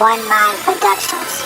One Mind Productions.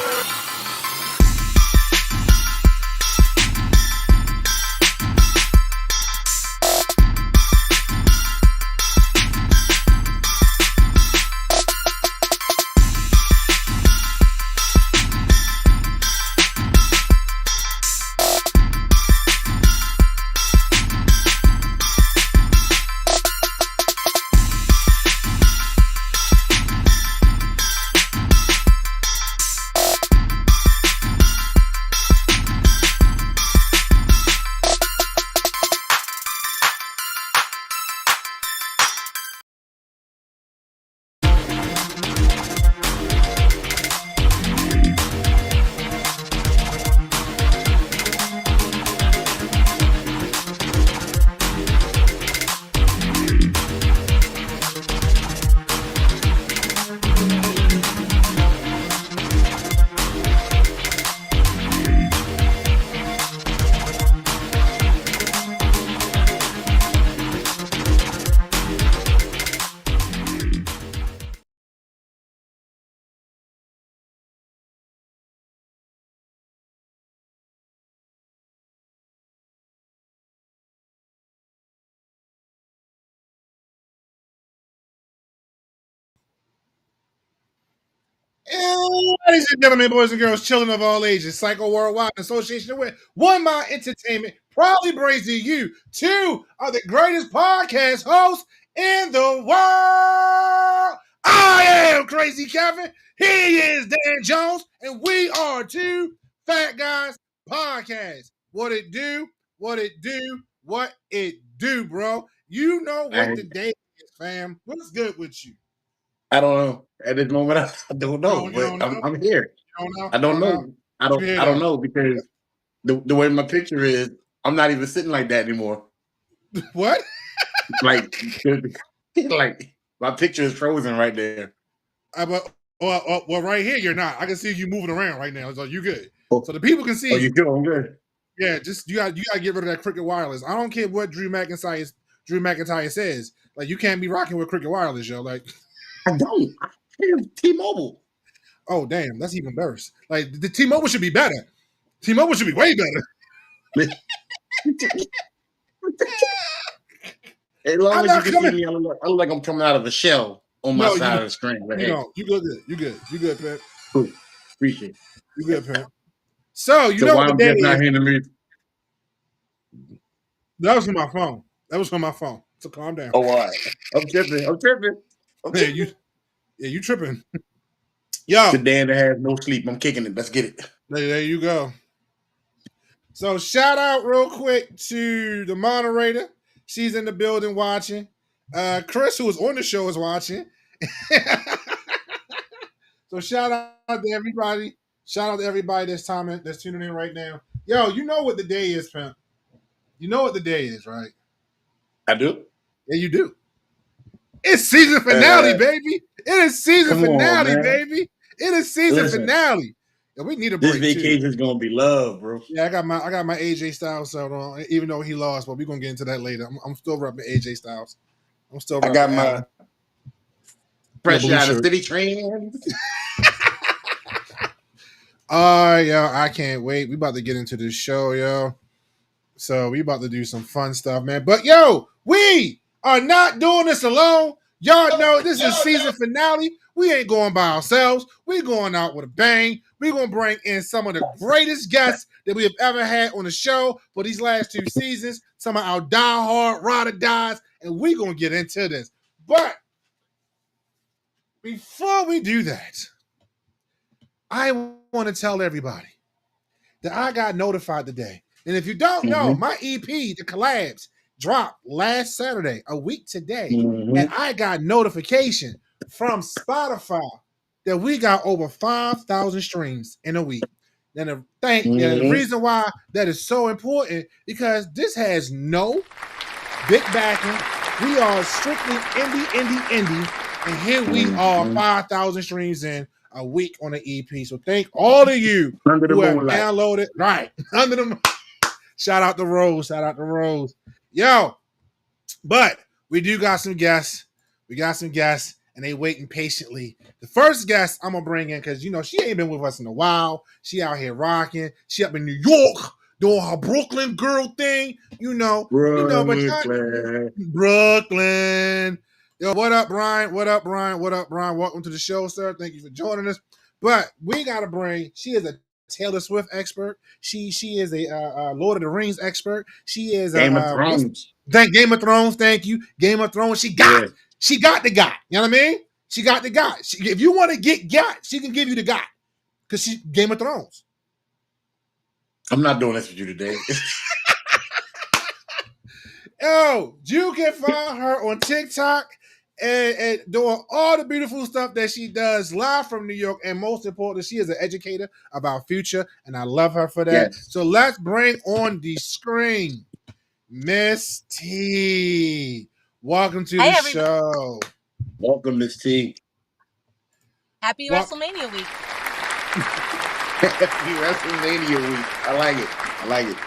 Ladies and gentlemen, boys and girls, children of all ages, Psycho Worldwide in association with One Mind Entertainment proudly brings to you two of the greatest podcast hosts in the world. I am Crazy Kevin. He is Dan Jones, and we are Two Fat Guys Podcast. What it do, what it do, what it do, bro. You know what the day is, fam. What's good with you? I don't know. At this moment, I don't know. But I'm here. I don't know. I don't know because the way my picture is, I'm not even sitting like that anymore. What? like my picture is frozen right there. Well, right here you're not. I can see you moving around right now. So you good. So the people can see. Oh, you good? I'm good. Yeah, just you got to get rid of that Cricket Wireless. I don't care what Drew McIntyre says. Like, you can't be rocking with Cricket Wireless, yo. Like, I don't. I have T-Mobile. Oh, damn, that's even worse. Like, the T-Mobile should be better. T-Mobile should be way better. As long as you can see me, I look like I'm coming out of a shell on my side of the screen. But you good. You good, Pep. Cool. Appreciate it. You good, Pep. So, you know what the day is. Not hearing the music? That was from my phone. So calm down. Oh, all right. I'm tripping. You tripping. Yo. The Dan that has no sleep. I'm kicking it. Let's get it. There you go. So shout out real quick to the moderator. She's in the building watching. KRIS, who was on the show, is watching. So shout out to everybody. Shout out to everybody that's tuning in right now. Yo, you know what the day is, Pimp. You know what the day is, right? I do. Yeah, you do. It's season finale, baby. It is season finale, baby. It is season finale. Yeah, we need a break. This vacation is gonna be love, bro. Yeah, I got my AJ Styles out on, even though he lost, but we're gonna get into that later. I'm still repping AJ Styles. I got my fresh out of city train. Yo, I can't wait. We about to get into this show, yo. So we about to do some fun stuff, man. But yo, we are not doing this alone. Y'all know this is season finale. We ain't going by ourselves. We're going out with a bang. We're going to bring in some of the greatest guests that we have ever had on the show for these last 2 seasons. Some of our diehard ride or dies, and we're going to get into this. But before we do that, I want to tell everybody that I got notified today. And if you don't know, my EP, The Collabs, dropped last Saturday, a week today. And I got notification from Spotify that we got over 5,000 streams in a week. And the reason why that is so important, because this has no big backing. We are strictly indie. And here we are, 5,000 streams in a week on the EP. So thank all of you who have downloaded. Right. Under the Shout out to Rose. Yo, but we do got some guests. and they waiting patiently. The first guest I'm gonna bring in, because she ain't been with us in a while. She out here rocking. She up in New York doing her Brooklyn girl thing. Brooklyn. Brooklyn. Yo, what up, Brian? What up, Brian? What up, Brian? Welcome to the show, sir. Thank you for joining us. But we gotta bring. She is a Taylor Swift expert. She is a Lord of the Rings expert. She is Game of Thrones. Game of Thrones. Thank you, Game of Thrones. She got the guy. You know what I mean? She got the guy. If you want to get got, she can give you the guy because she Game of Thrones. I'm not doing this with you today. Yo, you can find her on TikTok and doing all the beautiful stuff that she does live from New York. And most importantly, she is an educator about future, and I love her for that. Yes. So let's bring on the screen Miss T. Welcome to the show. Welcome, Miss T. Happy WrestleMania week. Happy WrestleMania week. I like it.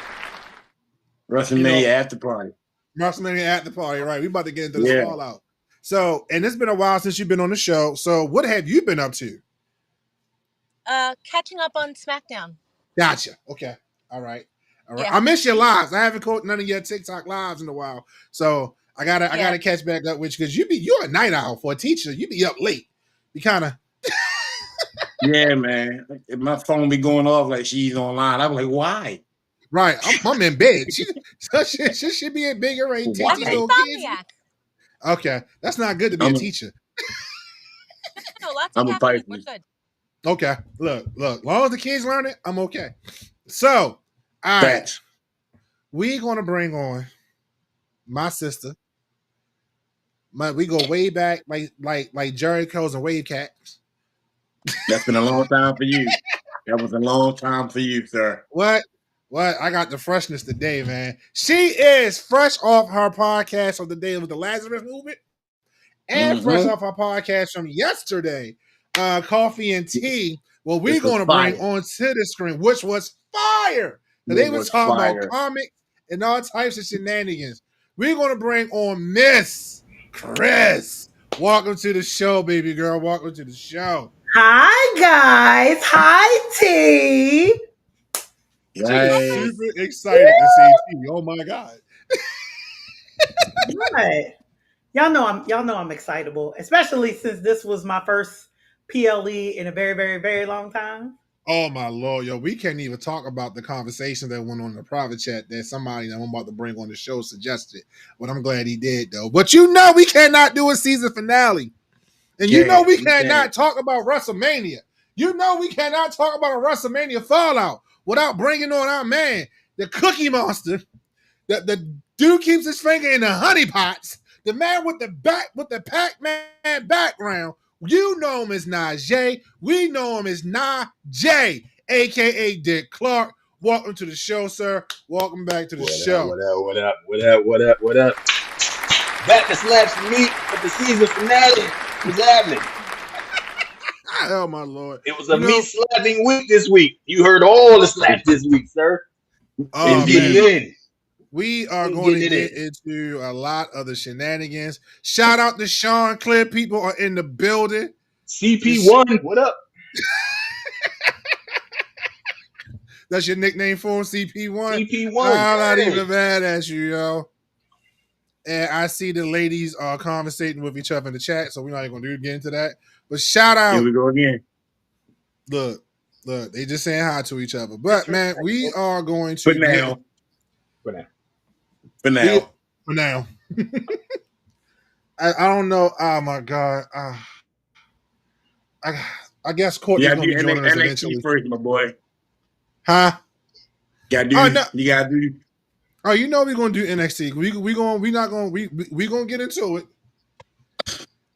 WrestleMania after party. WrestleMania after party, right? We about to get into this fallout. So, and it's been a while since you've been on the show. So, what have you been up to? Catching up on SmackDown. Gotcha. Okay. All right. Yeah. I miss your lives. I haven't caught none of your TikTok lives in a while. So I gotta catch back up with you because you're a night owl for a teacher. You be up late. You kind of. Yeah, man. My phone be going off like she's online. I'm like, why? Right. I'm in bed. She should be in bed already. That's insomniac. Okay. That's not good to be a teacher. No, lots of caffeine. We're good. Okay. Look. As long as the kids learn it, I'm okay. So, all right. We're going to bring on my sister. We go way back like Jerry Curls and Wave Cats. That's been a long time for you. That was a long time for you, sir. What? I got the freshness today, man. She is fresh off her podcast of the day with the Lazarus Movement and fresh off her podcast from yesterday, Coffee and Tea. Well, we're going to bring on to the screen, which was fire. They were talking about comics and all types of shenanigans. We're going to bring on Miss KRIS. Welcome to the show, baby girl. Welcome to the show. Hi, guys. Hi, T. Yes. Super excited to see T. Oh my God. Right. Y'all know I'm excitable, especially since this was my first PLE in a very, very, very long time. Oh my Lord, yo, we can't even talk about the conversation that went on in the private chat that somebody that I'm about to bring on the show suggested. But I'm glad he did though. But we cannot do a season finale. And we cannot talk about WrestleMania. We cannot talk about a WrestleMania fallout without bringing on our man, the Cookie Monster. The dude keeps his finger in the honey pots. The man with the Pac-Man background. You know him as Najee. We know him as Najee, a.k.a. Dick Clark. Welcome to the show, sir. Welcome back to the show. What up? Back to Slaps and Meat for the season finale. What's happening? Oh, my Lord. It was a meat slapping week this week. You heard all the slaps this week, sir. Oh, man. We are going to get into a lot of the shenanigans. Shout out to Sean Clear. People are in the building. CP1, what up? That's your nickname for him, CP1? CP1. I'm not even mad at you, yo. And I see the ladies are conversating with each other in the chat, so we're not even going to get into that. But shout out. Here we go again. Look, they just saying hi to each other. But, man, we are going to. For now. I don't know. Oh, my God. I guess Courtney's going to be joining us eventually. First, my boy. Huh? You gotta do. Oh, we're gonna do NXT. We gonna get into it.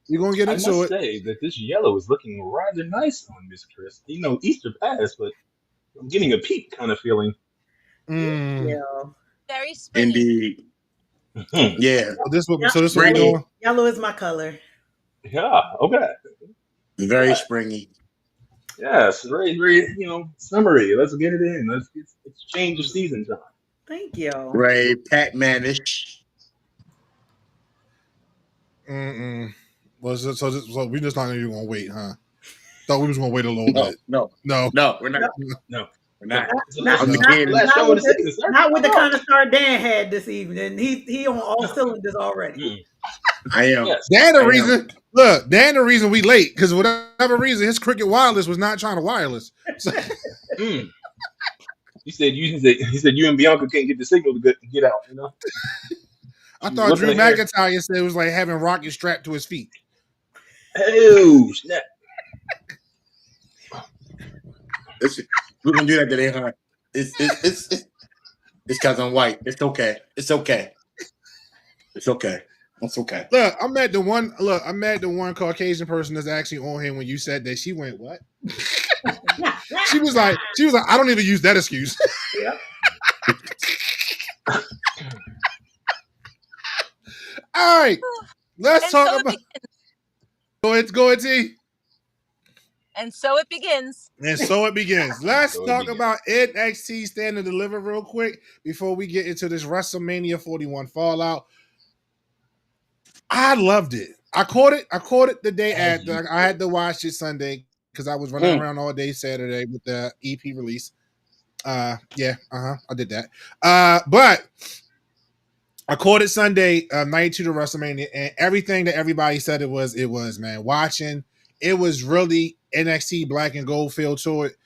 We're gonna get into it. I must say that this yellow is looking rather nice on Miss KRIS. Easter passed, but I'm getting a peak kind of feeling. Yeah. Very springy. Indeed. Yeah. So this what we're doing. Yellow is my color. Yeah. Okay. Very springy. Yes, very, very, summery. Let's get it in. It's change of season time. Thank you. Ray Pac-Man-ish. Well, so we're just not even gonna wait, huh? Thought we was gonna wait a little bit. No, we're not. No, we're not. I'm the kid. Last show of the season, sir. Not with the kind of start Dan had this evening. He on all cylinders already. I am. Yes. Dan the reason. Look, Dan the reason we late because whatever reason his Cricket Wireless was not trying to wireless. So, He said you and Bianca can't get the signal to get out. You know. I thought Drew McIntyre said it was like having Rocket strapped to his feet. Oh snap! Listen, we're gonna do that today, huh? It's because I'm white. It's okay. It's okay. It's okay. It's okay. Look, I met the one Caucasian person that's actually on here when you said that. She went, what? she was like, I don't even use that excuse. Yeah. All right. Let's talk about Go ahead, T. And so it begins. Let's talk about NXT Stand and Deliver real quick before we get into this WrestleMania 41 Fallout. I loved it. I caught it the day after. I had to watch it Sunday because I was running around all day Saturday with the EP release. I did that. But I caught it Sunday, night to the WrestleMania, and everything that everybody said it was, man. Watching, it was really NXT black and gold feel to it.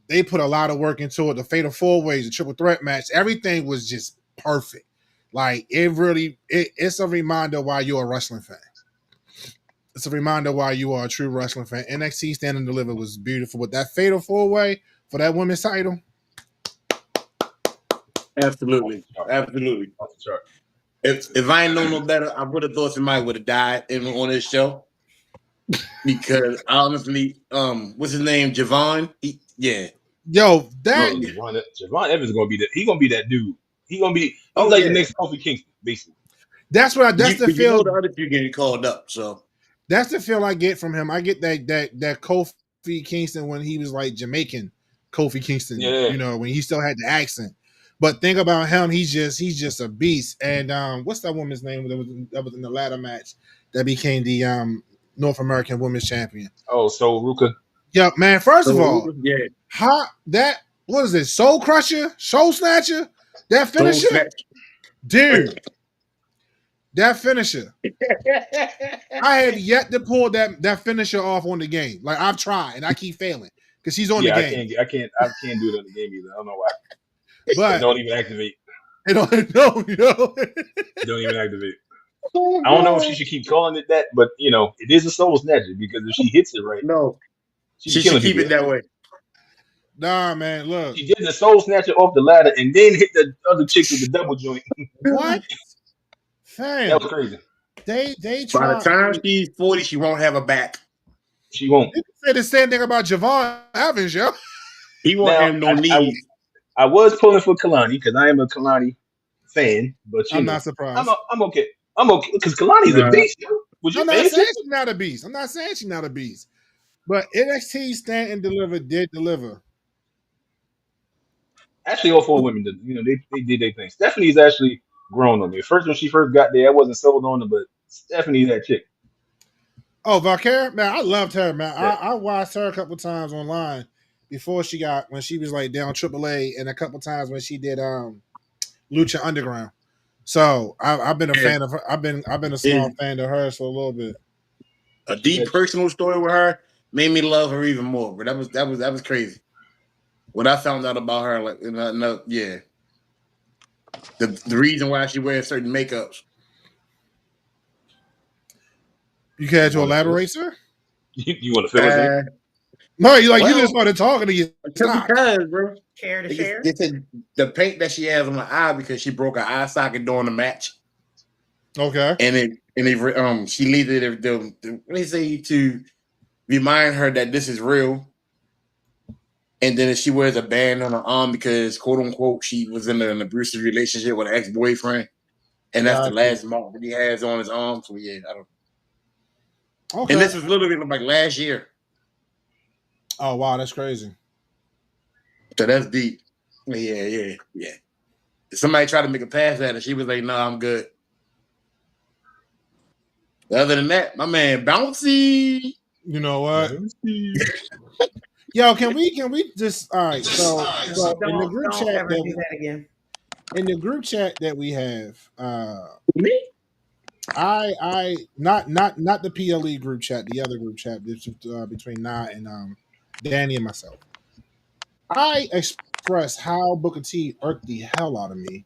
They put a lot of work into it. The Fatal 4-Ways, the triple threat match, everything was just perfect. Like it's a reminder why you're a wrestling fan. It's a reminder why you are a true wrestling fan. NXT Stand and Deliver was beautiful with that Fatal 4-Way for that women's title. Absolutely. If I ain't known no better, I would have thought somebody would have died on this show. Because honestly, what's his name? Javon? Yo, Javon Evans is gonna be that. He's gonna be that dude. He's like the next Kofi Kingston, basically. That's the feel. The other two getting called up, so that's the feel I get from him. I get that Kofi Kingston when he was like Jamaican Kofi Kingston. Yeah. You know, when he still had the accent. But think about him, he's just a beast. And what's that woman's name that was in the ladder match that became the North American Women's Champion? Oh, so Ruka. Yeah, man. First of all, yeah. What is it? Soul Crusher, Soul Snatcher, that finisher, dude. That finisher. I have yet to pull that finisher off on the game. Like I've tried and I keep failing because she's on the game. I can't do it on the game either. I don't know why. But they don't even activate. They don't know. They don't even activate. I don't know if she should keep calling it that, but it is a soul snatcher because if she hits it right, she should keep it that way. Nah, man, look. She did the soul snatcher off the ladder and then hit the other chick with the double joint. What? Fam, that was crazy. They try. By the time she's 40, she won't have a back. She won't. You can say the same thing about Javon Evans, yo. He won't have no knees. I was pulling for Kalani because I am a Kalani fan, but I'm not surprised. I'm okay. I'm okay because Kalani's a beast. I'm not saying she's not a beast. I'm not saying she's not a beast. But NXT Stand and Deliver did deliver. Actually, all four women did. They did their thing. Stephanie's actually grown on me. First, when she first got there, I wasn't sold on her, but Stephanie's that chick. Oh, Valkyria, man, I loved her, man. Yeah. I watched her a couple times online before when she was like down AAA, and a couple times when she did Lucha Underground. So I've been a fan of her. I've been a small fan of hers for a little bit. A deep personal story with her made me love her even more. But that was crazy. When I found out about her, like the reason why she wears certain makeups. You care to elaborate, sir? You want to fill us in? No, you just started talking to you. Because, bro. Care to share? They said the paint that she has on her eye because she broke her eye socket during the match. Okay. And she needed they say to remind her that this is real. And then she wears a band on her arm because, quote unquote, she was in an abusive relationship with an ex-boyfriend. And that's the last mark that he has on his arm. So yeah, I don't. Okay. And this was literally like last year. Oh wow, that's crazy. So that's deep. Yeah. Somebody tried to make a pass at her. She was like, "No, I'm good." Other than that, my man Bouncy. You know what? Yo, can we just all right? So in the group Don't chat ever do that again. in the group chat that we have, Me? I not the PLE group chat, the other group chat between Na and Danny and myself. I expressed how Booker T irked the hell out of me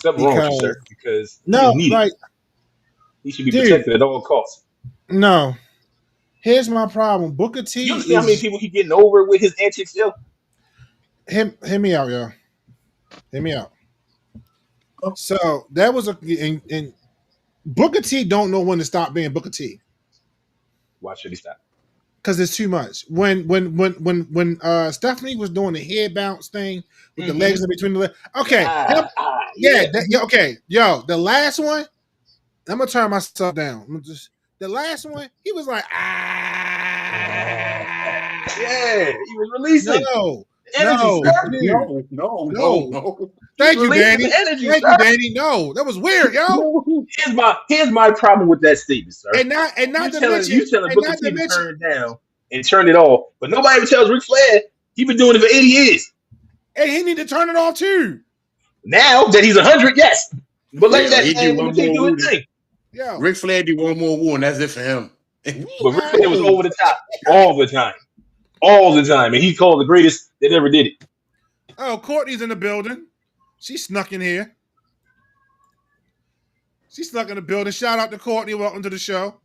Something wrong with you, sir, because because he is no, needed. like, He should be dude, protected at all costs. no. Here's my problem. Booker T You understand how many is people he getting over with his antics, yo? hear me out, yo. Hear me out. So that was and Booker T don't know when to stop being Booker T. Why should he stop? Because it's too much. When Stephanie was doing the head bounce thing with the legs in between the legs. Okay. Okay. Yo, the last one, I'm gonna turn myself down. The last one, he was like, Yeah, he was releasing. No. Energy, sir. No. Thank you, Danny. Energy, Thank you, Danny. No, that was weird, yo. Here's my problem with that statement, sir. And not to mention, you telling Booker T to turn down and turn it off, but nobody ever tells Ric Flair he been doing it for 80 years. And he need to turn it off too. Now that he's 100, yes. But let that man Booker T do his thing. Yo. Ric Flair do one more woo, and that's it for him. But Ric Flair was over the top all the time. All the time. And he's called the greatest that ever did it. Oh, Courtney's in the building. She snuck in here. She snuck in the building. Shout out to Courtney. Welcome to the show.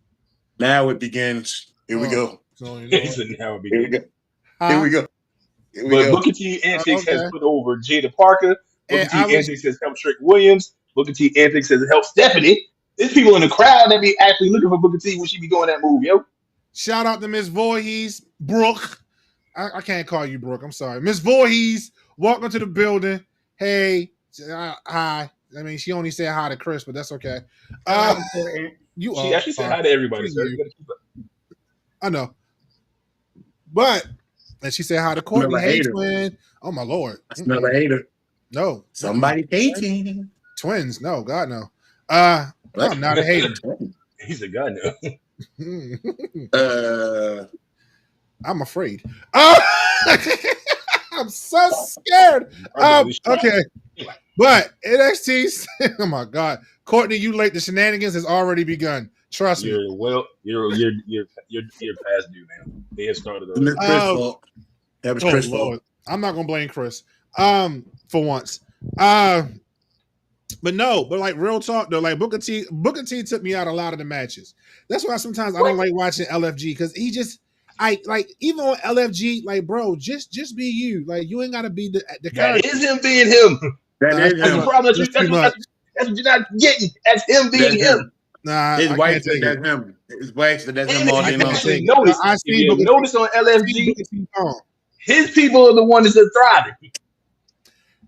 Now it begins. Here we go. So, you know Now it Here we begins. go. Here we go. Here we But go. Booker T Antics okay. has put over Jada Parker. Booker And T I was- Antics has helped Trick Williams. Booker T Antics has helped Stephanie. There's people in the crowd that be actually looking for Booker T when she be doing that move, yo. Shout out to Miss Voorhees, Brooke. I can't call you Brooke. I'm sorry. Miss Voorhees, welcome to the building. Hey, hi. I mean, she only said hi to Chris, but that's okay. You She actually said hi to everybody, sir. You. I know. But, and she said hi to Courtney. Smell a Hey, hater. twin. Oh, my Lord. I smell a hater. No. Somebody hating. Twins. No, God, no. I'm not a hater. He's a guy now. I'm afraid. I'm so scared. Okay. But NXT, oh my God. Courtney, you late. The shenanigans has already begun. Trust me. You're past due, man. They have started Chris fault. That was Chris' fault. I'm not gonna blame Chris. For once. But like real talk though, like Booker T took me out a lot of the matches. That's why sometimes I don't like watching LFG because he just even on LFG, like bro, just be you. Like you ain't gotta be the That character. is him being him. That's the problem. That's what you're not getting. That's him being him. Nah, his wife said that's him. His wife said that's him all day long. Notice on LFG, his people are the ones that are thriving.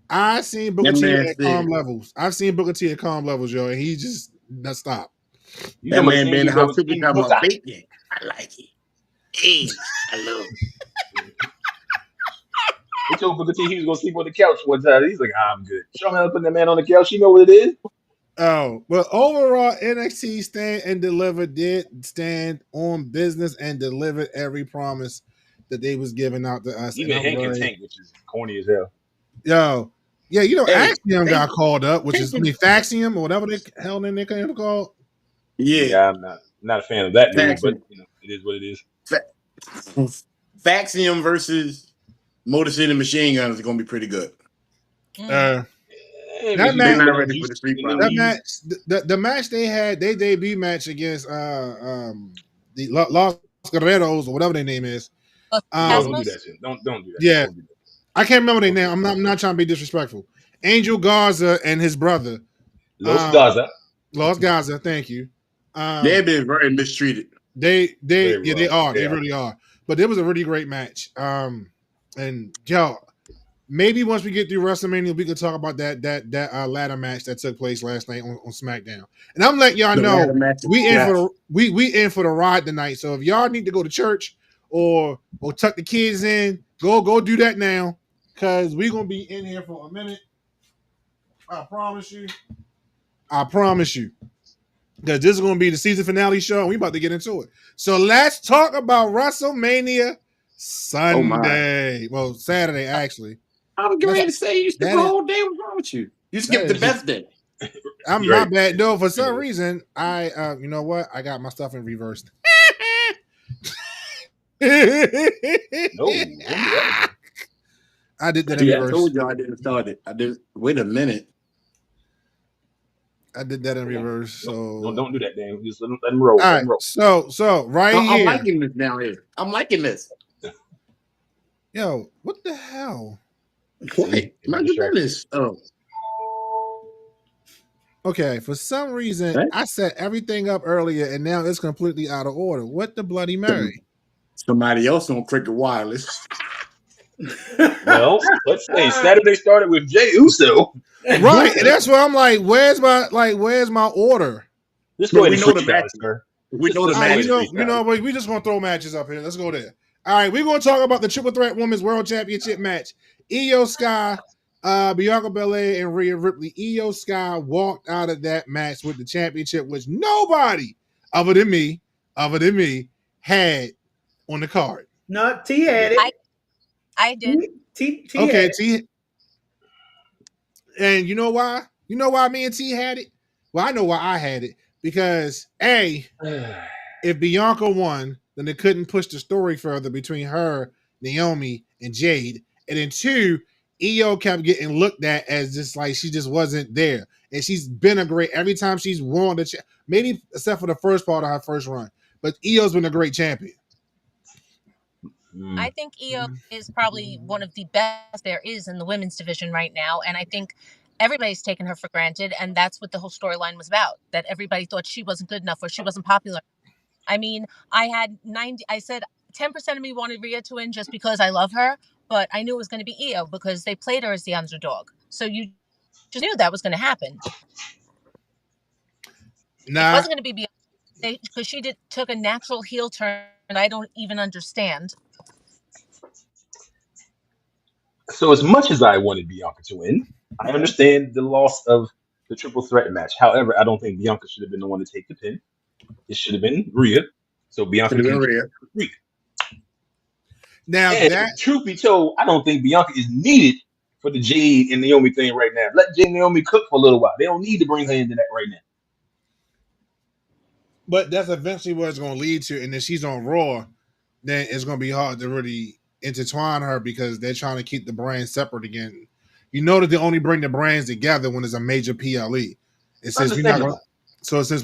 I seen Booker T at calm levels. I've seen Booker T at calm levels, yo, and he just not stop. That man been how people talking about bacon. I like it. Hey, I love it. He told Booker T he was gonna sleep on the couch one time. He's like, I'm good. Show me how to put that man on the couch. You know what it is. Oh, but overall, NXT stand and deliver did stand on business and delivered every promise that they was giving out to us. Even Hank and Tank, which is corny as hell. Yo, yeah, you know, Axiom got called up, which is Faxium or whatever the hell they called. Yeah, I'm not a fan of that move, but you know, it is what it is. Faxium versus Motor City Machine Guns is gonna be pretty good. That match they had, their debut match against the Los Guerreros or whatever their name is. Don't do that shit. Don't do that. Yeah. Don't do that. I can't remember their name. I'm not trying to be disrespectful. Angel Garza and his brother. Los Garza, thank you. They've been very mistreated. They are. They really are. But it was a really great match. And yo, maybe once we get through WrestleMania, we could talk about that ladder match that took place last night on SmackDown. And I'm letting y'all know we in for the ride tonight. So if y'all need to go to church or tuck the kids in, go do that now. Cause we're gonna be in here for a minute. I promise you. because this is going to be the season finale show, and we about to get into it. So let's talk about WrestleMania Sunday. Well, Saturday actually. I was getting ready to say you skipped the whole day. What's wrong with you? You skipped the best day. I'm my bad. No, for some reason, I you know what? I got my stuff in reverse. No, I did that in reverse. I told you I didn't start it. I did. Wait a minute. I did that in reverse. So don't do that, Dan. Just let them roll. All right. So right here. I'm liking this now. Here, I'm liking this. Yo, what the hell? What? Mind your business. Oh. Okay, for some reason, I set everything up earlier, and now it's completely out of order. What the Bloody Mary? Somebody else on Cricket Wireless. Well, let's say Saturday started with Jey Uso. Right, and that's why I'm like, where's my order? Let's go ahead and switch that, sir. We know the matches. We just gonna throw matches up here. Let's go there. All right, we're gonna talk about the Triple Threat Women's World Championship match. Io Sky, Bianca Belair, and Rhea Ripley. Io Sky walked out of that match with the championship, which nobody other than me had on the card. No, T had it. I did. T okay, T. And you know why? You know why me and T had it? Well, I know why I had it. Because A, if Bianca won, then they couldn't push the story further between her, Naomi, and Jade. And then 2, Io kept getting looked at as just like she just wasn't there. And she's been a great, every time she's won the maybe except for the first part of her first run. But Io's been a great champion. I think Io is probably one of the best there is in the women's division right now. And I think everybody's taken her for granted. And that's what the whole storyline was about, that everybody thought she wasn't good enough or she wasn't popular. I mean, I said 10% of me wanted Rhea to win just because I love her, but I knew it was going to be Io because they played her as the underdog. So you just knew that was going to happen. Nah. It wasn't going to be Bianca because she took a natural heel turn and I don't even understand. So as much as I wanted Bianca to win, I understand the loss of the triple threat match. However, I don't think Bianca should have been the one to take the pin. It should have been Rhea. So Bianca can Rhea. Now, truth be told, I don't think Bianca is needed for the Jade and Naomi thing right now. Let Jade and Naomi cook for a little while. They don't need to bring her into that right now. But that's eventually what it's going to lead to. And if she's on Raw, then it's going to be hard to really intertwine her because they're trying to keep the brands separate again. You know that they only bring the brands together when there's a major PLE. Since we're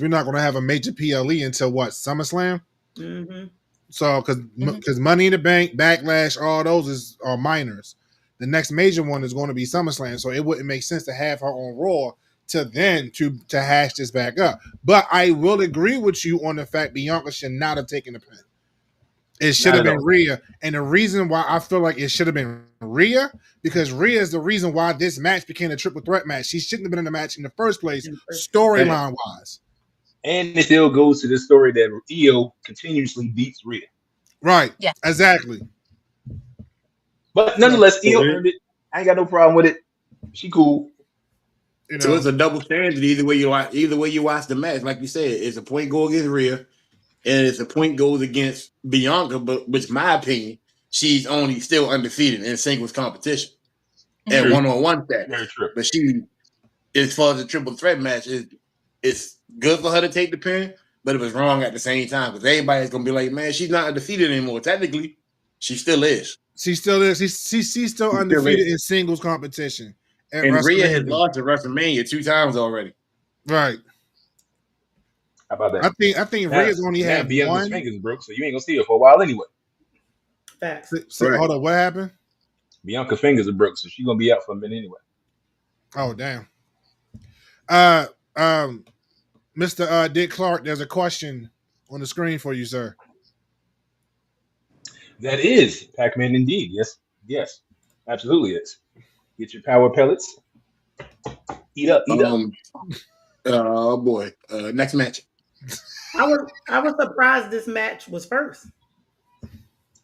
not going to have a major PLE until what, SummerSlam? Mm-hmm. So because Money in the Bank, Backlash, all those are minors. The next major one is going to be SummerSlam. So it wouldn't make sense to have her on Raw to hash this back up. But I will agree with you on the fact Bianca should not have taken the pin. It should have been Rhea. And the reason why I feel like it should have been Rhea, because Rhea is the reason why this match became a triple threat match. She shouldn't have been in the match in the first place, storyline wise. And it still goes to the story that Io continuously beats Rhea. Right. Yeah. Exactly. But nonetheless, Io earned it. I ain't got no problem with it. She cool. You know? So it's a double standard either way you watch the match. Like you said, it's a point goal against Rhea. And it's a point goes against Bianca, but which, in my opinion, she's only still undefeated in singles competition and one-on-one status. But she, as far as the triple threat match, it's good for her to take the pin, but it was wrong at the same time because everybody's gonna be like, "Man, she's not undefeated anymore." Technically, she still is. She still is. She's still undefeated in singles competition. And Rhea has lost at WrestleMania 2 times already. Right. How about that? I think Rhea's only had Bianca's fingers broke, so you ain't gonna see her for a while anyway. Facts. So hold on, what happened? Bianca's fingers are broke, so she's gonna be out for a minute anyway. Oh damn. Mr. Dick Clark, there's a question on the screen for you, sir. That is Pac-Man indeed. Yes, absolutely is. Get your power pellets. Eat up. Oh boy. Next match. I was surprised this match was first.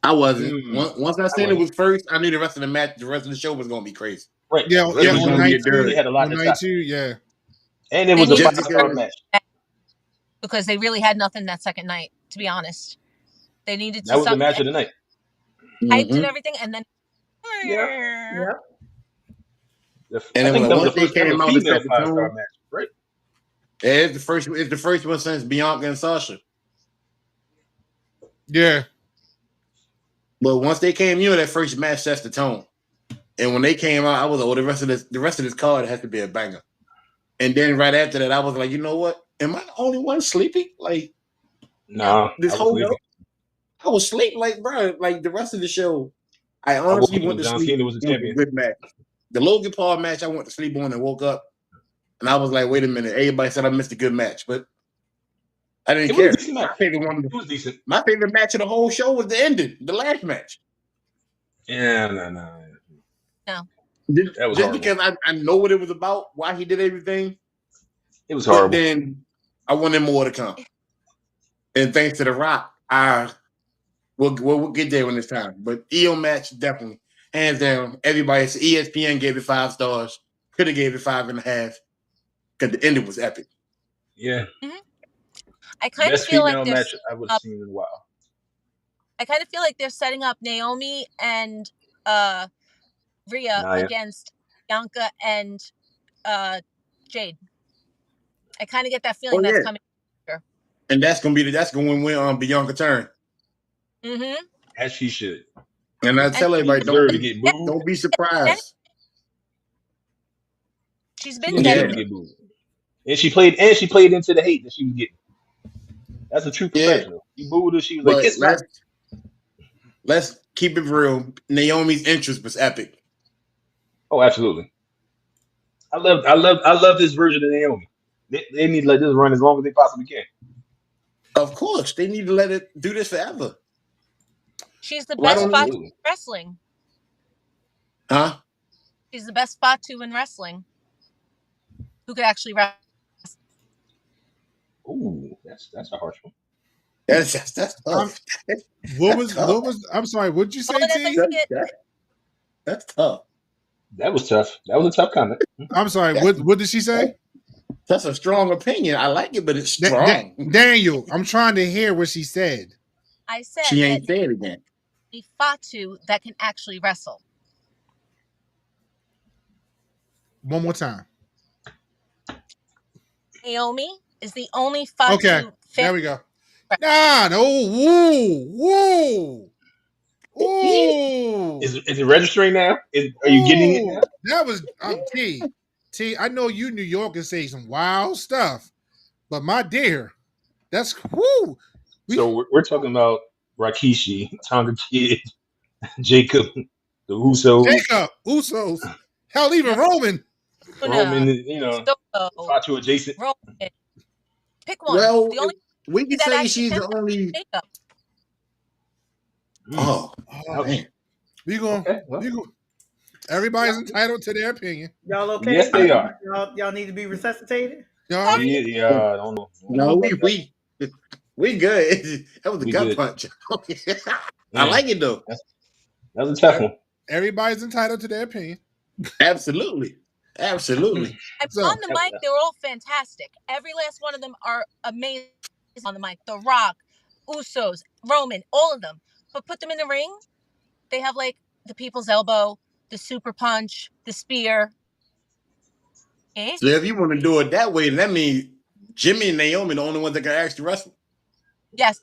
I wasn't. Once I said it was first, I knew the rest of the show was gonna be crazy. Right. Yeah, on night 2, had a lot on night 2, yeah. And it was a 5-star match. because they really had nothing that second night. To be honest, they needed to That was the match of the night. hyped and everything, and then Yeah. And I think then that was once the they first ever came out, they female set the 5-star tone. match, right? It's the first one since Bianca and Sasha. Yeah. But once they came, that first match sets the tone. And when they came out, I was like, "Oh, the rest of this card has to be a banger." And then right after that, I was like, "You know what? Am I the only one sleeping? Like, Nah, this I was whole sleeping. I was sleeping. Like, bro, like the rest of the show, I woke honestly up went when to John sleep. Cena was the It was champion. a good match. The Logan Paul match, I went to sleep on and woke up, and I was like, "Wait a minute!" Everybody said I missed a good match, but I didn't It was a care. decent match. It was decent. My favorite match of the whole show was the ending, the last match. Yeah, no. That was Just horrible. because I know what it was about, why he did everything. It was But horrible. then I wanted more to come. And thanks to The Rock, we'll get there when it's time. But EO match, definitely. Hands down. Everybody, ESPN gave it 5 stars. Could have gave it 5.5. Because the ending was epic. Yeah. I kind of Best feel female like match I would have seen in a while. I kind of feel like they're setting up Naomi and Rhea against Bianca and Jade. I kind of get that feeling that's coming. And that's gonna when Bianca turn. As she should. And I tell everybody, don't be surprised. She's been getting get booed. And she played into the hate that she was getting. That's a true professional. You booed her, she was like, "Kiss my." Let's keep it real. Naomi's entrance was epic. Oh, absolutely. I love this version of Naomi. They need to let this run as long as they possibly can. Of course, they need to let it do this forever. She's the best spot in wrestling. Huh? She's the best spot to in wrestling. Who could actually wrestle? Ooh, that's a harsh one. That's tough. What was? I'm sorry. What'd you say, T? That's tough. That was tough. That was a tough comment. I'm sorry. What did she say? That's a strong opinion. I like it, but it's strong. Daniel, I'm trying to hear what she said. I said she ain't said again. A Fatu that can actually wrestle. One more time. Naomi is the only Fatu. Okay, there we go. Nah, no, woo. Is it registering now? Are you getting it now? That was T. I know you New Yorkers say some wild stuff, but my dear, that's woo. So we're talking about Rikishi, Tonga Kid, Jacob, the Usos. Hell, even Roman, Fatu adjacent. Roman. Pick one. Well, the only we can say she's the only. Jacob. Oh man. We going. Everybody's entitled to their opinion. Y'all okay? Yes, they are. Y'all need to be resuscitated? Yeah, I don't know. No, we good. That was a gut punch. I like it though. That was a tough one. Everybody's entitled to their opinion. Absolutely. On the mic, they're all fantastic. Every last one of them are amazing on the mic. The Rock, Usos, Roman, all of them. But put them in the ring, they have like the people's elbow, the super punch, the spear. So if you want to do it that way, then that means Jimmy and Naomi the only ones that can actually wrestle. Yes.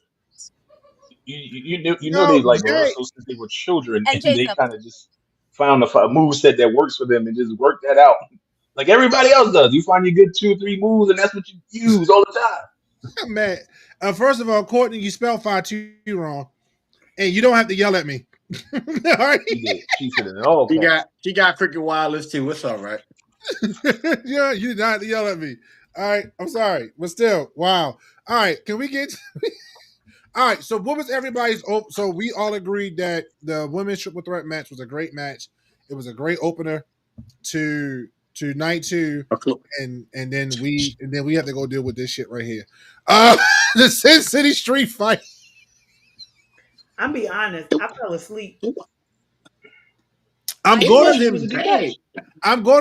You know they like wrestle since they were children, and they kind of just found a move set that works for them and just work that out like everybody else does. You find your good 2 or 3 moves, and that's what you use all the time. Man, first of all, Courtney, you spelled Fatu wrong, and you don't have to yell at me. All right? She said it all. She got cricket wireless too. It's all right. Yeah, you did not have to yell at me. All right, I'm sorry, but still, wow. All right, can we get? All right, so what was everybody's? So we all agreed that the women's triple threat match was a great match. It was a great opener to night 2, and then we have to go deal with this shit right here. The Sin City Street Fight. I'm be honest, I fell asleep. I'm going to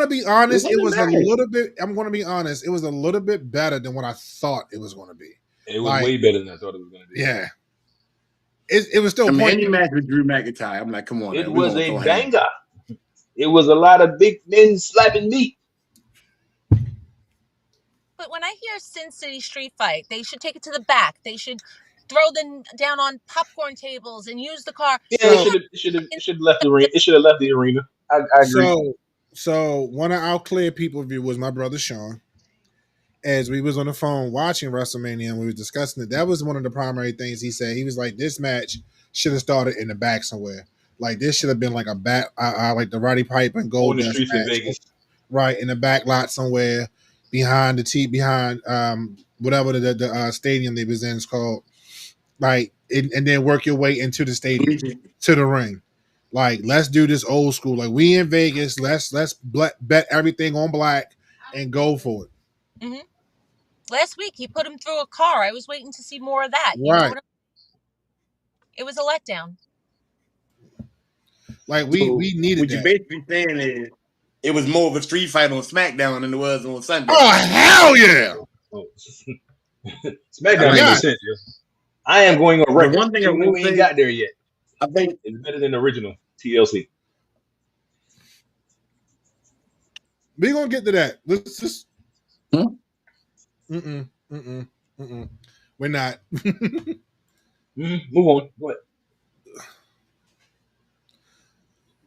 be honest. It was a little bit. I'm going to be honest. It was a little bit better than what I thought it was going to be. It was Like, way better than I thought it was going to be. yeah. It was still I mean, point. any match with Drew McIntyre, I'm like, come on, It man, we was gonna a go ham. banger. It was a lot of big men slapping meat. But when I hear Sin City Street Fight, they should take it to the back. They should throw them down on popcorn tables and use the car. Yeah, So- it should have left the arena. It should have left the arena. I agree. So one of our clear people view was my brother Sean. As we was on the phone watching WrestleMania and we was discussing it, that was one of the primary things he said. He was like, this match should have started in the back somewhere. Like this should have been like a back, like the Roddy Piper and On the Goldust streets of match, Vegas. right in the back lot somewhere behind whatever the stadium they was in is called. Like and then work your way into the stadium to the ring. Like let's do this old school. Like we in Vegas, let's bet everything on black and go for it. Mm-hmm. Last week he put him through a car. I was waiting to see more of that. You Right. know what it was a letdown. Like we needed what that. you're basically saying is it was more of a street fight on SmackDown than it was on Sunday. Oh hell yeah! Oh. SmackDown Yeah. makes sense, yo. I am going on record. one thing I Even though will we ain't say- got there yet. I think It's better than the original TLC. We gonna get to that. Let's just. Hmm? We're not. Move on. Go ahead.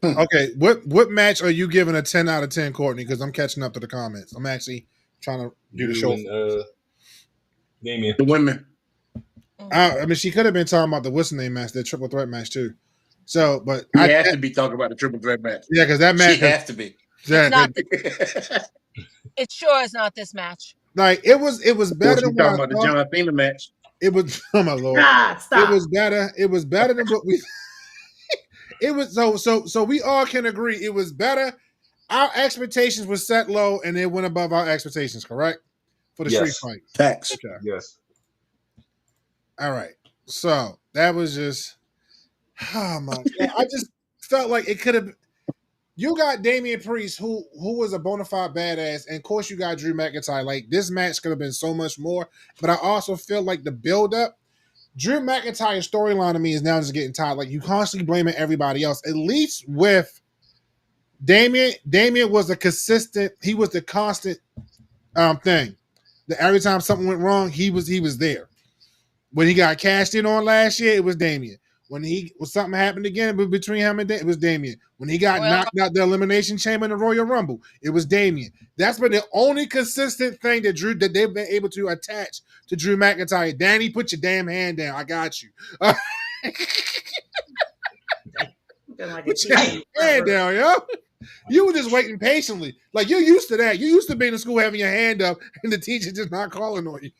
Okay, what match are you giving a 10 out of 10, Courtney? Because I'm catching up to the comments. I'm actually trying to do the show. And, Damien. the women. I mean, she could have been talking about the what's the name match, the triple threat match too. So, but She has to be talking about the triple threat match. yeah, because that match, She has to be. that- It sure is not this match. like it was better She's than what talking I about the thought. John Cena match. It was. Oh my lord! Stop. It was better. It was better than what we. It was so we all can agree it was better. Our expectations were set low and it went above our expectations, correct? For the Yes. street fight. Facts. Okay. Yes. All right. So that was just oh my god. I just felt like it could have you got Damian Priest, who was a bona fide badass, and of course you got Drew McIntyre. Like this match could have been so much more, but I also feel like the build-up Drew McIntyre's storyline to me is now just getting tired. Like you constantly blaming everybody else. At least with Damian was the consistent. He was the constant thing. That every time something went wrong, he was there. When he got cashed in on last year, it was Damian. When something happened again between him and it was Damian. When he got knocked out the Elimination Chamber in the Royal Rumble, it was Damian. That's been the only consistent thing that they've been able to attach to Drew McIntyre. Danny, put your damn hand down. I got you. Put your hand down, yo. You were just waiting patiently. Like you're used to that. You used to being in school having your hand up and the teacher just not calling on you.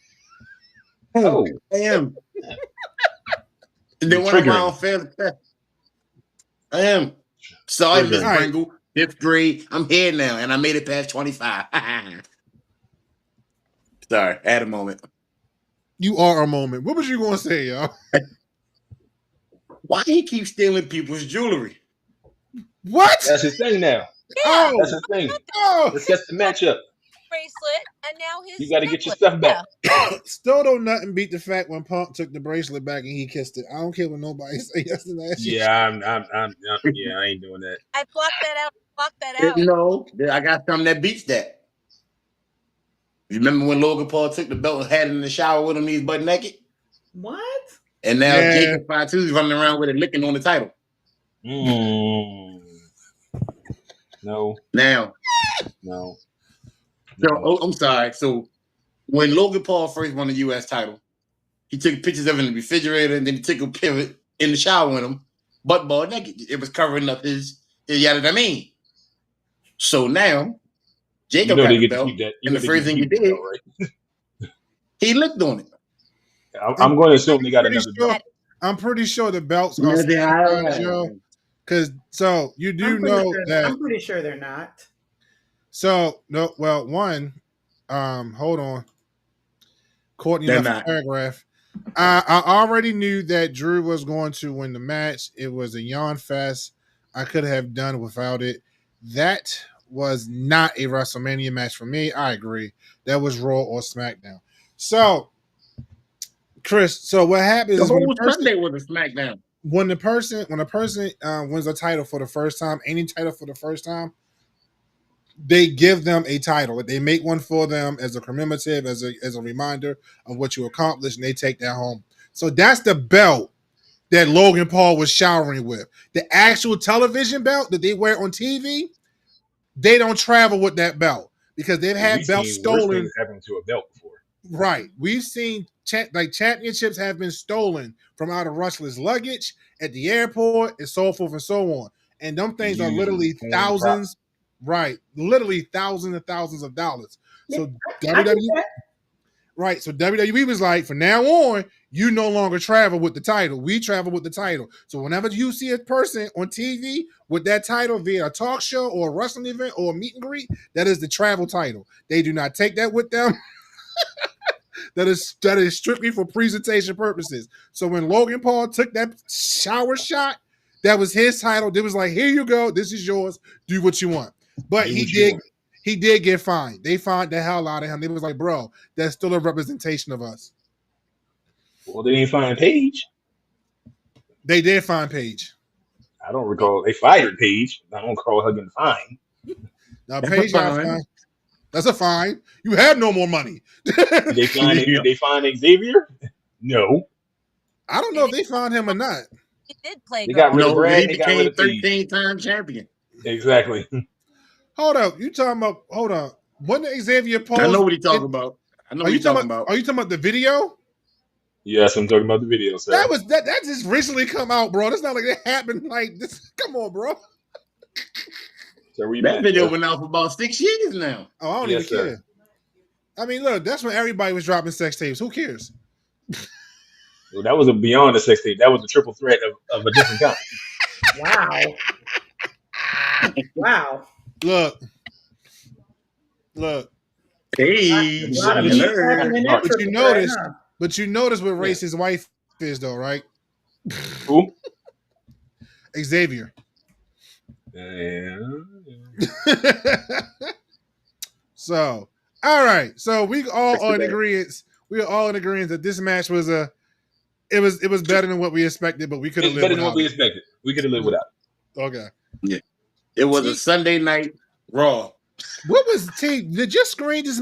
Oh, I am. And then one of my unfair. I am. Sorry, Miss Right. Pringle. 5th grade. I'm here now, and I made it past 25. Sorry, I had a moment. You are a moment. What was you going to say, y'all? Why he keep stealing people's jewelry? What? that's his thing now. Yeah, That's his thing. Oh, Let's get the matchup. bracelet, and now his. You got to get your necklace. stuff back. still don't nothing beat the fact when Punk took the bracelet back and he kissed it. I don't care what nobody say yesterday. Yeah, I ain't doing that. I blocked that out. Blocked that out. No, I got something that beats that. You remember when Logan Paul took the belt and had it in the shower with him, he's butt naked? What? And now Yeah. Jacob Fatu's running around with it licking on the title. No. Now, No. so I'm sorry. So when Logan Paul first won the U.S. title, he took pictures of it in the refrigerator and then he took a pivot in the shower with him, butt ball naked. It was covering up his yada I mean. So now, Jacob got they the get to belt, keep that. and the first thing he keep the did, belt, right? he licked on it. I'm going to assume they got pretty another sure- belt. I'm pretty sure the belts Yeah, are they are. Joe. Because so you do I'm know that. I'm pretty sure they're not. So no, well, one, hold on. Courtney They're left a not. paragraph. I already knew that Drew was going to win the match. It was a yawn fest. I could have done without it. That was not a WrestleMania match for me. I agree. That was Raw or SmackDown. So Chris. So what happens The is when whole the person Sunday was a SmackDown. when a person wins a title for the first time, any title for the first time, they give them a title. They make one for them as a commemorative, as a reminder of what you accomplished, and they take that home. So that's the belt that Logan Paul was showering with. The actual television belt that they wear on TV, they don't travel with that belt because they've had We've belts seen worse stolen. things happen to a belt before. Right. We've seen championships have been stolen from out of wrestlers' luggage at the airport and so forth and so on. And them things are Used literally as porn thousands, right? Literally thousands and thousands of dollars. So I get WWE, that. right? So WWE was like, from now on, you no longer travel with the title. We travel with the title. So whenever you see a person on TV with that title via a talk show or a wrestling event or a meet and greet, that is the travel title. They do not take that with them. That is strictly for presentation purposes. So when Logan Paul took that shower shot, that was his title. It was like, here you go, this is yours. Do what you want. But he did get fined. They fined the hell out of him. They was like, bro, that's still a representation of us. Well, they didn't find Paige. They did fine Paige. I don't recall. They fired Paige. I don't recall her getting fined. Now That's Paige a got fine. fined. That's a fine. You have no more money. Did they find Yeah. Xavier? No. I don't know if they found him or not. He did play They good. got rid of No, Brad he and they got rid became of Paige. 13-time champion. Exactly. Hold up. You talking about, hold on. Wasn't Xavier Paul? I know what he's talking about. I know Are what you he's talking about. Are you talking about the video? Yes, I'm talking about the video, sir. That just recently come out, bro. It's not like it happened like this. Come on, bro. So we That back, video sir. been out for about 6 years now. Oh, I don't Yes, even sir. care. I mean, look, that's when everybody was dropping sex tapes. Who cares? Well, that was a beyond a sex tape. That was a triple threat of a different kind. Wow. Wow. Look. Hey, A lot of But meat you- happening in that but triple notice- threat, huh? But you notice what race his wife is, though, right? Who? Xavier. Yeah. So, all right. So we all That's are in bad. agreement. We are all in agreement that this match was it was better than what we expected, but we could have It's lived better than what without we it. expected. We could have lived without it. Okay. It was a See- Sunday night Raw. What was T? Did your screen just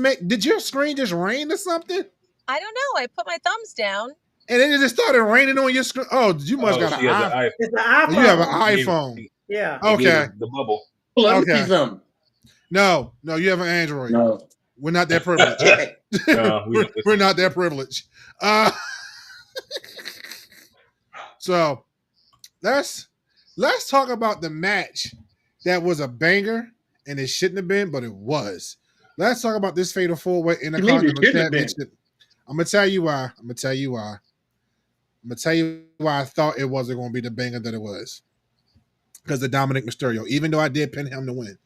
rain or something? I don't know. I put my thumbs down. And then it just started raining on your screen. Oh, you must Oh, got she an has iPhone. It's the You have an iPhone. iPhone. Yeah. They gave Okay. us the bubble. Let me Okay. see something. No, you have an Android. No. We're not that privileged. We're not that privileged. So let's talk about the match that was a banger and it shouldn't have been, but it was. Let's talk about this fatal four-way Intercontinental shouldn't have been? Championship. I'm gonna tell you why. I thought it wasn't gonna be the banger that it was. Because of Dominic Mysterio, even though I did pin him to win.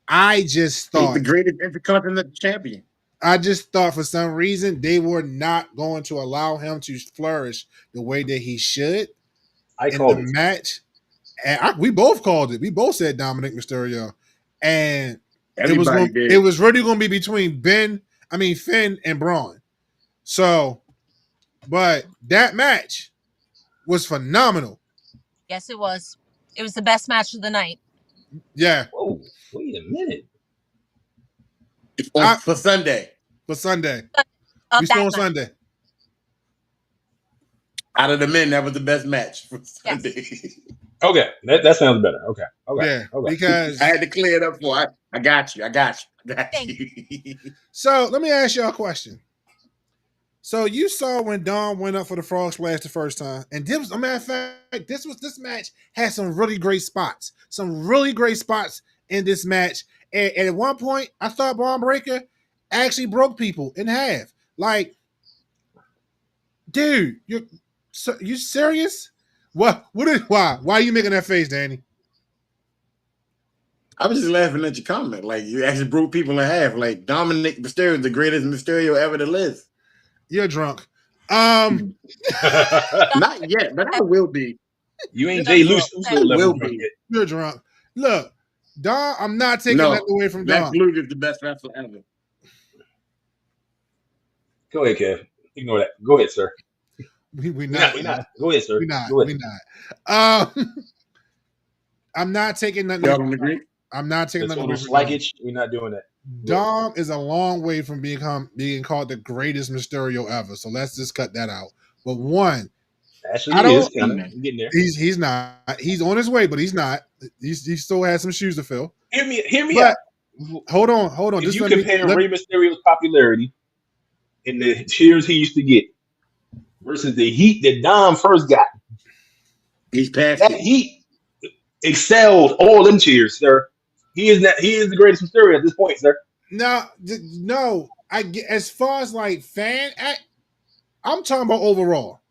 I just He's thought the greatest Intercontinental champion. for some reason they were not going to allow him to flourish the way that he should I in called the it. match. And we both called it. We both said Dominic Mysterio. And Everybody did. it was really going to be between Finn and Braun. So, but that match was phenomenal. Yes, it was. It was the best match of the night. Yeah, Whoa, wait a minute. For Sunday. for Sunday. Of We still on that night. Sunday. Out of the men, that was the best match for Sunday. Okay, that sounds better. Okay. Yeah, Okay. because I had to clear it up for you. I got you. Thank you. so let me ask y'all a question. So you saw when Dom went up for the frog splash the first time, and this was a matter of fact, this match had some really great spots. Some really great spots in this match. And at one point, I thought Braun Breaker actually broke people in half. Like, dude, you serious? Why are you making that face, Danny? I was just laughing at your comment. Like, you actually broke people in half. Like, Dominic Mysterio is the greatest Mysterio ever to live. You're drunk. Not yet, but I will be. You ain't Jay Loose Will level be. drunk yet. You're drunk. Look, Dom, I'm not taking No, that away from Max Dom. Luger is the best wrestler ever. Go ahead, Kev. Ignore that. Go ahead, sir. We're not. Go ahead, sir. We're not. I'm not taking nothing. Y'all don't agree? I'm not taking The nothing total away from Dom. slackage. We're not doing that. Dom is a long way from being called the greatest Mysterio ever. So let's just cut that out. But one, actually, he is kind of getting there. He's not. He's on his way, but he's not. He still has some shoes to fill. Hear me out. Hold on. If you compare Rey Mysterio's popularity and the cheers he used to get versus the heat that Dom first got, he's past that heat excels all them cheers, sir. He is the greatest Mysterio at this point, sir. No. I get as far as like I'm talking about overall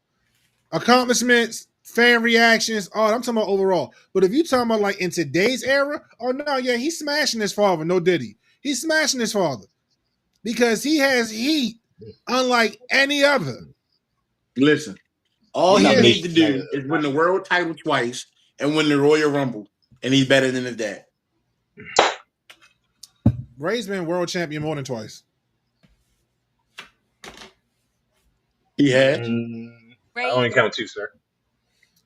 accomplishments, fan reactions. Oh, I'm talking about overall. But if you talking about like in today's era, oh no, yeah, he's smashing his father. No Diddy, he's smashing his father because he has heat unlike any other. Listen, all he needs to do is win the world title twice and win the Royal Rumble, and he's better than his dad. Ray's been world champion more than twice. He has. I only count 2, sir.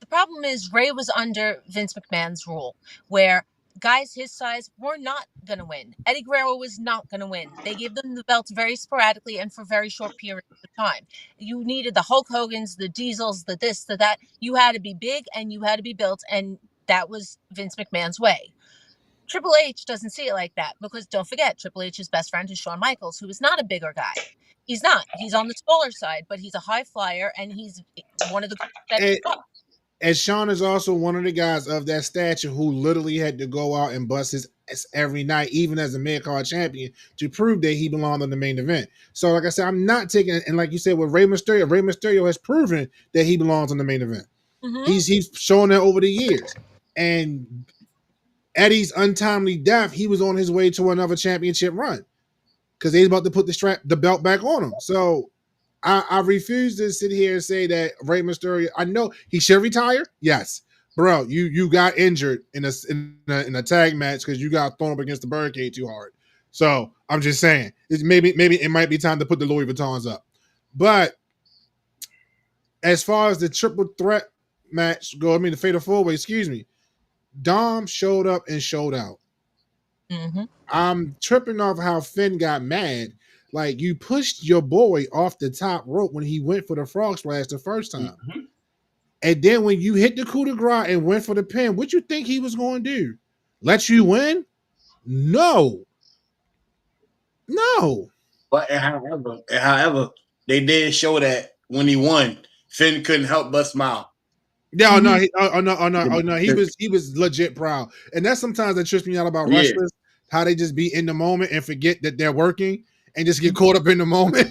The problem is Ray was under Vince McMahon's rule, where guys his size were not going to win. Eddie Guerrero was not going to win. They gave them the belts very sporadically and for very short periods of time. You needed the Hulk Hogans, the Diesels, the this, the that. You had to be big and you had to be built, and that was Vince McMahon's way. Triple H doesn't see it like that because don't forget, Triple H's best friend is Shawn Michaels, who is not a bigger guy. He's not. He's on the smaller side, but he's a high flyer, and he's one of the and Shawn is also one of the guys of that stature who literally had to go out and bust his ass every night, even as a mid-card champion, to prove that he belonged in the main event. So, like I said, I'm not taking, and like you said, with Rey Mysterio has proven that he belongs in the main event. Mm-hmm. He's shown that over the years. And Eddie's untimely death, he was on his way to another championship run because he's about to put the belt back on him. So I refuse to sit here and say that Rey Mysterio. I know he should retire. Yes, bro, you got injured in a tag match because you got thrown up against the barricade too hard. So I'm just saying, maybe it might be time to put the Louis Vuittons up. But as far as the triple threat match the fatal four-way, excuse me, Dom showed up and showed out. Mm-hmm. I'm tripping off how Finn got mad. Like, you pushed your boy off the top rope when he went for the frog splash the first time. Mm-hmm. And then when you hit the coup de grace and went for the pin, what you think he was going to do? Let you win? No. But however, they did show that when he won, Finn couldn't help but smile. Yeah, no, he was legit proud. And that's sometimes that trips me out about wrestlers, how they just be in the moment and forget that they're working and just get caught up in the moment.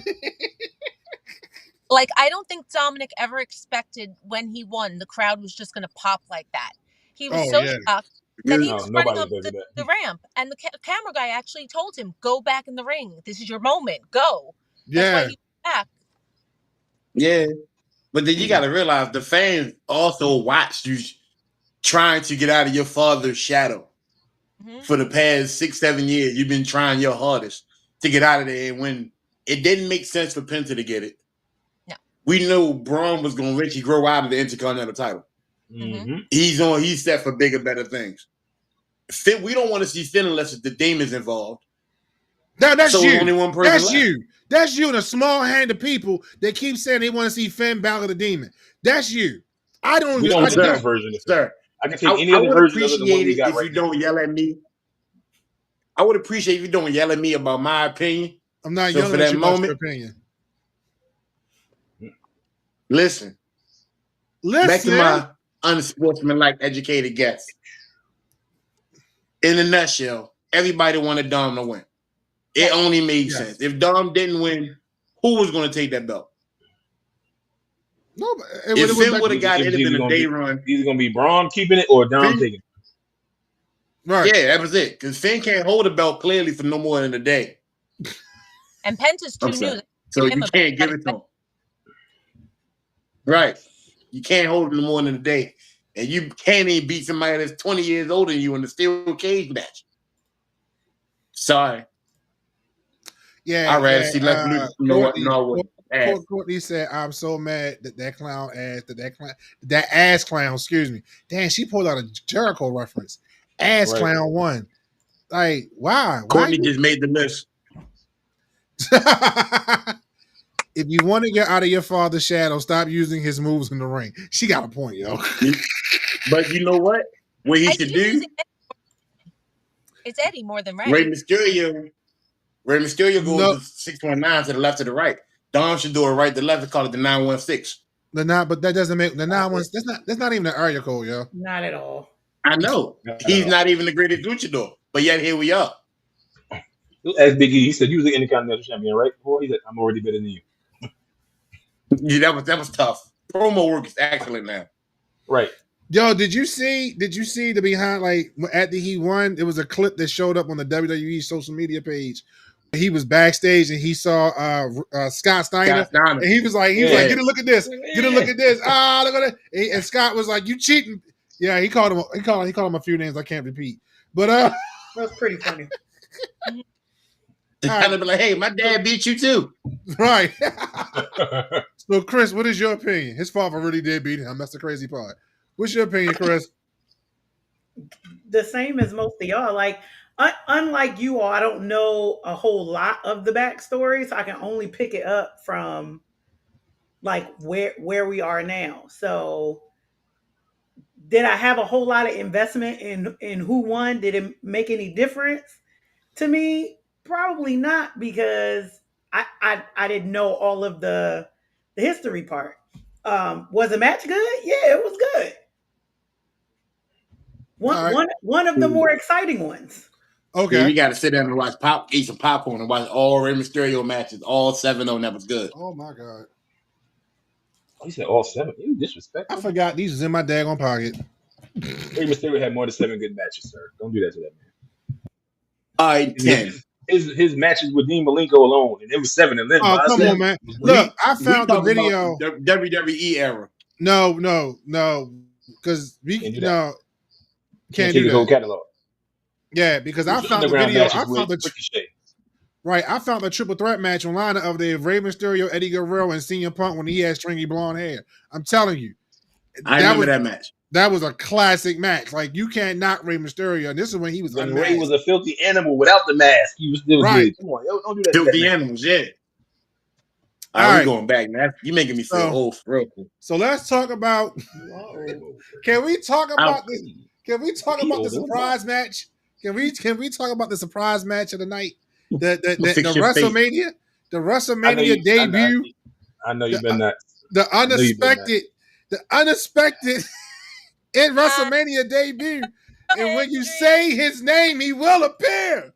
Like, I don't think Dominic ever expected when he won, the crowd was just going to pop like that. He was shocked that he was running up the ramp. And the camera guy actually told him, go back in the ring. This is your moment. Go. That's why he went back. Yeah. But then you got to realize the fans also watched you trying to get out of your father's shadow. Mm-hmm. For the past 6-7 years, you've been trying your hardest to get out of there. And when it didn't make sense for Penta to get it, we knew Braun was going to eventually grow out of the Intercontinental title. Mm-hmm. He's set for bigger, better things. Finn, we don't want to see Finn unless the Demon's involved. That's you. Only one person left. You. That's you and a small hand of people that keep saying they want to see Finn Balor the Demon. That's you. I don't. We don't want that version of Finn. I can take any other version other than what we got right now. Don't yell at me. I would appreciate if you don't yell at me about my opinion. I'm not yelling at you about your opinion. Listen. Back to my unsportsmanlike educated guess. In a nutshell, everybody wanted Dom to win. It only made sense. If Dom didn't win, who was going to take that belt? No, if Finn would have got it, it'd have been a day run. Either going to be Braun keeping it or Dom taking it. Right. Yeah, that was it. Because Finn can't hold a belt clearly for no more than a day. And Penta's too new. So you can't give it to him. Right. You can't hold him no more than a day. And you can't even beat somebody that's 20 years older than you in the steel cage match. Sorry. Yeah. I'd rather see Lex Luger. Ass. Courtney said, "I'm so mad that ass clown. Excuse me. Damn, she pulled out a Jericho reference. Ass Right. clown won. Like, why? Courtney just made the list. If you want to get out of your father's shadow, stop using his moves in the ring. She got a point, yo. But you know what? What he I should do do? use it. It's Eddie more than Ray. Rey Mysterio goes to 619 to the left to the right. Dom should do it right to left and call it the 916. But that doesn't make the 916. That's not even an area code, yo. Not at all. I know. He's not even the greatest luchador, but yet here we are. As Big E, he said, "You was the Intercontinental Champion, right?" Boy, he said, "I'm already better than you." Yeah, that was tough. Promo work is excellent now. Right. Yo, did you see the behind, like, after he won, it was a clip that showed up on the WWE social media page. He was backstage and he saw Scott Steiner. And he was like, get a look at this. Get a look at this. Ah, look at it. And Scott was like, "You cheating." Yeah, he called him a few names I can't repeat. But that was pretty funny. Kind of be like, "Hey, my dad beat you too." Right. So, Chris, what is your opinion? His father really did beat him. That's the crazy part. What's your opinion, Chris? The same as most of y'all. Like, unlike you all, I don't know a whole lot of the backstory, so I can only pick it up from like where we are now. So, did I have a whole lot of investment in who won? Did it make any difference to me? Probably not, because I didn't know all of the history part. Was the match good? Yeah, it was good. One of the more exciting ones. Okay. Yeah, you got to sit down and eat some popcorn and watch all Rey Mysterio matches, all 7 of them. That was good. Oh my God. He said all 7. You disrespectful. I forgot these was in my daggone pocket. Rey Mysterio had more than 7 good matches, sir. Don't do that to that man. All right, 10. His matches with Dean Malenko alone, and it was 7 of them. Oh, come on, man. Look, I found the video. The WWE era. No, because we can't do the whole that. catalog. Yeah, because I found the video. I found Ricochet. Right, I found the triple threat match online of the Rey Mysterio, Eddie Guerrero, and CM Punk when he had stringy blonde hair. I'm telling you, I remember that match. That was a classic match. Like, you can't knock Rey Mysterio, and this is when he was when unmasked. Rey was a filthy animal without the mask. He was still good. Come on, yo, don't do that. Filthy animals, yeah. All right, we're going back, man. You're making me feel old for real. So let's talk about. Can we talk about this? Can we talk about the surprise match? Can we talk about the surprise match of the night? The WrestleMania, the WrestleMania debut. I know you've been nuts. The unexpected in WrestleMania debut. And when you say his name, he will appear.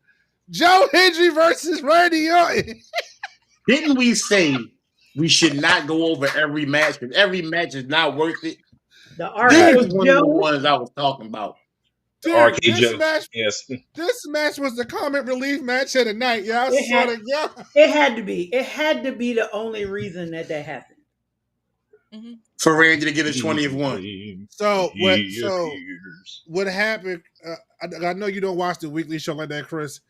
Joe Hendry versus Randy Orton. Didn't we say we should not go over every match because every match is not worth it? This was one of the ones I was talking about. Dude, this match was the comic relief match of the night. Yeah, it had to be. It had to be the only reason that happened. Mm-hmm. For Randy to get his 20th one. So what happened? I know you don't watch the weekly show like that, Chris,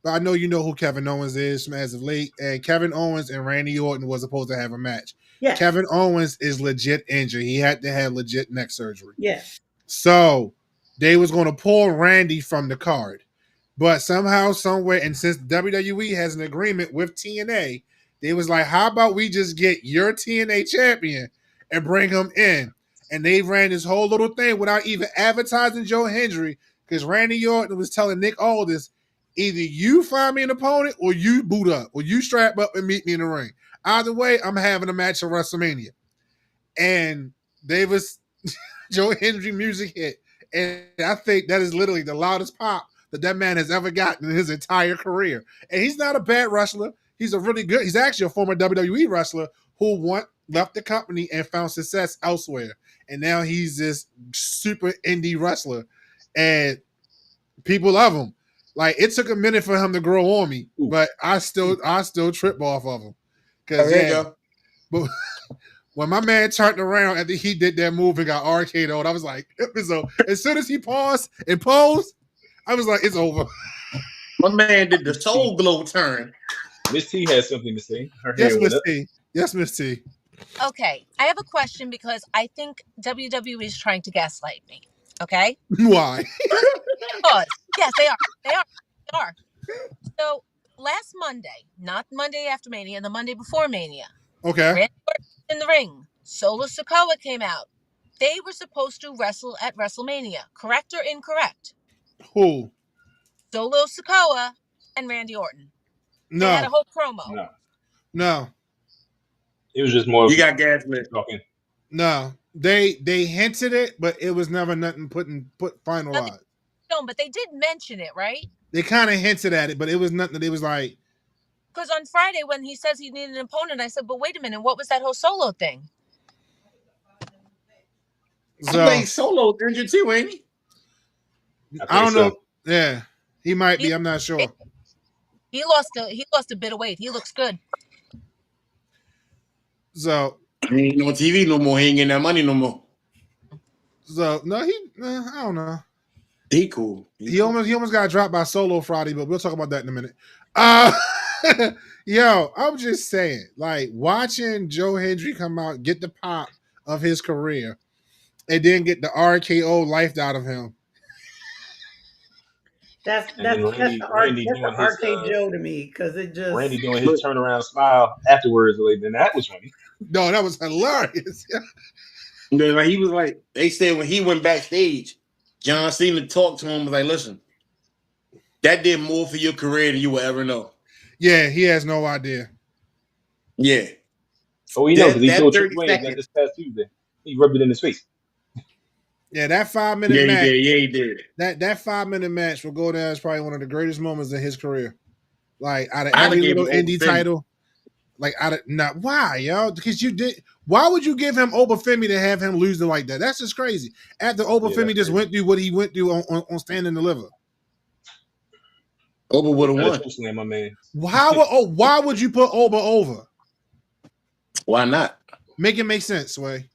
but I know you know who Kevin Owens is as of late. And Kevin Owens and Randy Orton was supposed to have a match. Yeah. Kevin Owens is legit injured. He had to have legit neck surgery. Yeah. So they was going to pull Randy from the card. But somehow, somewhere, and since WWE has an agreement with TNA, they was like, how about we just get your TNA champion and bring him in? And they ran this whole little thing without even advertising Joe Hendry, because Randy Orton was telling Nick Aldis, either you find me an opponent or you boot up or you strap up and meet me in the ring. Either way, I'm having a match at WrestleMania. And they was Joe Hendry music hit. And I think that is literally the loudest pop that man has ever gotten in his entire career. And he's not a bad wrestler. He's actually a former WWE wrestler who left the company and found success elsewhere. And now he's this super indie wrestler. And people love him. Like, it took a minute for him to grow on me, but I still trip off of him. But when my man turned around after he did that move and got RKO'd, I was like, as soon as he paused and posed, I was like, it's over. My man did the soul glow turn. Miss T has something to say. Yes, Miss T. Yes, Miss T. Okay, I have a question because I think WWE is trying to gaslight me. Okay, Why? because yes, they are. They are. They are. So last Monday, not Monday after Mania, the Monday before Mania, Okay. Randy Orton in the ring. Solo Sikoa came out. They were supposed to wrestle at WrestleMania. Correct or incorrect? Who? Solo Sikoa and Randy Orton. They had a No. whole promo. No, No. it was just more You got gaslit. talking. No. They hinted it, but it was never nothing put Nothing finalized. shown, but they did mention it, right? They kind of hinted at it, but it was nothing. It was like, Because on Friday when he says he needed an opponent, I said, but wait a minute, what was that whole Solo thing? I so think Solo's injured too, ain't he? I don't so. know. Yeah, he might be. He, I'm not sure. he lost a bit of weight. He looks good. So He ain't on TV no more. He ain't getting that money no more. no, I don't know. He cool. He almost got dropped by Solo Friday, but we'll talk about that in a minute. Yo, I'm just saying, like watching Joe Hendry come out, get the pop of his career, and then get the RKO life out of him. That's And then Randy doing the his arcade Joe to me because it just Randy doing his turnaround smile afterwards. Like, then that was funny. No, that was hilarious. Like he was like, they said when he went backstage, John Cena talked to him, was like, listen, that did more for your career than you will ever know. Yeah, he has no idea. Yeah. Oh, he knows because he That told 30 Triple H that seconds. this past Tuesday. He rubbed it in his face. Yeah, that 5-minute Yeah, he match. did. Yeah, he did. That 5-minute match will go down as probably one of the greatest moments in his career. Like out of I'd every have gave little him indie Obafemi. title, like out of not why, yo? Because you did. Why would you give him Obafemi to have him losing like that? That's just crazy. After Obafemi that's just crazy. went through what he went through on Stand and Deliver. Oba would have won. Slam, my man. Why would you put Oba over? Why not? Make it make sense, Sway.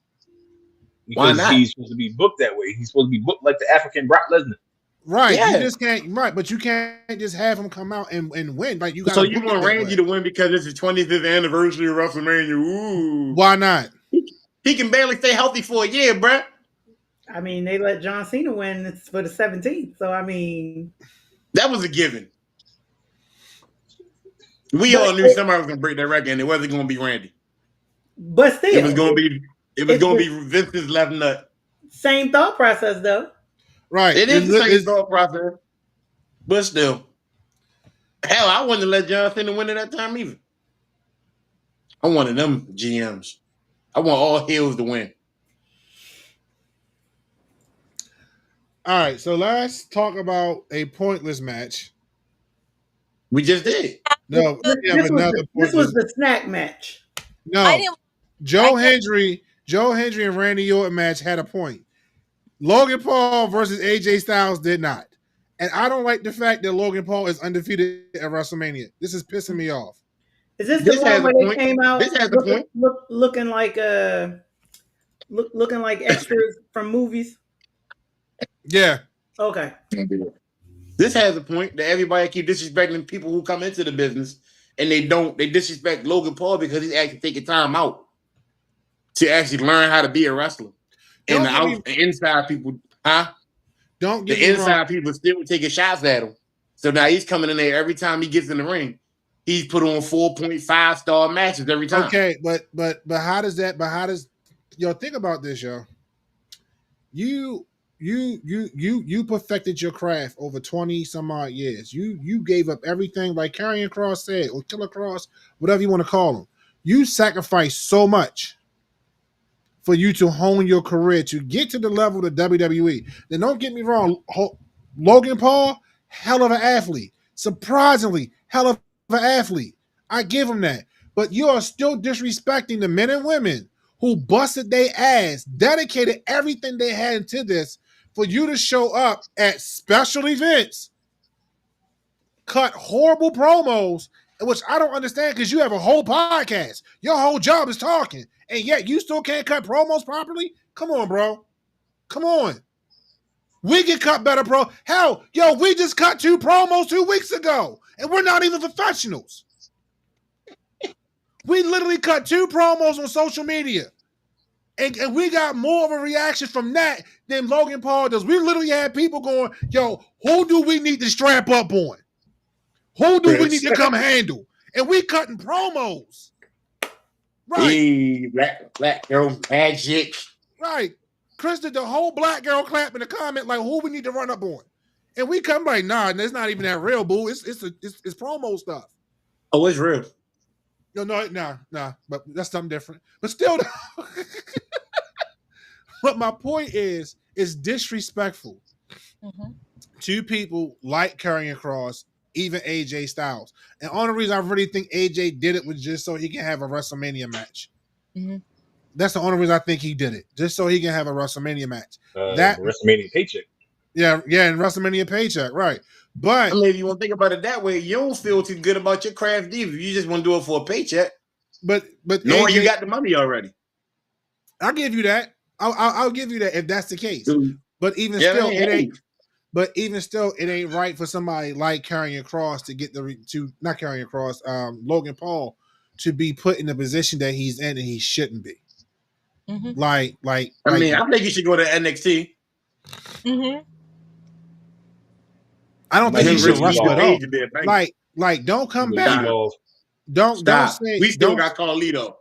Because not? he's supposed to be booked that way. He's supposed to be booked like the African Brock Lesnar. Right. Yeah. You just can't but you can't just have him come out and win. Like you got So you want Randy to win because it's the 25th anniversary of WrestleMania. Ooh. Why not? He can barely stay healthy for a year, bruh. I mean, they let John Cena win for the 17th. So I mean, That was a given. We all knew somebody was gonna break that record, and it wasn't gonna be Randy. but still, It was gonna be Vince's left nut. same thought process though. Right. It is the same thought process, but still, hell, I wouldn't have let John Cena win at that time either. I wanted them GMs. I want all heels to win. All right, so let's talk about a pointless match. We just did. No, This was the snack match. No, Joe Hendry and Randy Orton match had a point. Logan Paul versus AJ Styles did not. And I don't like the fact that Logan Paul is undefeated at WrestleMania. This is pissing me off. Is this the one where they came out looking like looking like extras from movies? Yeah. Okay. This has a point that everybody keep disrespecting people who come into the business, and they disrespect Logan Paul because he's actually taking time out to actually learn how to be a wrestler. And the inside people, people still taking shots at him. So now he's coming in there every time he gets in the ring. He's put on 4.5 star matches every time. Okay, but how does yo think about this, yo? You perfected your craft over 20 some odd years. You gave up everything, like Karrion Kross said, or Killer Kross, whatever you want to call him. You sacrificed so much for you to hone your career to get to the level of WWE. Then don't get me wrong, Logan Paul, hell of an athlete. Surprisingly, hell of an athlete. I give him that. But you are still disrespecting the men and women who busted their ass, dedicated everything they had into this for you to show up at special events, cut horrible promos, which I don't understand because you have a whole podcast. Your whole job is talking, and yet you still can't cut promos properly? Come on, bro. Come on. We can cut better Hell, yo, we just cut 2 promos 2 weeks ago, and we're not even professionals. We literally cut 2 promos on social media. And we got more of a reaction from that than Logan Paul does. We literally had people going, yo, who do we need to strap up on? Who do we need to come handle? And we cutting promos. Right. Hey, black girl magic. Right. Chris did the whole black girl clap in the comment like who we need to run up on. And we come like, nah, it's not even that real, boo. It's promo stuff. Oh, it's real. No, but that's something different. But still, but my point is, it's disrespectful to people like Karrion Kross, even AJ Styles. And the only reason I really think AJ did it was just so he can have a WrestleMania match. Mm-hmm. That's the only reason I think he did it, just so he can have a WrestleMania match. That WrestleMania paycheck. Yeah, and WrestleMania paycheck, right? But I mean, if you want to think about it that way, you don't feel too good about your craft diva. You just want to do it for a paycheck. But knowing you got the money already, I'll give you that. I'll give you that if that's the case. Dude. But even still, it ain't. But even still, it ain't right for somebody like Karrion Kross to get not Karrion Kross, Logan Paul, to be put in the position that he's in and he shouldn't be. Mm-hmm. Like I mean, I think you should go to NXT. Mm-hmm. I don't think he should wrestle at all. Like, don't come back. Don't say we still got Carlito.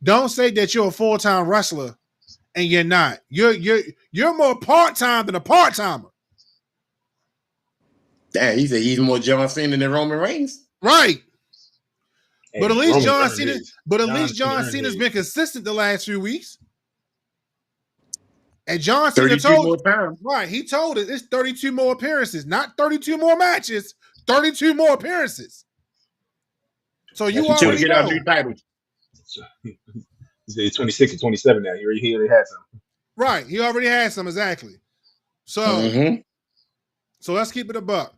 Don't say that you're a full-time wrestler and you're not. You're more part-time than a part-timer. Damn, he said he's more John Cena than Roman Reigns. Right. Hey, but at least John Cena's been consistent the last few weeks. And John Cena told right, he told it it's 32 more appearances, not 32 more matches, 32 more appearances. So you already get our new title. He's 26 or 27 now. He already had some. Right, he already had some, exactly. So, so let's keep it a buck.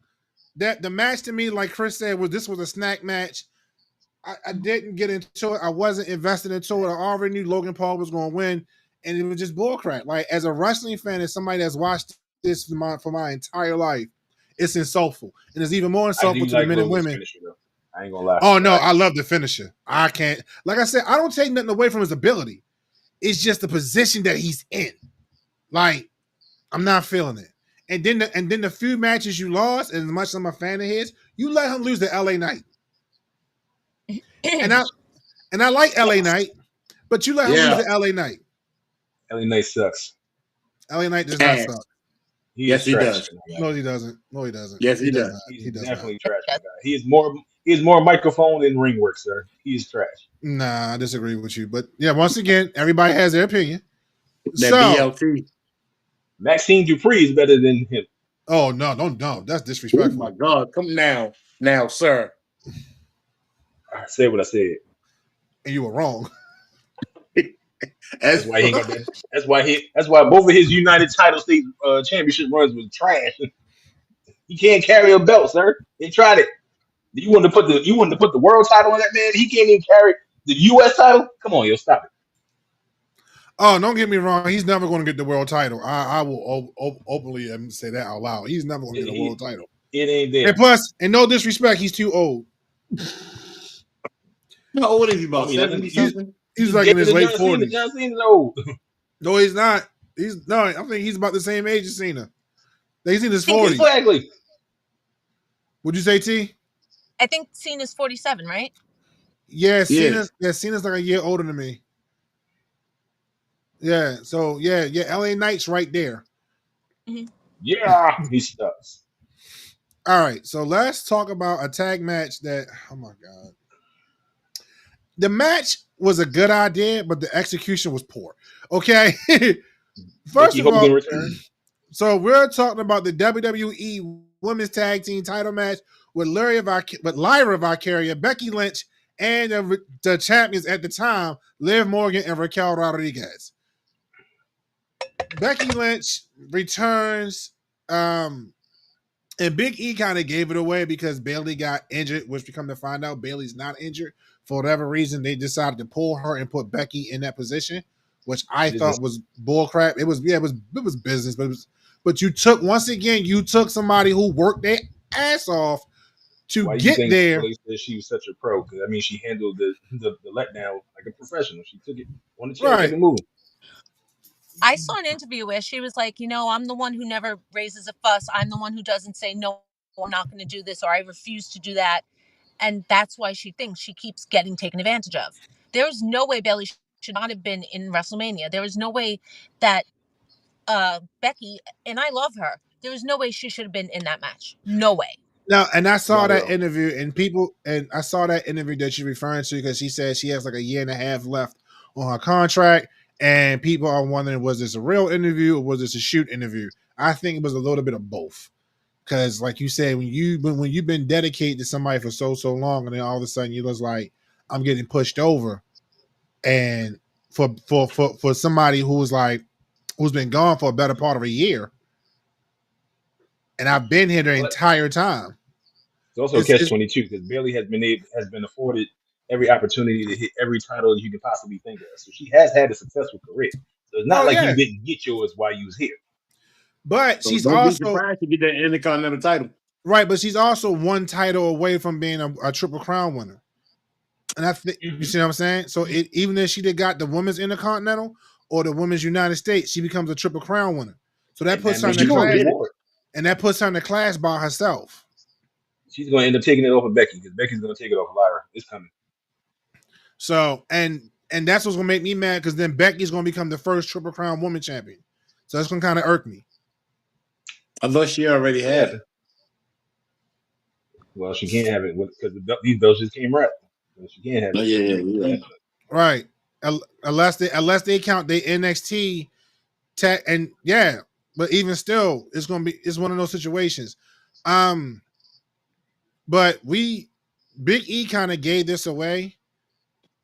That the match to me, like Chris said, this was a snack match. I didn't get into it. I wasn't invested into it. I already knew Logan Paul was going to win, and it was just bullcrap. Like, as a wrestling fan, as somebody that's watched this for my entire life, it's insultful, and it's even more insultful to the men and women. I ain't gonna lie. Oh no, I love the finisher. I can't. Like I said, I don't take nothing away from his ability. It's just the position that he's in. Like, I'm not feeling it. And then the few matches you lost, and as much as I'm a fan of his, you let him lose to LA Knight. and I like LA Knight, but you let him lose to LA Knight. LA Knight sucks. LA Knight does not suck. Yes, he does. No, he doesn't. No, he doesn't. Yes, he does. He's definitely trash. Guy. He is more microphone than ring work, sir. He's trash. Nah, I disagree with you. But yeah, once again, everybody has their opinion. That BLT. Maxine Dupree is better than him. Oh no, that's disrespectful. Oh my God, come now, sir. I said what I said, and you were wrong. That's why he got that. That's why both of his United Title State championship runs was trash. He can't carry a belt, sir. He tried it. You wanted to put the world title on that man. He can't even carry the U.S. title. Come on, yo, stop it. Oh, don't get me wrong. He's never going to get the world title. I will openly say that out loud. He's never going to get a world title. It ain't there. And plus, in no disrespect, he's too old. How old is he? About 70 something? He's like in his late 40s. John Cena's old. No, he's not. I think he's about the same age as Cena. He's in his 40s. Exactly. Would you say, T? I think Cena's 47, right? Yeah, Cena's like a year older than me. Yeah, so yeah, LA Knight's right there. Mm-hmm. Yeah, he sucks. All right, so let's talk about a tag match that, oh my God. The match was a good idea, but the execution was poor. Okay? First of all, so we're talking about the WWE Women's Tag Team title match with Lyra Valkyria, Becky Lynch, and the champions at the time, Liv Morgan and Raquel Rodriguez. Becky Lynch returns, and Big E kind of gave it away because Bayley got injured, which we come to find out Bayley's not injured. For whatever reason, they decided to pull her and put Becky in that position, which I thought was bullcrap. It was business, but you took somebody who worked their ass off to Why do you get think there. Bailey said she was such a pro? Because I mean, she handled the letdown like a professional. She took it on the chair, kept Right. it moving. I saw an interview where she was like, I'm the one who never raises a fuss. I'm the one who doesn't say, no, I'm not going to do this, or I refuse to do that. And that's why she thinks she keeps getting taken advantage of. There's no way Bailey should not have been in WrestleMania. There was no way that Becky, and I love her, there was no way she should have been in that match. No way. No, and I saw Not at that all. interview, and I saw that interview that you're referring to because she said she has like a year and a half left on her contract, and people are wondering, was this a real interview or was this a shoot interview? I think it was a little bit of both, because like you said, when you've been dedicated to somebody for so long, and then all of a sudden you was like, I'm getting pushed over, and for somebody who's been gone for a better part of a year, and I've been here the entire time. It's also a catch-22 because Bailey has been afforded every opportunity to hit every title that you can possibly think of. So she has had a successful career. So it's not you didn't get yours while you was here. But So she's don't also be surprised to get that Intercontinental title. Right, but she's also one title away from being a Triple Crown winner. And I think you see what I'm saying? So even if she got the women's Intercontinental or the women's United States, she becomes a Triple Crown winner. So that puts her in the class, and that puts her in the class by herself. She's going to end up taking it off of Becky because Becky's going to take it off of Lyra. It's coming. So and that's what's going to make me mad because then Becky's going to become the first Triple Crown woman champion. So that's going to kind of irk me. I thought she already had it. Well, she can't have it because these belts just came right. So she can't have it. Yeah. Right. Unless they count the NXT tech, and yeah, but even still, it's one of those situations. But Big E kind of gave this away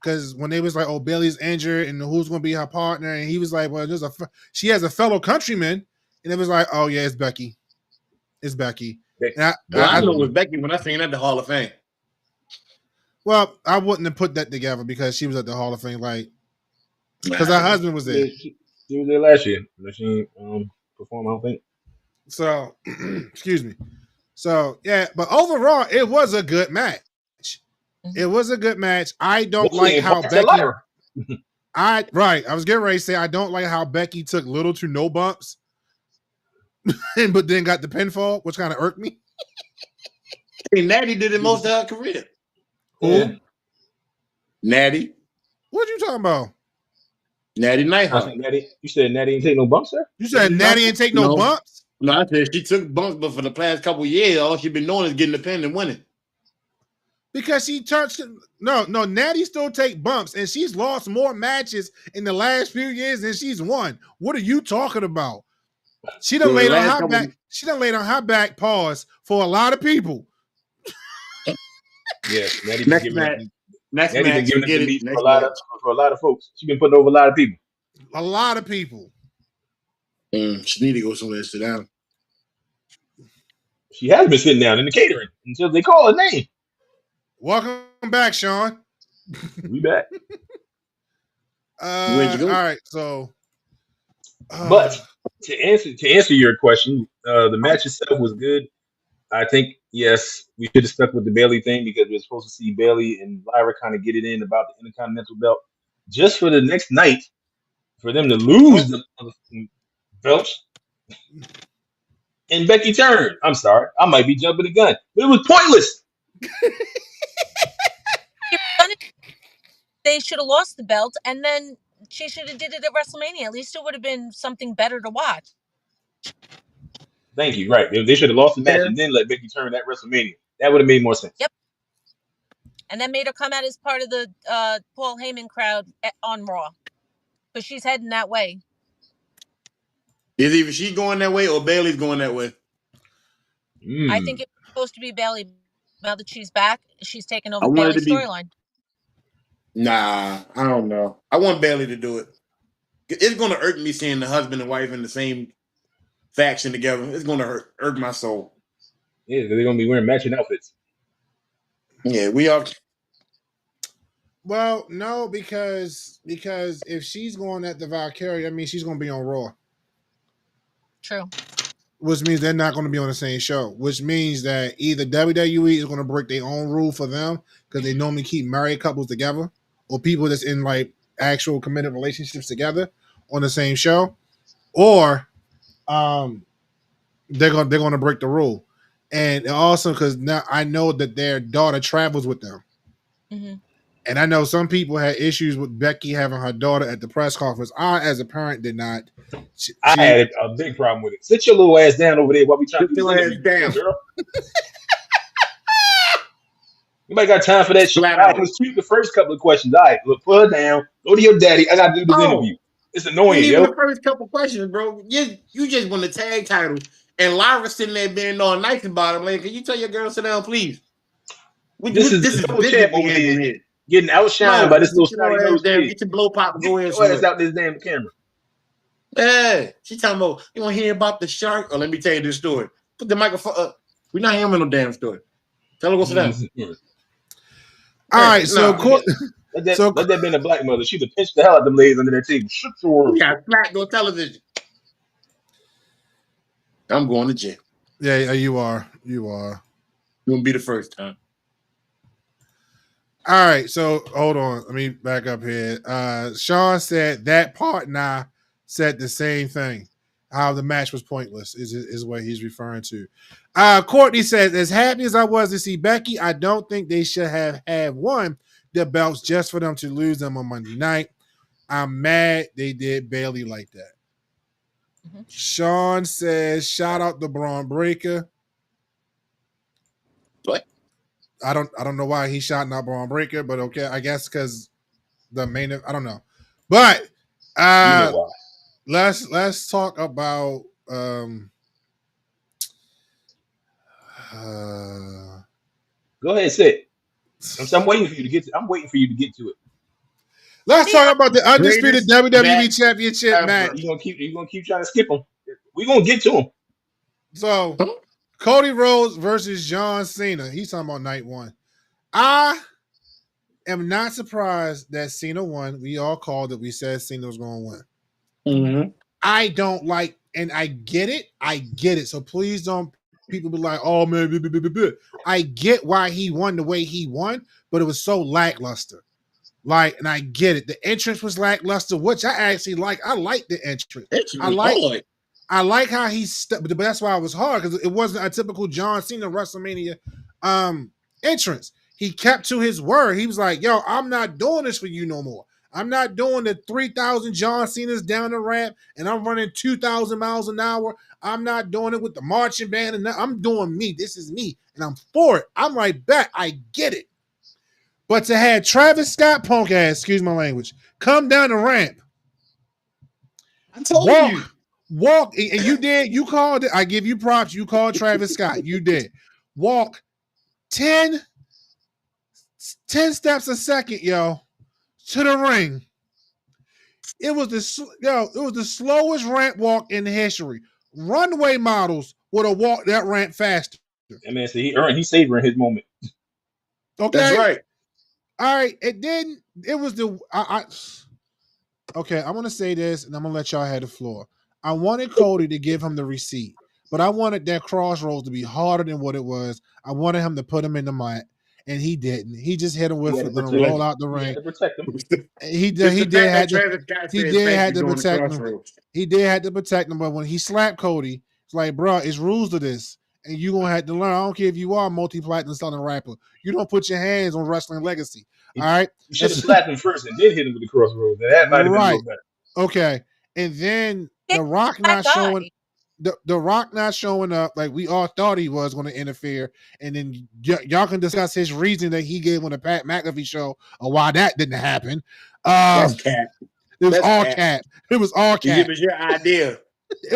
because when they was like, "Oh, Bailey's injured, and who's going to be her partner?" and he was like, "Well, she has a fellow countryman," and it was like, "Oh yeah, it's Becky. It's Becky." And I know it was Becky when I seen at the Hall of Fame. Well, I wouldn't have put that together because she was at the Hall of Fame, because her husband was there. She was there last year. She performed, I don't think. So, excuse me. So, yeah, but overall, it was a good match. It was a good match. I don't like how Becky. I was getting ready to say I don't like how Becky took little to no bumps, but then got the pinfall, which kind of irked me. Hey, Natty did it most of her career. Who? Natty. What are you talking about? Natty Nighthawk. You said Natty ain't take no bumps, sir? You said Natty ain't take no bumps? No, I said she took bumps, but for the past couple of years, all she's been doing is getting the pin and winning. Because she touched no, Natty still take bumps, and she's lost more matches in the last few years than she's won. What are you talking about? She done laid on her back. She done laid on her back. Pause for a lot of people. Yes, Natty next been match. Natty been giving it to me for a lot of folks. She's been putting over a lot of people. A lot of people. She need to go somewhere and sit down. She has been sitting down in the catering until they call her name. Welcome back, Sean. We back. Where'd you go? All right, so. But to answer your question, the match itself was good. I think, yes, we should have stuck with the Bailey thing because we were supposed to see Bailey and Lyra kind of get it in about the Intercontinental belt just for the next night for them to lose the belts. And Becky turned. I'm sorry. I might be jumping the gun. But it was pointless. They should have lost the belt, and then she should have did it at WrestleMania. At least it would have been something better to watch. Thank you. Right. They should have lost the match and then let Becky turn at WrestleMania. That would have made more sense. Yep. And then made her come out as part of the Paul Heyman crowd on Raw. But she's heading that way. Is either she going that way or Bailey's going that way? I think it's supposed to be Bailey. Now that she's back, she's taking over Bailey's storyline. Nah, I don't know. I want Bailey to do it. It's going to irk me seeing the husband and wife in the same faction together. It's going to irk my soul. Yeah, they're going to be wearing matching outfits. Yeah, we are. Well, no, because if she's going at the Valkyrie, I mean, she's going to be on Raw. True. which means they're not going to be on the same show, which means that either WWE is going to break their own rule for them because they normally keep married couples together or people that's in like actual committed relationships together on the same show, or they're going to break the rule. And also because now I know that their daughter travels with them. Mm-hmm. And I know some people had issues with Becky having her daughter at the press conference. I, as a parent, did not. I had a big problem with it. Sit your little ass down over there while we trying to do this interview, down, girl. Nobody got time for that shit. Flat All right, out. let's keep the first couple of questions. All right, look, put her down. Go to your daddy. I got to do this interview. It's annoying, Even yo. the first couple questions, bro. You just won the tag title, and Lyra sitting there being all nice about it. Like, can you tell your girl to sit down, please? This is double champ over here getting outshined by this little snotty nose kid. Get your blow pop and go in. Get your ass out this damn camera. Yeah, she talking about you want to hear about the shark? Or let me tell you this story. Put the microphone up. We're not hearing no damn story. Tell her go sit down. All right, so let that been a black mother. She'd have pinched the hell out of them ladies under their table. Shut your word. Yeah, flat go television. I'm going to jail. Yeah, you are. You are. You won't be the first time. All right, so hold on. Let me back up here. Sean said that partner said the same thing. How the match was pointless is what he's referring to. Courtney says, as happy as I was to see Becky, I don't think they should have won the belts just for them to lose them on Monday night. I'm mad they did Bailey like that. Mm-hmm. Sean says, shout out to Braun Breaker. What? I don't know why he's shouting out Braun Breaker, but okay, I guess because the main, I don't know. But you know why. let's talk about go ahead, sit. I'm waiting for you to get to. I'm waiting for you to get to it. Let's talk about the undisputed WWE Championship match. You gonna keep trying to skip them. We're gonna get to them. So Cody Rhodes versus John Cena. He's talking about night one. I am not surprised that Cena won. We all called it. We said Cena was going to win. Mm-hmm. I don't like, and I get it. I get it. So please don't people be like, oh man, blah, blah, blah, blah. I get why he won the way he won, but it was so lackluster. Like, and I get it. The entrance was lackluster, which I actually like. I like the entrance. I like how he stepped, but that's why it was hard because it wasn't a typical John Cena WrestleMania entrance. He kept to his word. He was like, yo, I'm not doing this for you no more. I'm not doing the 3,000 John Cena's down the ramp and I'm running 2,000 miles an hour. I'm not doing it with the marching band. And I'm doing me. This is me. And I'm for it. I'm right back. I get it. But to have Travis Scott, punk ass, excuse my language, come down the ramp. I told you. Walk, and you did. You called it. I give you props. You called Travis Scott. You did. Walk 10 steps a second, yo, to the ring. It was the slowest ramp walk in history. Runway models would have walked that ramp faster. That man said he's savoring his moment. Okay, that's right. All right, it didn't. It was the okay. I'm gonna say this, and I'm gonna let y'all have the floor. I wanted Cody to give him the receipt, but I wanted that crossroads to be harder than what it was. I wanted him to put him in the mat, and he didn't. He just hit him with it, let him roll out the ring. He did have to protect him. He did have to protect him, but when he slapped Cody, it's like, bro, it's rules to this, and you gonna have to learn. I don't care if you are a multi-platinum selling rapper. You don't put your hands on Wrestling Legacy. All right, you should have slapped him first and then hit him with the crossroads. That might have been a little better. Okay, and then The Rock not showing. The Rock not showing up like we all thought he was going to interfere, and then y'all can discuss his reason that he gave on the Pat McAfee show or why that didn't happen. That's cap. It was all cap. It was all cap. It was your idea,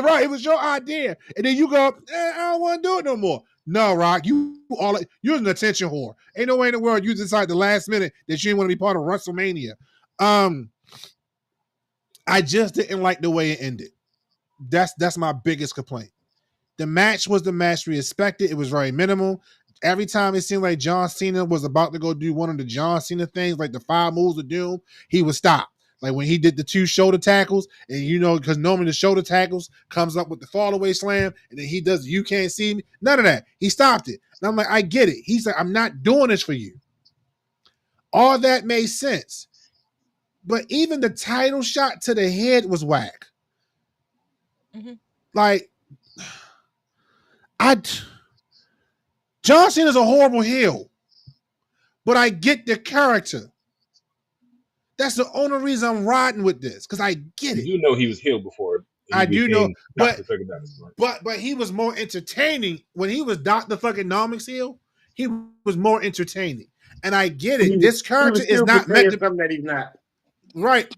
right? It was your idea, and then you go, I don't want to do it no more. No, Rock, you're an attention whore. Ain't no way in the world you decide the last minute that you didn't want to be part of WrestleMania. I just didn't like the way it ended. That's my biggest complaint. The match was the match we expected. It was very minimal. Every time it seemed like John Cena was about to go do one of the John Cena things, like the 5 moves of doom, he would stop. Like when he did the 2 shoulder tackles, and because normally the shoulder tackles comes up with the fall away slam, and then he does you can't see me. None of that. He stopped it. And I'm like, I get it. He's like, I'm not doing this for you. All that made sense. But even the title shot to the head was whack. Mm-hmm. Like, John Cena's a horrible heel, but I get the character. That's the only reason I'm riding with this, because I get it. You know he was heel before. I do know, but but he was more entertaining when he was Dr. fucking Nomics heel. He was more entertaining, and I get it. This character is not meant to. Something that he's not. Right.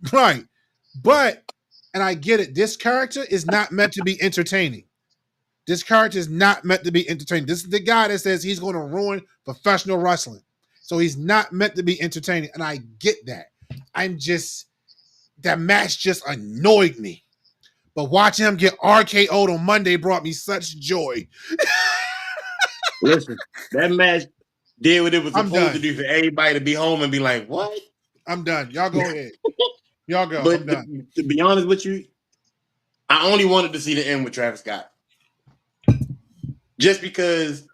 But, and I get it. This character is not meant to be entertaining. This character is not meant to be entertaining. This is the guy that says he's going to ruin professional wrestling. So he's not meant to be entertaining, and I get that. That match just annoyed me. But watching him get RKO'd on Monday brought me such joy. Listen, that match did what it was supposed to do for everybody to be home and be like, what? I'm done. Y'all go ahead. Y'all go. But I'm done. To be honest with you, I only wanted to see the end with Travis Scott. Just because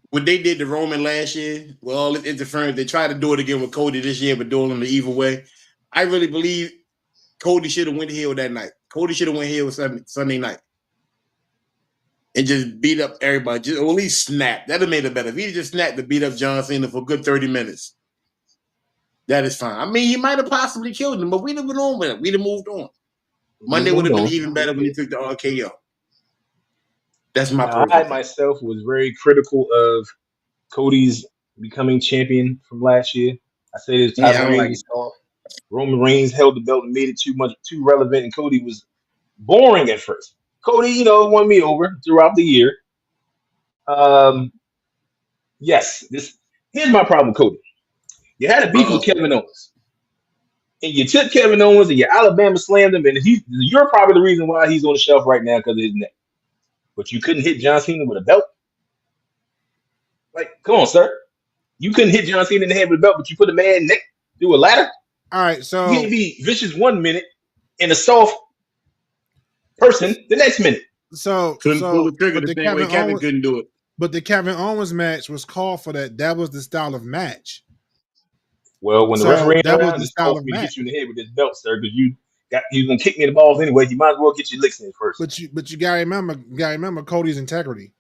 what they did to Roman last year, with all this interference, they tried to do it again with Cody this year, but doing it the evil way. I really believe Cody should have went heel that night. Cody should have went heel Sunday night. And just beat up everybody. Or at least snap. That would have made it better. If he just snapped to beat up John Cena for a good 30 minutes. That is fine. I mean, he might have possibly killed him, but we'd have been on with it. We'd have moved on. Monday would have been even better when he took the RKO. That's my personal. I myself was very critical of Cody's becoming champion from last year. I said his title reigns off. Roman Reigns held the belt and made it too relevant, and Cody was boring at first. Cody, won me over throughout the year. Yes, here's my problem with Cody. You had a beef with Kevin Owens, and you took Kevin Owens and you Alabama slammed him, and you're probably the reason why he's on the shelf right now because of his neck. But you couldn't hit John Cena with a belt? Like, come on, sir. You couldn't hit John Cena in the head with a belt, but you put a man's neck through a ladder? All right, so you can be vicious 1 minute and a soft person the next minute. Couldn't pull the trigger the same way Kevin couldn't do it. But the Kevin Owens match was called for that. That was the style of match. Well, when the referee that was the style of match. Hit you in the head with this belt, sir, because you're gonna kick me in the balls anyway. You might as well get your licks in first. But you gotta remember Cody's integrity.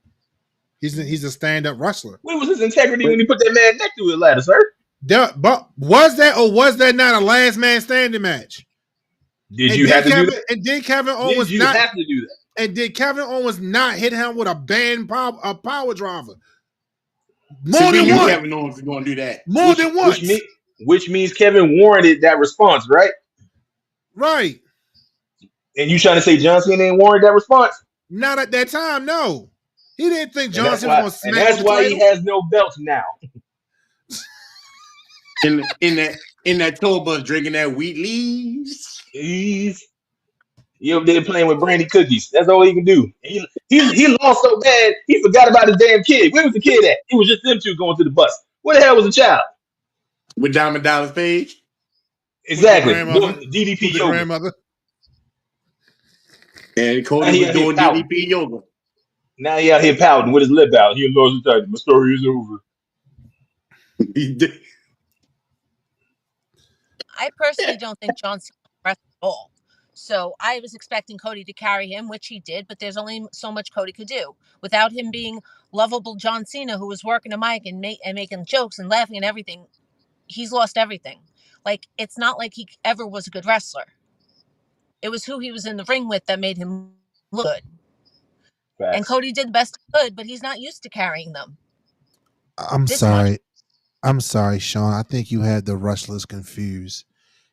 He's a stand-up wrestler. Where was his integrity when he put that man's neck through his ladder, sir? But was that not a last man standing match? Did you have to do that? And did Kevin Owens not have to do that? And did Kevin Owens not hit him with a power driver? More than once. Kevin Owens is going to do that. More than once. Which means Kevin warranted that response, right? Right. And you trying to say John Cena didn't warrant that response? Not at that time, no. He didn't think John Cena was going to smack. And that's why he has no belt now. in that tour bus drinking that wheat leaves. You up there playing with brandy cookies. That's all he can do. He lost so bad, he forgot about his damn kid. Where was the kid at? It was just them two going to the bus. Where the hell was the child? With Diamond Dallas Page? Exactly. DDP yoga. Grandmother. And Cody was doing DDP yoga. Now he out here pouting with his lip out. He lost his title. My story is over. He did. I personally don't think John Cena wrestled at all. So I was expecting Cody to carry him, which he did, but there's only so much Cody could do. Without him being lovable John Cena, who was working a mic and making jokes and laughing and everything, he's lost everything. Like, it's not like he ever was a good wrestler. It was who he was in the ring with that made him look good. Facts. And Cody did the best he could, but he's not used to carrying them. I'm sorry, Sean. I think you had the wrestlers confused.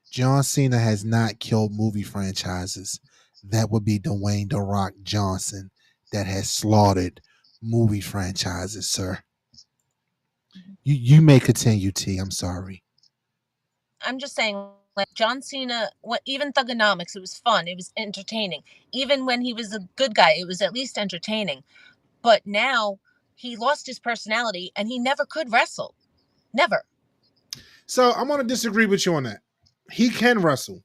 John Cena has not killed movie franchises. That would be Dwayne "The Rock" Johnson that has slaughtered movie franchises, sir. You may continue, T. I'm sorry. I'm just saying, like, John Cena, even Thugonomics, it was fun. It was entertaining. Even when he was a good guy, it was at least entertaining. But now he lost his personality and he never could wrestle. Never. So I'm going to disagree with you on that. He can wrestle.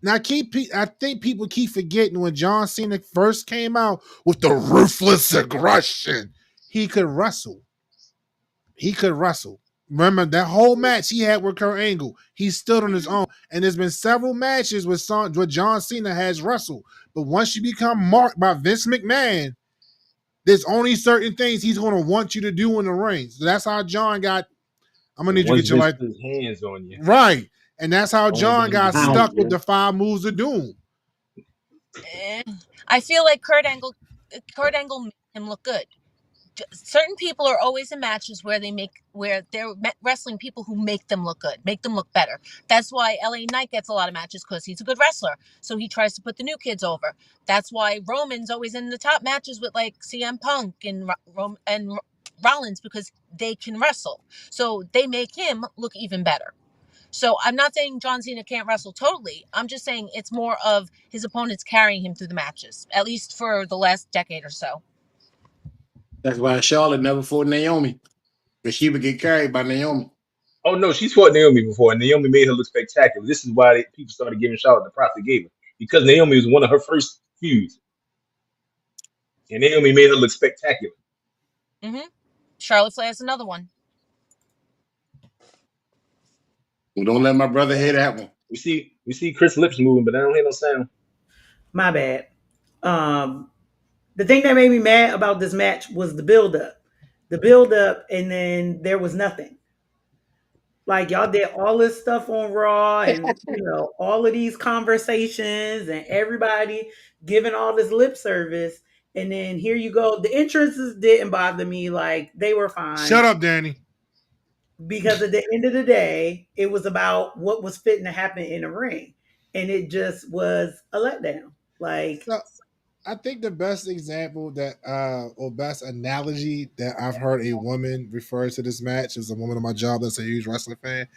Now, I think people keep forgetting when John Cena first came out with the ruthless aggression, he could wrestle. He could wrestle. Remember that whole match he had with Kurt Angle? He stood on his own. And there's been several matches with John Cena has wrestled. But once you become marked by Vince McMahon, there's only certain things he's going to want you to do in the ring. So that's how John got. I'm gonna need you to get your life. His hands on you, right? And that's how John got stuck with yeah. the 5 moves of doom. I feel like Kurt Angle made him look good. Certain people are always in matches where they're wrestling people who make them look good, make them look better. That's why LA Knight gets a lot of matches, because he's a good wrestler. So he tries to put the new kids over. That's why Roman's always in the top matches with like CM Punk and Rollins, because they can wrestle. So they make him look even better. So I'm not saying John Cena can't wrestle totally. I'm just saying it's more of his opponents carrying him through the matches, at least for the last decade or so. That's why Charlotte never fought Naomi, because she would get carried by Naomi. Oh no, she's fought Naomi before, and Naomi made her look spectacular. This is why people started giving Charlotte the props they gave her, because Naomi was one of her first feuds, and Naomi made her look spectacular. Mm-hmm. Charlotte Flair's another one. Well, don't let my brother hear that one. We see Chris lips moving, but I don't hear no sound. My bad. The thing that made me mad about this match was the build-up. And then there was nothing. Like, y'all did all this stuff on Raw, and all of these conversations, and everybody giving all this lip service, and then here you go. The entrances didn't bother me. Like, they were fine. Shut up, Danny. Because at the end of the day, it was about what was fitting to happen in the ring, and it just was a letdown. Like, so, I think the best example that or best analogy that I've heard a woman refer to this match is a woman on my job that's a huge wrestling fan.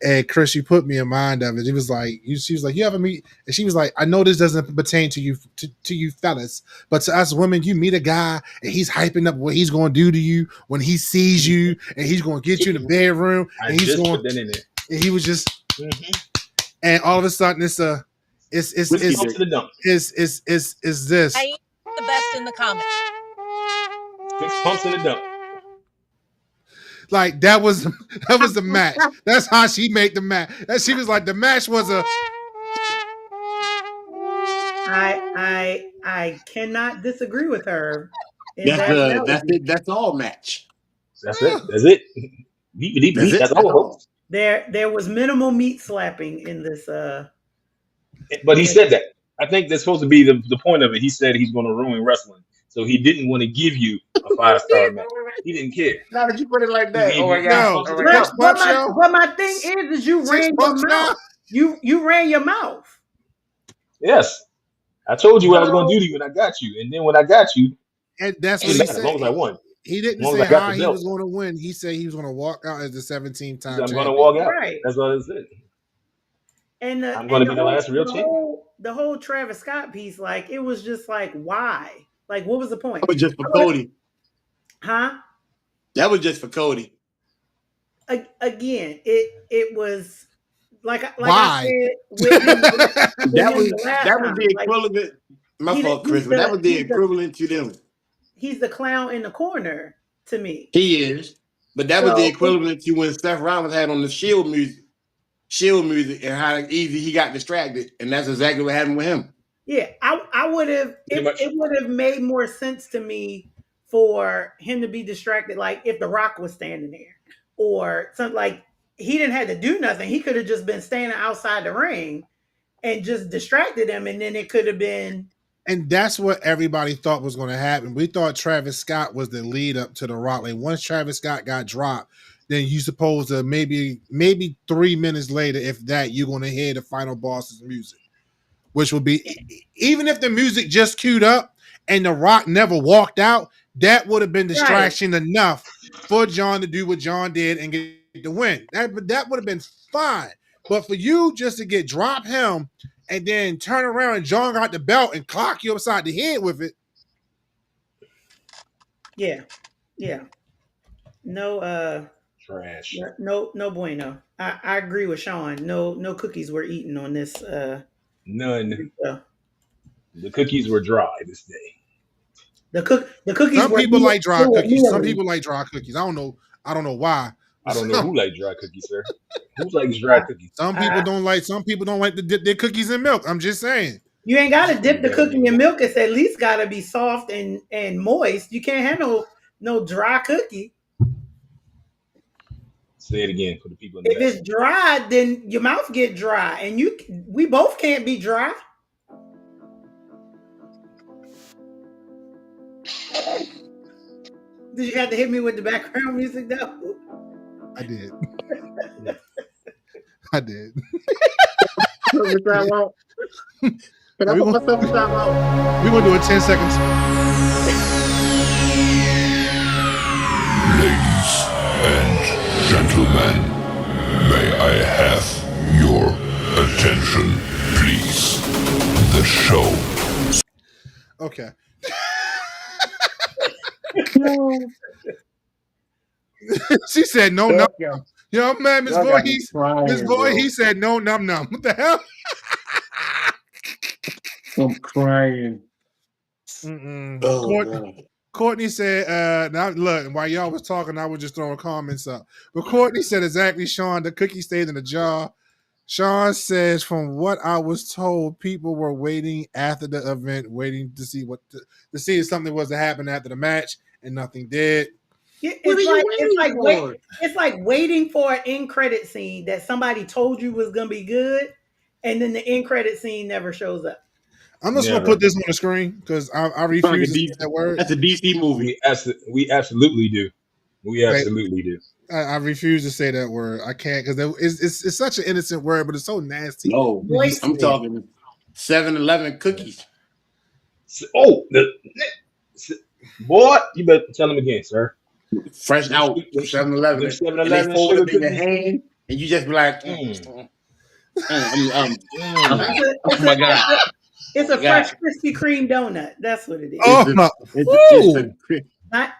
And Chris, you put me in mind of it. It was like she was like, "You ever meet?" And she was like, "I know this doesn't pertain to you, to you fellas, but to us women, you meet a guy and he's hyping up what he's going to do to you when he sees you, and he's going to get you in the bedroom, and he's going." Put that in there. And he was just, and all of a sudden, it's this. Six I ain't the best in the comics. 6 pumps in the dump. Like that was the match. That's how she made the match. That she was like the match was a. I cannot disagree with her. That's all match. That's it. That's all. There was minimal meat slapping in this. But he said that. I think that's supposed to be the point of it. He said he's going to ruin wrestling, so he didn't want to give you a 5-star match. He didn't care. Now that you put it like that, oh my God! What my thing is you ran your mouth. You ran your mouth. Yes, I told you what I was going to do to you, and I got you. And then when I got you, and that's what he said. As long as I won. He didn't say how he was going to win. He said he was going to walk out as the 17th time. I'm going to walk out. Right. That's what it said. And I'm going to be the last real champion. The whole Travis Scott piece, like, it was just like, why? Like, what was the point? That was just for Cody. Huh? That was just for Cody. Again, it was like why? I said. That was the equivalent. My fault, Chris. But that was the equivalent to them. He's the clown in the corner to me. He is, but that was the equivalent to when Seth Rollins had on the Shield music, and how easy he got distracted, and that's exactly what happened with him. Yeah, I would have. It would have made more sense to me for him to be distracted, like if The Rock was standing there, or something. Like, he didn't have to do nothing. He could have just been standing outside the ring and just distracted him, and then it could have been. And that's what everybody thought was going to happen. We thought Travis Scott was the lead up to The Rock. Like, once Travis Scott got dropped, then you supposed to maybe 3 minutes later, if that, you're going to hear the final boss's music, which will be, even if the music just queued up and The Rock never walked out, that would have been distraction enough for John to do what John did and get the win. That would have been fine. But for you just to drop him and then turn around and John got the belt and clock you upside the head with it. Yeah. No, trash. No bueno. I agree with Sean. No cookies were eaten on this None. Yeah. The cookies were dry this day. The cookies. Some were people like dry cookies. Some nearly. people like dry cookies. I don't know why. I don't know who likes dry cookies, sir. Who likes dry cookies? Some people don't like to dip their cookies in milk. I'm just saying. You ain't got to dip the cookie in milk. It's at least got to be soft and moist. You can't have no dry cookie. Say it again for the people in the If back. it's dry, then your mouth get dry, and we both can't be dry. Did you have to hit me with the background music though? I did. I did. We're gonna do it 10 seconds. Ladies and gentlemen, may I have your attention, please? The show. Okay. She said no. Yo, man, Miss Boy, he said no, num. What the hell? I'm crying. Courtney said, now look, while y'all was talking, I was just throwing comments up. But Courtney said exactly, Sean, the cookie stayed in the jar. Sean says, from what I was told, people were waiting after the event, waiting to see to see if something was to happen after the match, and nothing did. It's like waiting for an end credit scene that somebody told you was gonna be good, and then the end credit scene never shows up. I'm just gonna put this on the screen because I refuse to say that word. That's a DC movie. We absolutely do. We absolutely do. I refuse to say that word. I can't because it's such an innocent word, but it's so nasty. No, I'm talking 7-Eleven cookies. Oh, boy, you better tell them again, sir. Fresh out 7-Eleven. And they fold it in your hand, and you just be like, oh my God. It's a fresh Krispy Kreme donut. That's what it is.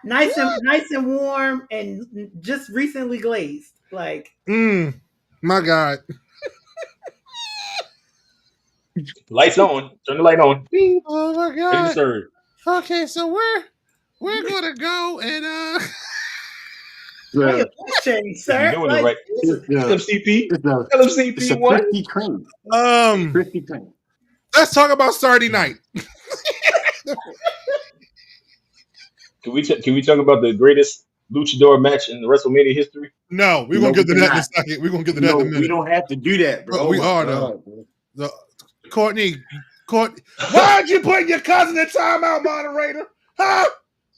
Nice and warm, and just recently glazed. Like, my God. Lights on. Turn the light on. Oh my God. Okay, so we're gonna go and sir. You're doing it right. LMCP. LMCP one. Krispy Kreme. Let's talk about Saturday night. Can we talk about the greatest luchador match in the WrestleMania history? No, we're gonna get to that in a second. We're gonna get to that in a minute. We don't have to do that, bro. We are though. Courtney, why'd you put your cousin in timeout, moderator? Huh?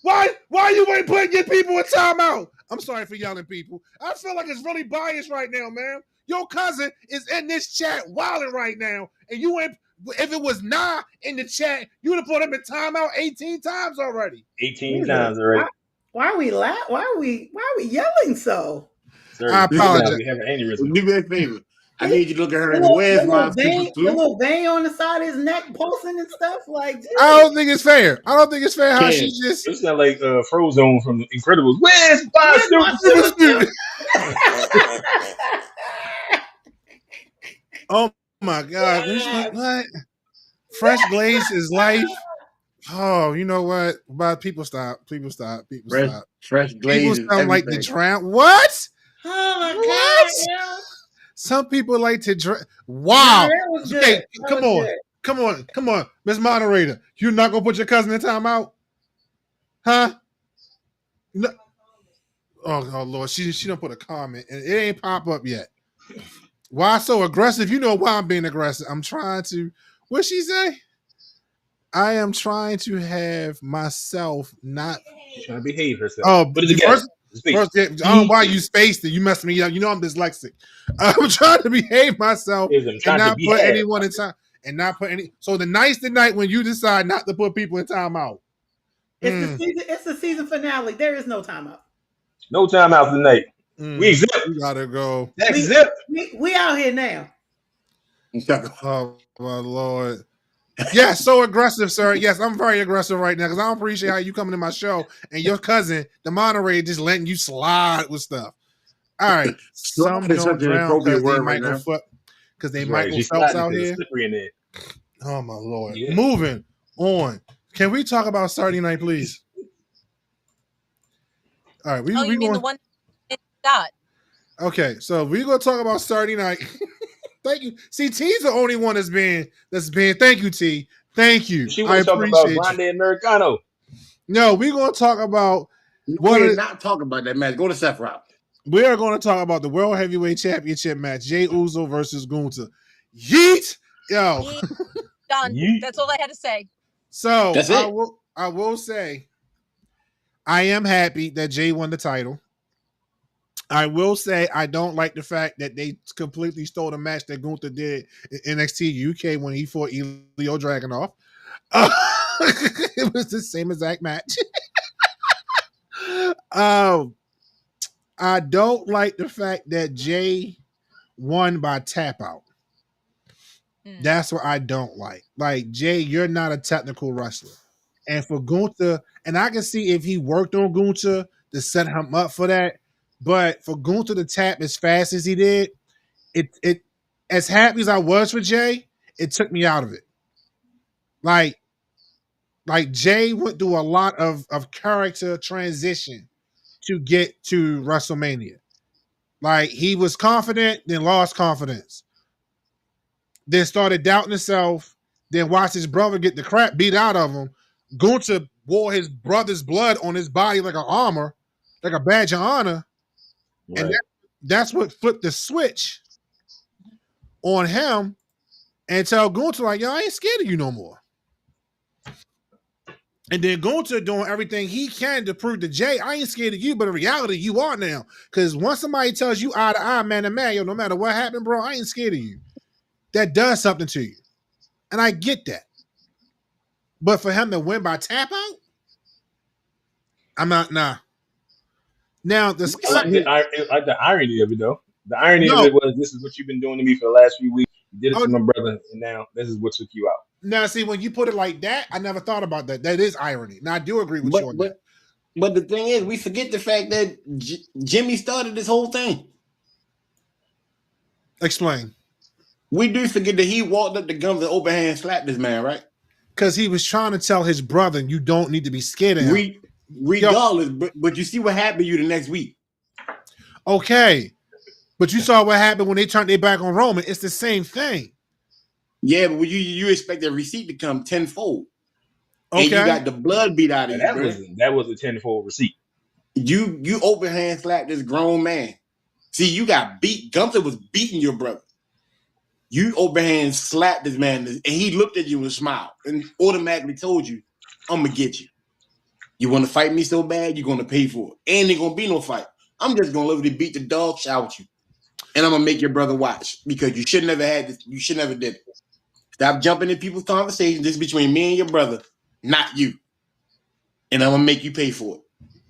Why you ain't putting your people in timeout? I'm sorry for yelling, people. I feel like it's really biased right now, man. Your cousin is in this chat wilding right now, and you ain't. If it was Nah in the chat, you would have put him in timeout 18 times already. 18 times already. Why are we Why are we yelling so? Sir, I apologize. We have an aneurysm. Do me a favor. I need you to look at her and where's my super the little vein on the side of his neck pulsing and stuff like that. I don't think it's fair. How she just. It sounds like Frozone from The Incredibles. Where's my super? Oh my God. What? Fresh glaze is life. Oh, you know what? But people stop. Stop. Fresh glaze. People sound like the drown. What? Oh my God. Some people like to drink. Wow. Okay, come on, Miss Moderator. You're not gonna put your cousin in timeout? Huh? No. Oh Lord, she don't put a comment and it ain't pop up yet. Why so aggressive? You know why I'm being aggressive. I'm trying to. What'd she say? I am trying to have myself not. She's trying to behave herself. Oh, but first, I don't know why you spaced it. You messed me up. You know I'm dyslexic. I'm trying to behave myself and not put anyone in time. And not put any. So the night's the night when you decide not to put people in timeout. It's the season finale. There is no timeout. No timeout tonight. We exempt. We gotta go. Exempt. We out here now. Oh my Lord. Yes, so aggressive, sir. Yes, I'm very aggressive right now because I don't appreciate how you coming to my show and your cousin, the moderator, just letting you slide with stuff. All right, some don't drown because they Michael Phelps out here. Oh my lord. Yeah. Moving on. Can we talk about Saturday night, please? All right, we Oh, you mean the going. one it got? Okay, so we're gonna talk about Saturday night. Thank you. See, T's the only one that's been. Thank you, T. Thank you. She I want to talk about appreciate Grande you. Americano. No, we're gonna talk about what We're is, not talking about that match. Go to Seth Rollins. we are going to talk about the World Heavyweight Championship match: Jey Uso versus Gunther. Yeet, yo. Yeah, done. Yeet. That's all I had to say. So That's I it. will say, I am happy that Jey won the title. I will say I don't like the fact that they completely stole the match that Gunther did in NXT UK when he fought Elio Dragunov. It was the same exact match. I don't like the fact that Jey won by tap out. That's what I don't like. Like, Jey, you're not a technical wrestler. And for Gunther, and I can see if he worked on Gunther to set him up for that. But for Gunther to tap as fast as he did, it as happy as I was for Jey, it took me out of it. Like Jey went through a lot of character transition to get to WrestleMania. Like, he was confident, then lost confidence. Then started doubting himself, then watched his brother get the crap beat out of him. Gunther wore his brother's blood on his body like an armor, like a badge of honor. Right. And that's what flipped the switch on him and tell Gunther, like, yo, I ain't scared of you no more. And then Gunther doing everything he can to prove to Jey, I ain't scared of you, but in reality, you are now. Because once somebody tells you eye to eye, man to man, yo, no matter what happened, bro, I ain't scared of you. That does something to you. And I get that. But for him to win by tap out, I'm not, nah. Now, I like the irony of it, though. The irony of No. it was, this is what you've been doing to me for the last few weeks. You did it to my brother, and now this is what took you out. Now, see, when you put it like that, I never thought about that. That is irony. Now, I do agree with you on that. But the thing is, we forget the fact that Jimmy started this whole thing. Explain. We do forget that he walked up to Guns and open hand slapped this man, right? Because he was trying to tell his brother, you don't need to be scared of him. Regardless, but you see what happened to you the next week. Okay. But you saw what happened when they turned their back on Roman. It's the same thing. Yeah, but you expect the receipt to come tenfold. Okay. And you got the blood beat out of you. That was a tenfold receipt. You open hand slapped this grown man. See, you got beat. Gunther was beating your brother. You open hand slapped this man, and he looked at you and smiled and automatically told you, I'm going to get you. You want to fight me so bad, you're going to pay for it. And there's going to be no fight. I'm just going to literally beat the dog shit out you. And I'm going to make your brother watch because you should never had this. You should never did it. Stop jumping in people's conversations. This is between me and your brother, not you. And I'm going to make you pay for it.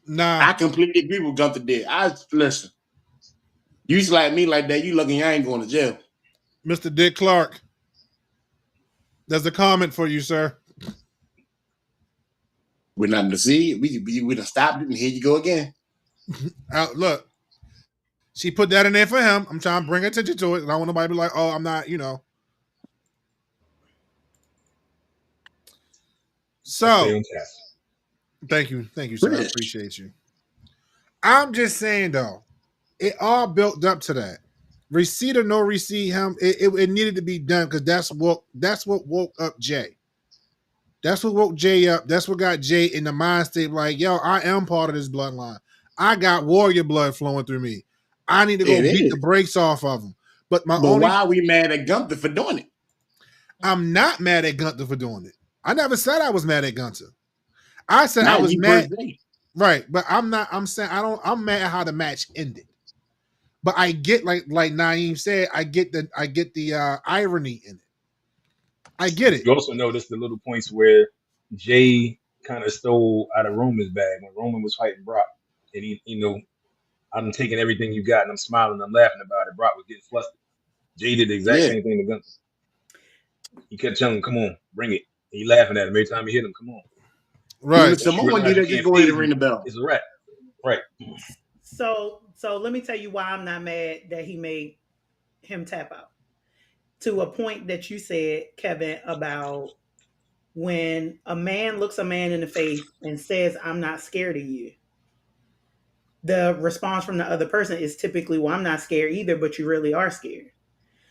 Nah. I completely agree with Gunther did. Listen, you slap me like that, you lucky I ain't going to jail. Mr. Dick Clark, there's a comment for you, sir. We're not to see. We done stopped it, and here you go again. Look, she put that in there for him. I'm trying to bring attention to it. And I want nobody to be like, oh, I'm not, So, thank you, sir. I appreciate you. I'm just saying, though, it all built up to that. Receipt or no receipt, it needed to be done because that's what woke up Jey. That's what woke Jey up. That's what got Jey in the mind state like, yo, I am part of this bloodline. I got warrior blood flowing through me. I need to go beat the brakes off of him. But why are we mad at Gunther for doing it? I'm not mad at Gunther for doing it. I never said I was mad at Gunther. I said not I was mad. Right, but I'm not. I'm saying I'm mad at how the match ended. But I get like Naeem said, I get the irony in it. I get it. You also notice the little points where Jey kind of stole out of Roman's bag when Roman was fighting Brock, and he, I'm taking everything you got and I'm smiling, I'm laughing about it. Brock was getting flustered. Jey did the exact same thing to Gunther. He kept telling him, "Come on, bring it." And he laughing at him every time he hit him. Come on, right? Someone did that. Just go ahead and ring the bell. It's a wrap, right? So let me tell you why I'm not mad that he made him tap out. to a point that you said, Kevin, about when a man looks a man in the face and says, "I'm not scared of you," the response from the other person is typically, "Well, I'm not scared either, but you really are scared."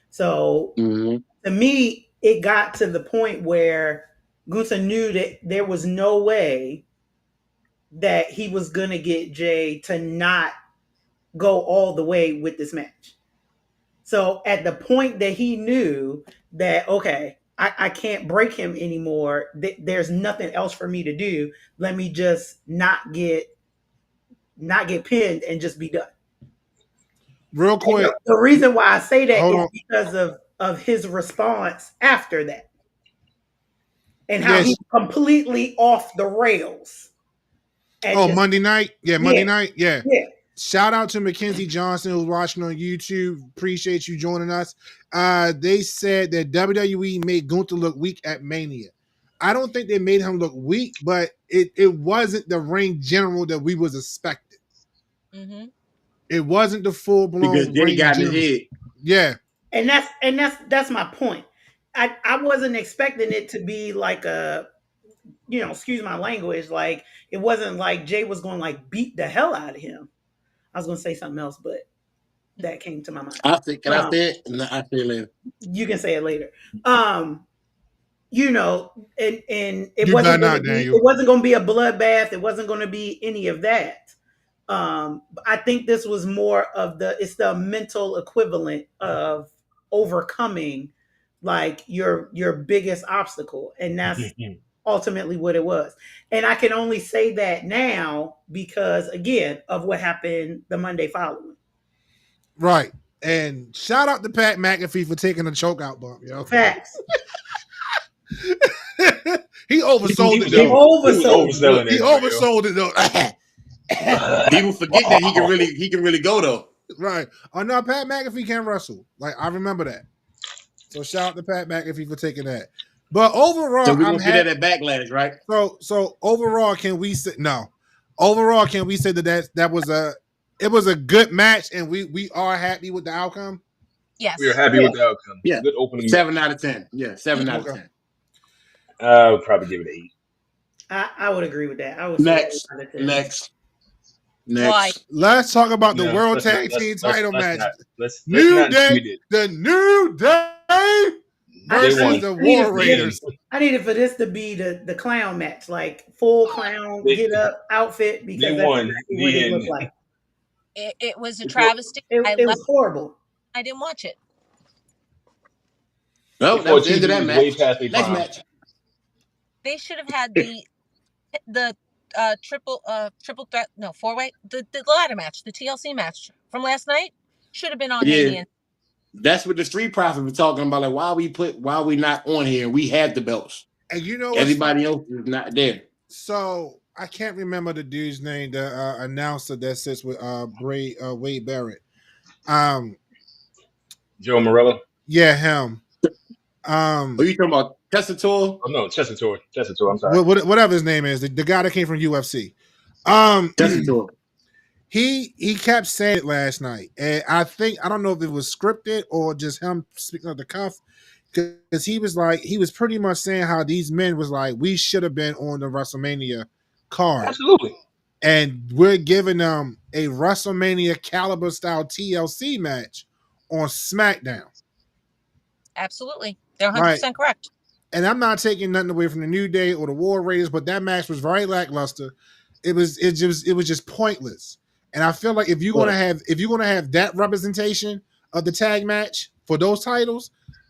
So Mm-hmm. to me, it got to the point where Gunther knew that there was no way that he was going to get Jay to not go all the way with this match. So at the point that he knew that, okay, I can't break him anymore, there's nothing else for me to do. Let me just not get pinned and just be done. Real quick. The reason why I say that Hold is on. because of his response after that. And how he's completely off the rails. Monday night? Yeah, Monday night? Yeah. Shout out to Mackenzie Johnson who's watching on YouTube. Appreciate you joining us. They said that WWE made Gunther look weak at Mania. I don't think they made him look weak, but it wasn't the ring general that we was expecting. Mm-hmm. It wasn't the full blown because Jay got in his head. Yeah. And that's my point. I wasn't expecting it to be like a, excuse my language, like it wasn't like Jay was going to like beat the hell out of him. I was going to say something else, but that came to my mind. Can I say it? No, I say it later. You can say it later. And it wasn't going to be a bloodbath. It wasn't going to be any of that. I think this was more of it's the mental equivalent of overcoming like your biggest obstacle. And that's ultimately what it was. And I can only say that now because, again, of what happened the Monday following. Right. And shout out to Pat McAfee for taking a choke out bump, yo. Facts. He oversold it, though. He oversold it, though. People forget that he can really go, though. Right. Oh, no, Pat McAfee can wrestle. Like, I remember that. So shout out to Pat McAfee for taking that. But overall, so we're gonna see that at Backlash, right? So overall, can we say no? Overall, can we say that was a good match and we are happy with the outcome? Yes, we are happy with the outcome. Yeah, good opening. 7 out of 10. Yeah, 7 out of 10. I would probably give it an 8. I would agree with that. I would next. Why? Let's talk about the World Tag Team title match. Let's New Day, the New Day versus the War Raiders. I needed for this to be the clown match, like full clown get up outfit because they that's won. exactly what it looked like. It was a travesty. It was horrible. I didn't watch it. No, that was the end of that match. Next match. They should have had the triple threat, no, 4-way, the ladder match, the TLC match from last night should have been on Mania. That's what the Street Profits were talking about. Like, why we not on here? We have the belts, and you know everybody else is not there. So I can't remember the dude's name, the announcer that sits with Wade Barrett. Joe Morello. Yeah, him. Are you talking about Testator? Oh no, Testator. I'm sorry. Whatever his name is, the guy that came from UFC. Testator. He kept saying it last night, and I don't know if it was scripted or just him speaking off the cuff, because he was pretty much saying how these men was like, we should have been on the WrestleMania card. Absolutely. And we're giving them a WrestleMania caliber style TLC match on SmackDown. Absolutely. They're 100% correct. And I'm not taking nothing away from the New Day or the War Raiders, but that match was very lackluster. It was just pointless. And I feel like if you're gonna have that representation of the tag match for those titles,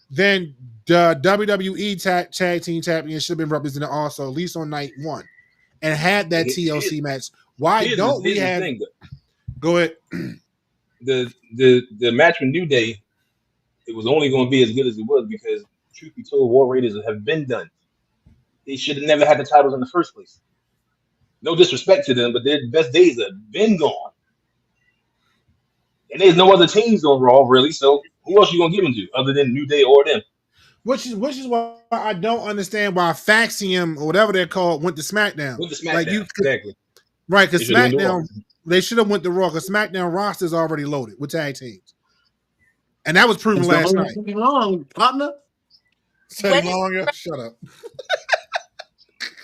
then the WWE tag team champion should have been represented also, at least on night 1, and had that TLC match. Why don't we have? Go ahead. The match with New Day, it was only going to be as good as it was because, truth be told, War Raiders have been done. They should have never had the titles in the first place. No disrespect to them, but their best days have been gone. And there's no other teams on Raw, really, so who else you going to give them to other than New Day or them? Which is why I don't understand why Faxium or whatever they're called went to SmackDown. Exactly. Right, because SmackDown, they should have went to Raw because SmackDown roster is already loaded with tag teams. And that was proven last night. Long, partner. Teddy Long, yeah, shut up.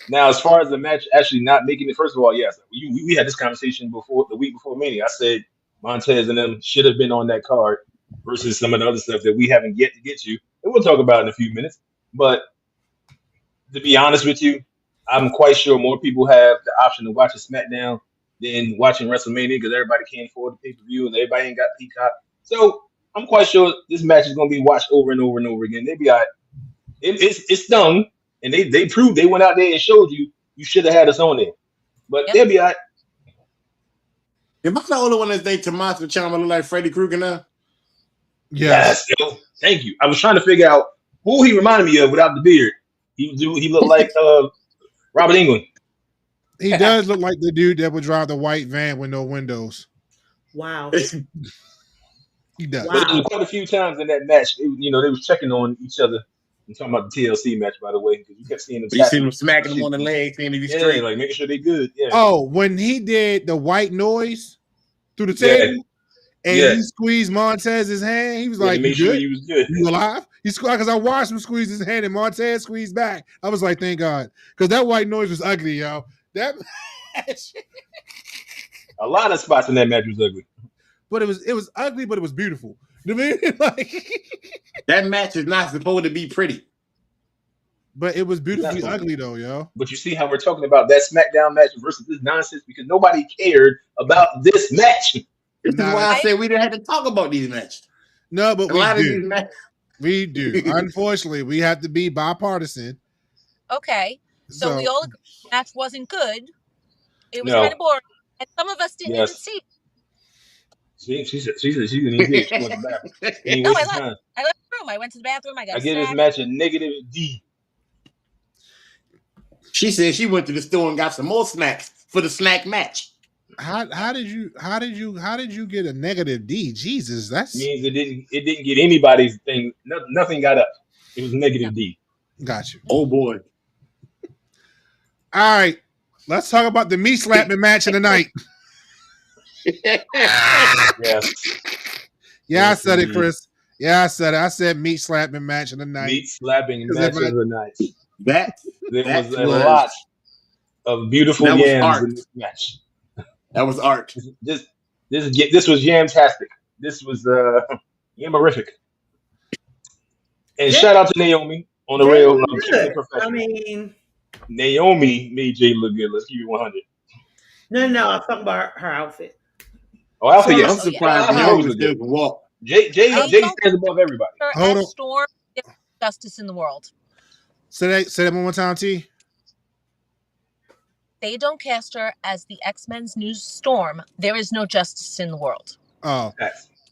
Now, as far as the match actually not making it, first of all, yes, we had this conversation before the week before Mania. I said Montez and them should have been on that card versus some of the other stuff that we haven't yet to get to, and we'll talk about it in a few minutes. But to be honest with you, I'm quite sure more people have the option to watch a SmackDown than watching WrestleMania because everybody can't afford the pay-per-view and everybody ain't got Peacock. So I'm quite sure this match is going to be watched over and over and over again. They'll be all right. It's stung. And they proved, they went out there and showed you should have had us on there. But they'll be all right. Am I the only one that think Tommaso Ciampa look like Freddy Krueger now? Yes. Yo, thank you. I was trying to figure out who he reminded me of without the beard. He looked like Robert England. He does look like the dude that would drive the white van with no windows. Wow. He does. But there was quite a few times in that match, they was checking on each other. I'm talking about the TLC match, by the way, because you kept seeing them. You seen him smacking them on the leg, saying he be straight, like making sure they good. Yeah. Oh, when he did the white noise through the table, and he squeezed Montez's hand, he was like, "Make sure he was good. You alive?" He squeezed because I watched him squeeze his hand, and Montez squeezed back. I was like, "Thank God," because that white noise was ugly, yo. That a lot of spots in that match was ugly, but it was ugly, but it was beautiful. You know what I mean? Like that match is not supposed to be pretty. But it was beautifully ugly, though, yo. But you see how we're talking about that SmackDown match versus this nonsense because nobody cared about this match. This is why I said we didn't have to talk about these matches. No, but we do. Unfortunately, we have to be bipartisan. Okay. So we all agree the match wasn't good. It was kind of boring. And some of us didn't even see it. She said she didn't even see it. She went to the bathroom. No, I left the room. I went to the bathroom. I give this match a negative D. She said she went to the store and got some more snacks for the snack match. How did you get a negative D? Jesus, that means it didn't get anybody's thing. Nothing got up. It was negative D. Got you. Oh boy. All right, let's talk about the meat slapping match of the night. Yeah, I said it, Chris. Yeah, I said it. I said meat slapping match of the night. Meat slapping match of the night. There was a lot of beautiful yams in this match. That was art. This was yamtastic. This was yamerific. And shout out to Naomi on the real professional. I mean, Naomi made Jay look good. Let's keep it 100. No, I'm talking about her outfit. Oh, outfit, yes. I'm surprised Naomi still can walk. Jay stands above everybody. Hold on. Storm, justice in the world. Say that one more time, T. They don't cast her as the X-Men's new Storm. There is no justice in the world. Oh,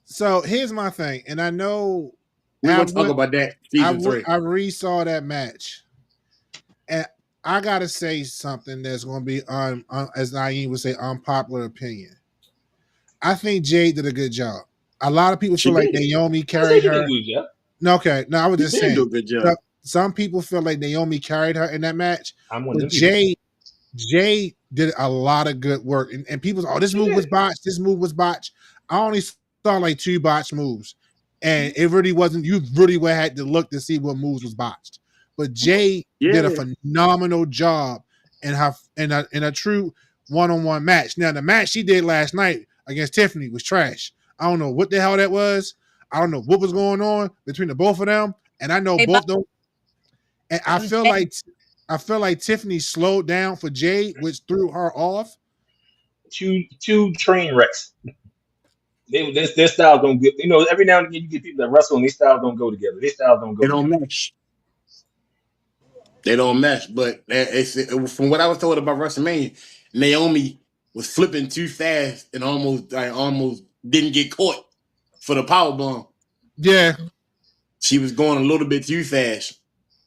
so here's my thing, and I know we're going to talk about that. Season 3. I re-saw that match, and I gotta say something that's going to be as Naeem would say, unpopular opinion. I think Jade did a good job. A lot of people feel like Naomi carried her. No, I was just saying. Do a good job. Some people feel like Naomi carried her in that match. But Jade did a lot of good work. And people say, this move was botched. This move was botched. I only saw like 2 botched moves. And it really wasn't, you really had to look to see what moves was botched. But Jade did a phenomenal job in a true one-on-one match. Now, the match she did last night against Tiffany was trash. I don't know what the hell that was. I don't know what was going on between the both of them. And I know both of them. And I feel like Tiffany slowed down for Jade, which threw her off. Two train wrecks. Their styles don't get. Every now and again you get people that wrestle and their styles don't go together. Their styles don't go. They don't mesh. They don't mesh. But from what I was told about WrestleMania, Naomi was flipping too fast and almost didn't get caught for the powerbomb. Yeah, she was going a little bit too fast.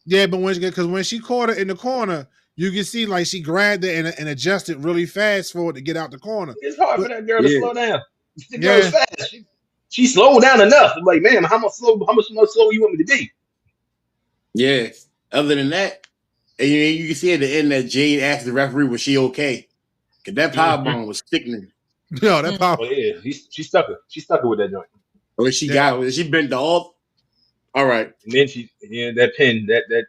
Yeah, but when she caught it in the corner, you can see like she grabbed it and adjusted really fast for it to get out the corner. It's hard for that girl to slow down. The girl's fast. She slowed down enough. I'm like, man, how much more slow you want me to be? Yeah. Other than that, and you can see at the end that Jade asked the referee, was she okay? Because that powerbomb was sickening. No, that power. Oh, yeah, she stuck her. She stuck her with that joint. Oh, she got it. She bent the off. All right. And then that pin, that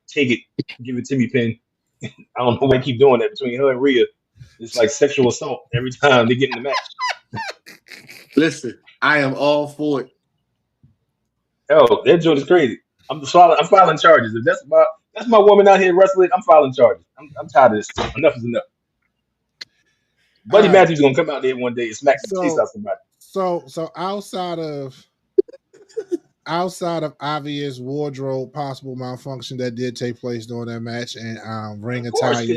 take it, give it to me pin. I don't know why they keep doing that between her and Rhea. It's like sexual assault every time they get in the match. Listen, I am all for it. Oh, that joint is crazy. I'm filing charges. If that's my woman out here wrestling, I'm filing charges. I'm tired of this. Enough is enough. Buddy Matthews gonna come out there one day and smack the face out somebody. So outside of obvious wardrobe possible malfunction that did take place during that match and ring attire. You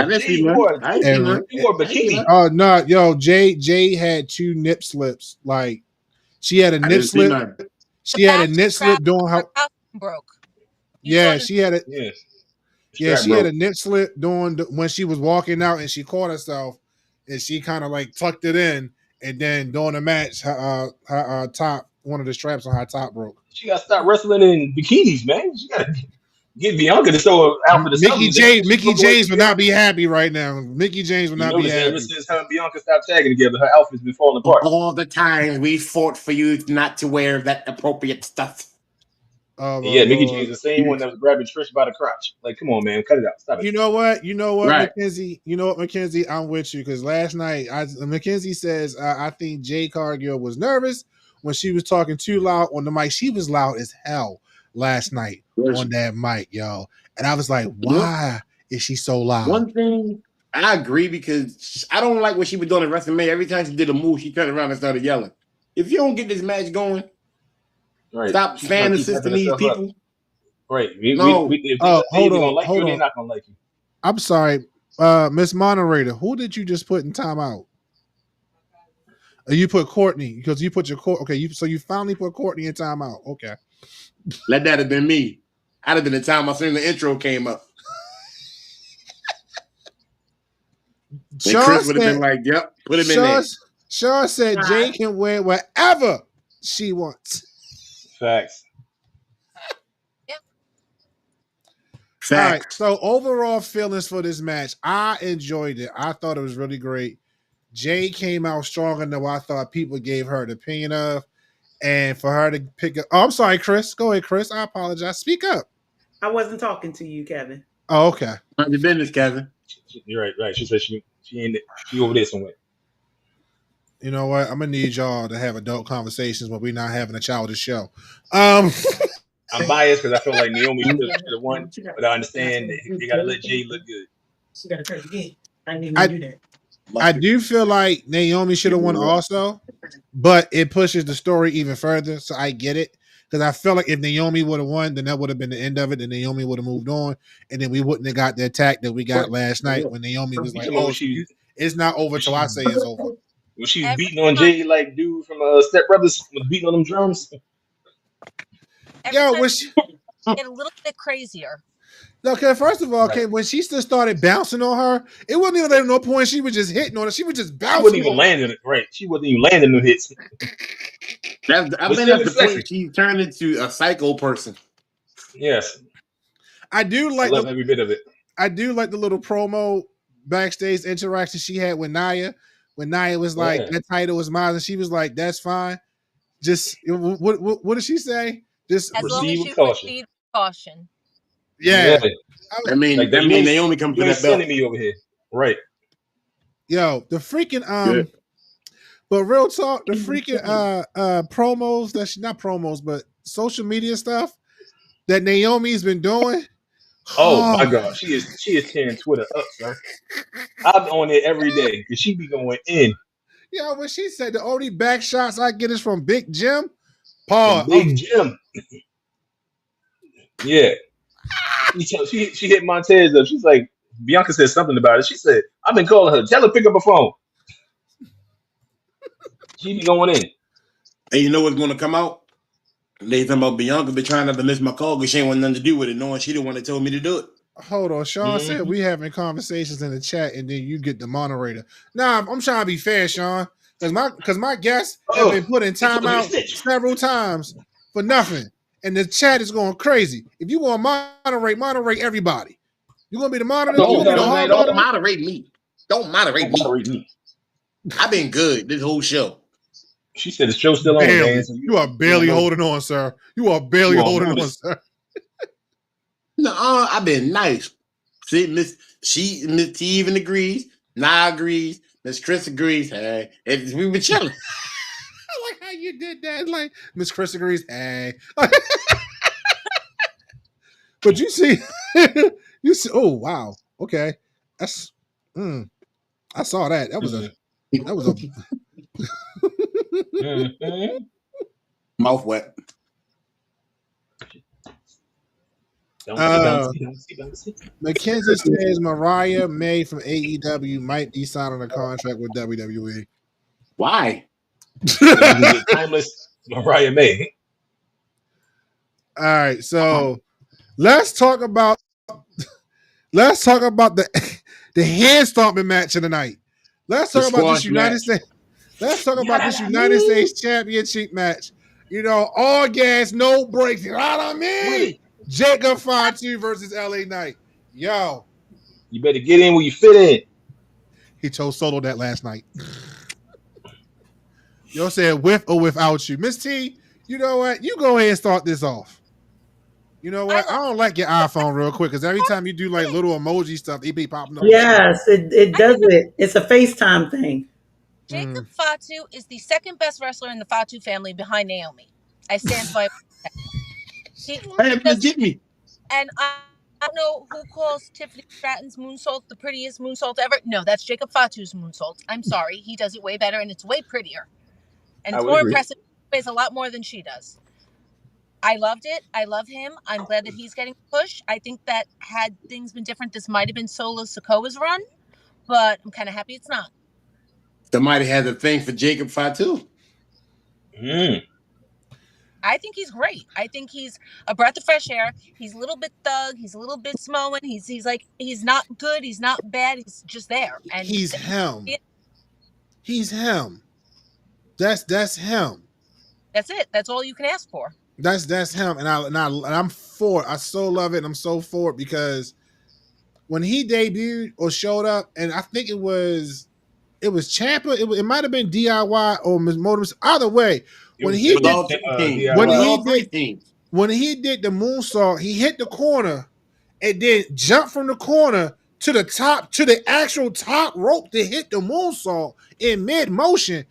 wore bikini. Oh no, yo, Jay had 2 nip slips. Like she had a nip slip. She had a nip slip doing her broke. Yeah, she had a she had a nip slip doing when she was walking out and she caught herself and she kind of like tucked it in and then during the match her top, one of the straps on her top broke. She got to stop wrestling in bikinis, man. She got to get Bianca to show her outfit. Mickey James would not be happy right now. Mickey James would not be happy. Ever since her and Bianca stopped tagging together, her outfit's been falling apart. All the time we fought for you not to wear that appropriate stuff. Mickey James, the same one that was grabbing Trish by the crotch. Like, come on, man, cut it out. Stop it. You know what, right. Mackenzie? You know what, Mackenzie? I'm with you because last night, Mackenzie says I think Jade Cargill was nervous when she was talking too loud on the mic. She was loud as hell last night on that mic, yo. And I was like, why is she so loud? One thing I agree because I don't like what she was doing at WrestleMania. Every time she did a move, she turned around and started yelling. If you don't get this match going, stop fan assisting these people. Right. Hold on. They're not gonna like you. I'm sorry, Miss Moderator. Who did you just put in timeout? You put Courtney because you put your so you finally put Courtney in timeout. Okay. Let that have been me. I'd have been the time I seen the intro came up. And Chris would have been like, "Yep, put him in there." Sean said Jay can wear whatever she wants. Facts. All right, so overall feelings for this match, I enjoyed it. I thought it was really great. Jay came out stronger than what I thought people gave her the opinion of. And for her to pick up... Oh, I'm sorry, Chris. Go ahead, Chris. I apologize. Speak up. I wasn't talking to you, Kevin. Oh, okay. Mind your business, Kevin. You're right. She said she over there somewhere. You know what? I'm going to need y'all to have adult conversations when we're not having a childish show. I'm biased because I feel like Naomi should have won, but I understand that they got to let Jay look good. She got to turn the game. I didn't even do that. I do feel like Naomi should have won also, but it pushes the story even further, so I get it. Because I feel like if Naomi would have won, then that would have been the end of it, and Naomi would have moved on, and then we wouldn't have got the attack that we got last night when Naomi was like, oh, it's not over till I say it's over. When she was beating on Jay like dude from Step Brothers was beating on them drums. Yo, was she... get a little bit crazier. Okay, first of all, when she still started bouncing on her, it wasn't even at no point she was just hitting on her. She was just bouncing. She wasn't even landing it right. She wasn't even landing the hits. I think that's the point. She turned into a psycho person. Yes, I do like every bit of it. I do like the little promo backstage interaction she had with Nia. When Nia was like, "That title was mine," and she was like, "That's fine." Just what did she say? Just as receive long as caution. Caution. Yeah. I mean, like, that means Naomi come for that belt. Me over here, right? Yo, the freaking but real talk, the freaking promos not promos, but social media stuff that Naomi's been doing. Oh my God, she is tearing Twitter up, sir. I'm on it every day because she be going in. Yo, when she said the only back shots I get is from Big Jim, Paul. Big Jim. Yeah. She hit Montez up. She's like, Bianca said something about it. She said, I've been calling her. Tell her pick up her phone. She be going in. And you know what's going to come out? They talking about Bianca been trying not to miss my call because she ain't want nothing to do with it, knowing she the one that told me to do it. Hold on. Sean said we having conversations in the chat and then you get the moderator. Nah, I'm trying to be fair, Sean. Because my guests have been put in timeout several times for nothing. And the chat is going crazy. If you want to moderate everybody. You're going to be the moderator? Don't moderate me. Don't moderate me. I've been good this whole show. She said the show's still on, Barely. man. So You are barely holding on, sir. You are barely holding on, sir. No, I've been nice. See, Miss T even agrees. Nah agrees. Miss Chris agrees. Hey, we been chilling. I like how you did that. Like Miss Chris agrees. Hey, but you see, you see. Oh wow. Okay, that's. I saw that. That was a. Mouth wet. Mackenzie says Mariah May from AEW might be signing a contract with WWE. Why? Timeless Mariah May. All right, so let's talk about the head stomping match of the night. Let's talk about this United States. Let's talk about this United States Championship match. You know, all gas, no brakes. You know what I mean? Jacob Fatu versus LA Knight. Yo. You better get in where you fit in. He chose Solo that last night. Yo said with or without you. Miss T, you know what? You go ahead and start this off. You know what? I don't like your iPhone real quick because every time you do like little emoji stuff, it be popping up. Yes, it does it. It's a FaceTime thing. Jacob Fatu is the second best wrestler in the Fatu family behind Naomi. I stand by. Jimmy. And I don't know who calls Tiffany Stratton's moonsault the prettiest moonsault ever. No, that's Jacob Fatu's moonsault. I'm sorry. He does it way better and it's way prettier. And it's more impressive. He weighs a lot more than she does. I loved it. I love him. I'm glad that he's getting pushed. I think that had things been different, this might have been Solo Sikoa's run, but I'm kind of happy it's not. Somebody had a thing for Jacob Fatu. I think he's great. I think he's a breath of fresh air. He's a little bit thug. He's a little bit Samoan. He's like, he's not good. He's not bad. He's just there. And he's him. He's him. That's him. That's it. That's all you can ask for. That's him. And I'm for it. I so love it. And I'm so for it because when he debuted or showed up, and I think it was Ciampa. It might have been DIY or Motor. Either way, when he did the moonsault, he hit the corner and then jumped from the corner to the top, to the actual top rope to hit the moonsault in mid motion.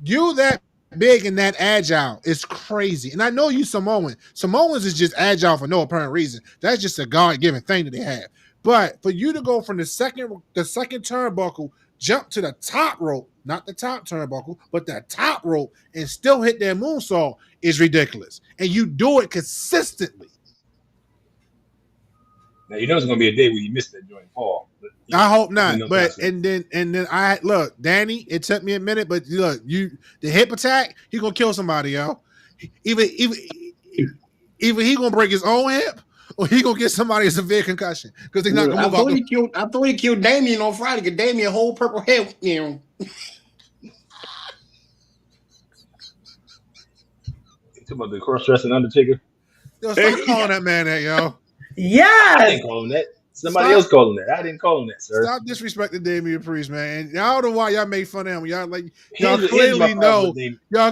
You that big and that agile is crazy. And I know you Samoan. Samoans is just agile for no apparent reason. That's just a God-given thing that they have. But for you to go from the second turnbuckle, jump to the top rope, not the top turnbuckle, but the top rope, and still hit that moonsault is ridiculous. And you do it consistently. Now you know it's gonna be a day where you miss that joint fall. I hope not. But and then I look, Danny, it took me a minute, but look, the hip attack, he gonna kill somebody, yo. Either he gonna break his own hip or he gonna get somebody a severe concussion because they're not gonna move out. I thought he killed Damien on Friday. Get Damien whole purple head, you know. You talking about the cross-dressing Undertaker? Yo, stop calling that man that, yo. Yes. I didn't call him that. Somebody else called him that. I didn't call him that, sir. Stop disrespecting Damian Priest, man. And I don't know why y'all made fun of him. Y'all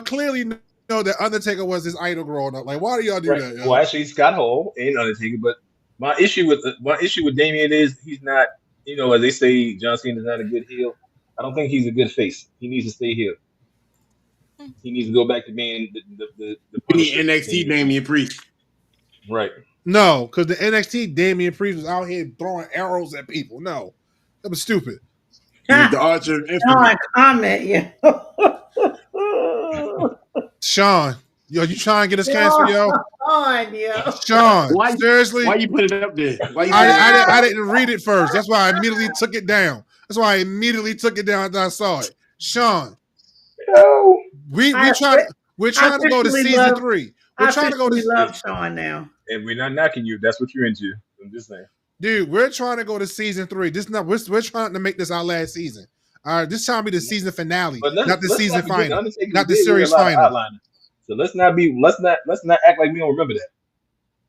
clearly know that Undertaker was his idol growing up. Like, why do y'all do that? Yo? Well, actually, Scott Hall ain't Undertaker, but my issue with Damian is he's not. You know, as they say, John Cena's not a good heel. I don't think he's a good face. He needs to stay heel. He needs to go back to being the NXT Damian Priest. Right. No, because the NXT Damian Priest was out here throwing arrows at people. No, that was stupid. The Archer. Comment, yeah. Sean, yo, you trying to get us canceled, yo? Sean, seriously? Why you put it up there? I didn't read it first. That's why I immediately took it down. That's why I immediately took it down after I saw it. Sean, we're trying to go to season 3. We're trying to go to. We love Sean now. And we're not knocking you. That's what you're into. I'm just saying. Dude, we're trying to go to season 3. We're trying to make this our last season. All right, this time be the season finale, not the season final, not the series final. So let's not act like we don't remember that.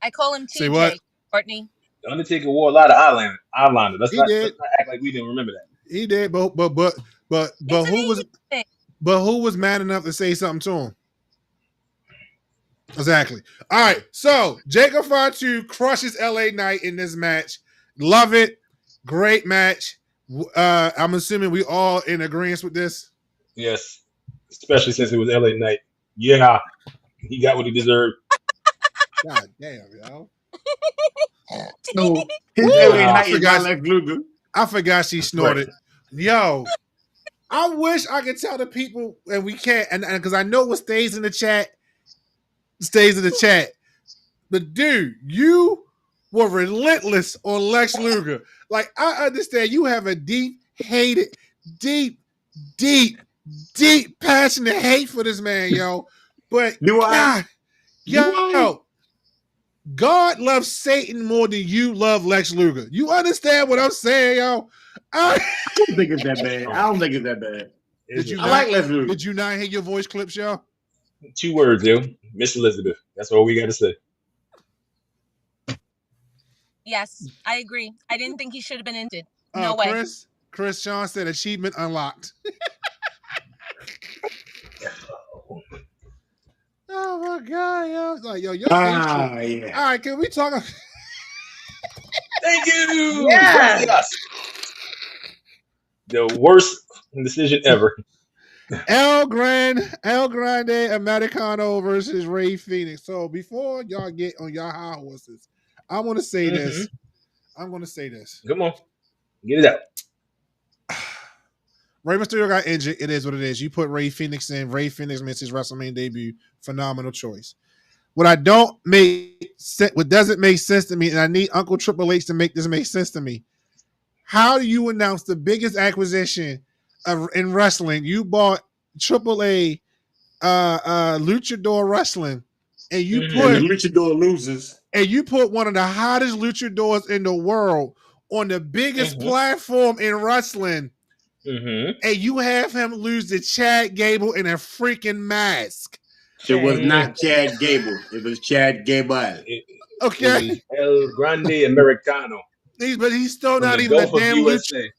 I call him TJ, Courtney. The Undertaker wore a lot of eyeliner. Let's not act like we didn't remember that. He did, but who was? But who was mad enough to say something to him? Exactly. All right. So Jacob Fatu crushes LA Knight in this match. Love it. Great match. I'm assuming we all in agreement with this. Yes, especially since it was LA Knight. Yeah, he got what he deserved. God damn, yo. So his Woo! LA Knight is not Lex Luger. I forgot she snorted. Right. Yo, I wish I could tell the people, and we can't, and because I know what stays in the chat. But dude, you were relentless on Lex Luger. Like, I understand you have a deep, passionate hate for this man, yo. But God loves Satan more than you love Lex Luger. You understand what I'm saying, yo? I don't think it's that bad. I don't think it's that bad. I like Lex Luger. Did you not hear your voice clips, yo? 2 words, yo. Miss Elizabeth. That's all we got to say. Yes, I agree. I didn't think he should have been ended. No way. Chris Sean said achievement unlocked. Oh my God, yo! It's like, yo, yeah. All right, can we talk? Thank you. Yes. The worst decision ever. El Grande Americano versus Ray Phoenix. So before y'all get on y'all high horses, I want to say this. I'm going to say this. Come on, get it out. Rey Mysterio got injured. It is what it is. You put Ray Phoenix in. Ray Phoenix makes his WrestleMania debut. Phenomenal choice. What doesn't make sense to me, and I need Uncle Triple H to make this make sense to me. How do you announce the biggest acquisition in wrestling? You bought AAA Luchador Wrestling, and you put the Luchador losers, and you put one of the hottest luchadors in the world on the biggest platform in wrestling. And you have him lose to Chad Gable in a freaking mask. It was not Chad Gable. It was Chad Gable. Okay. It was El Grande Americano. But he's still not even a damn lucha.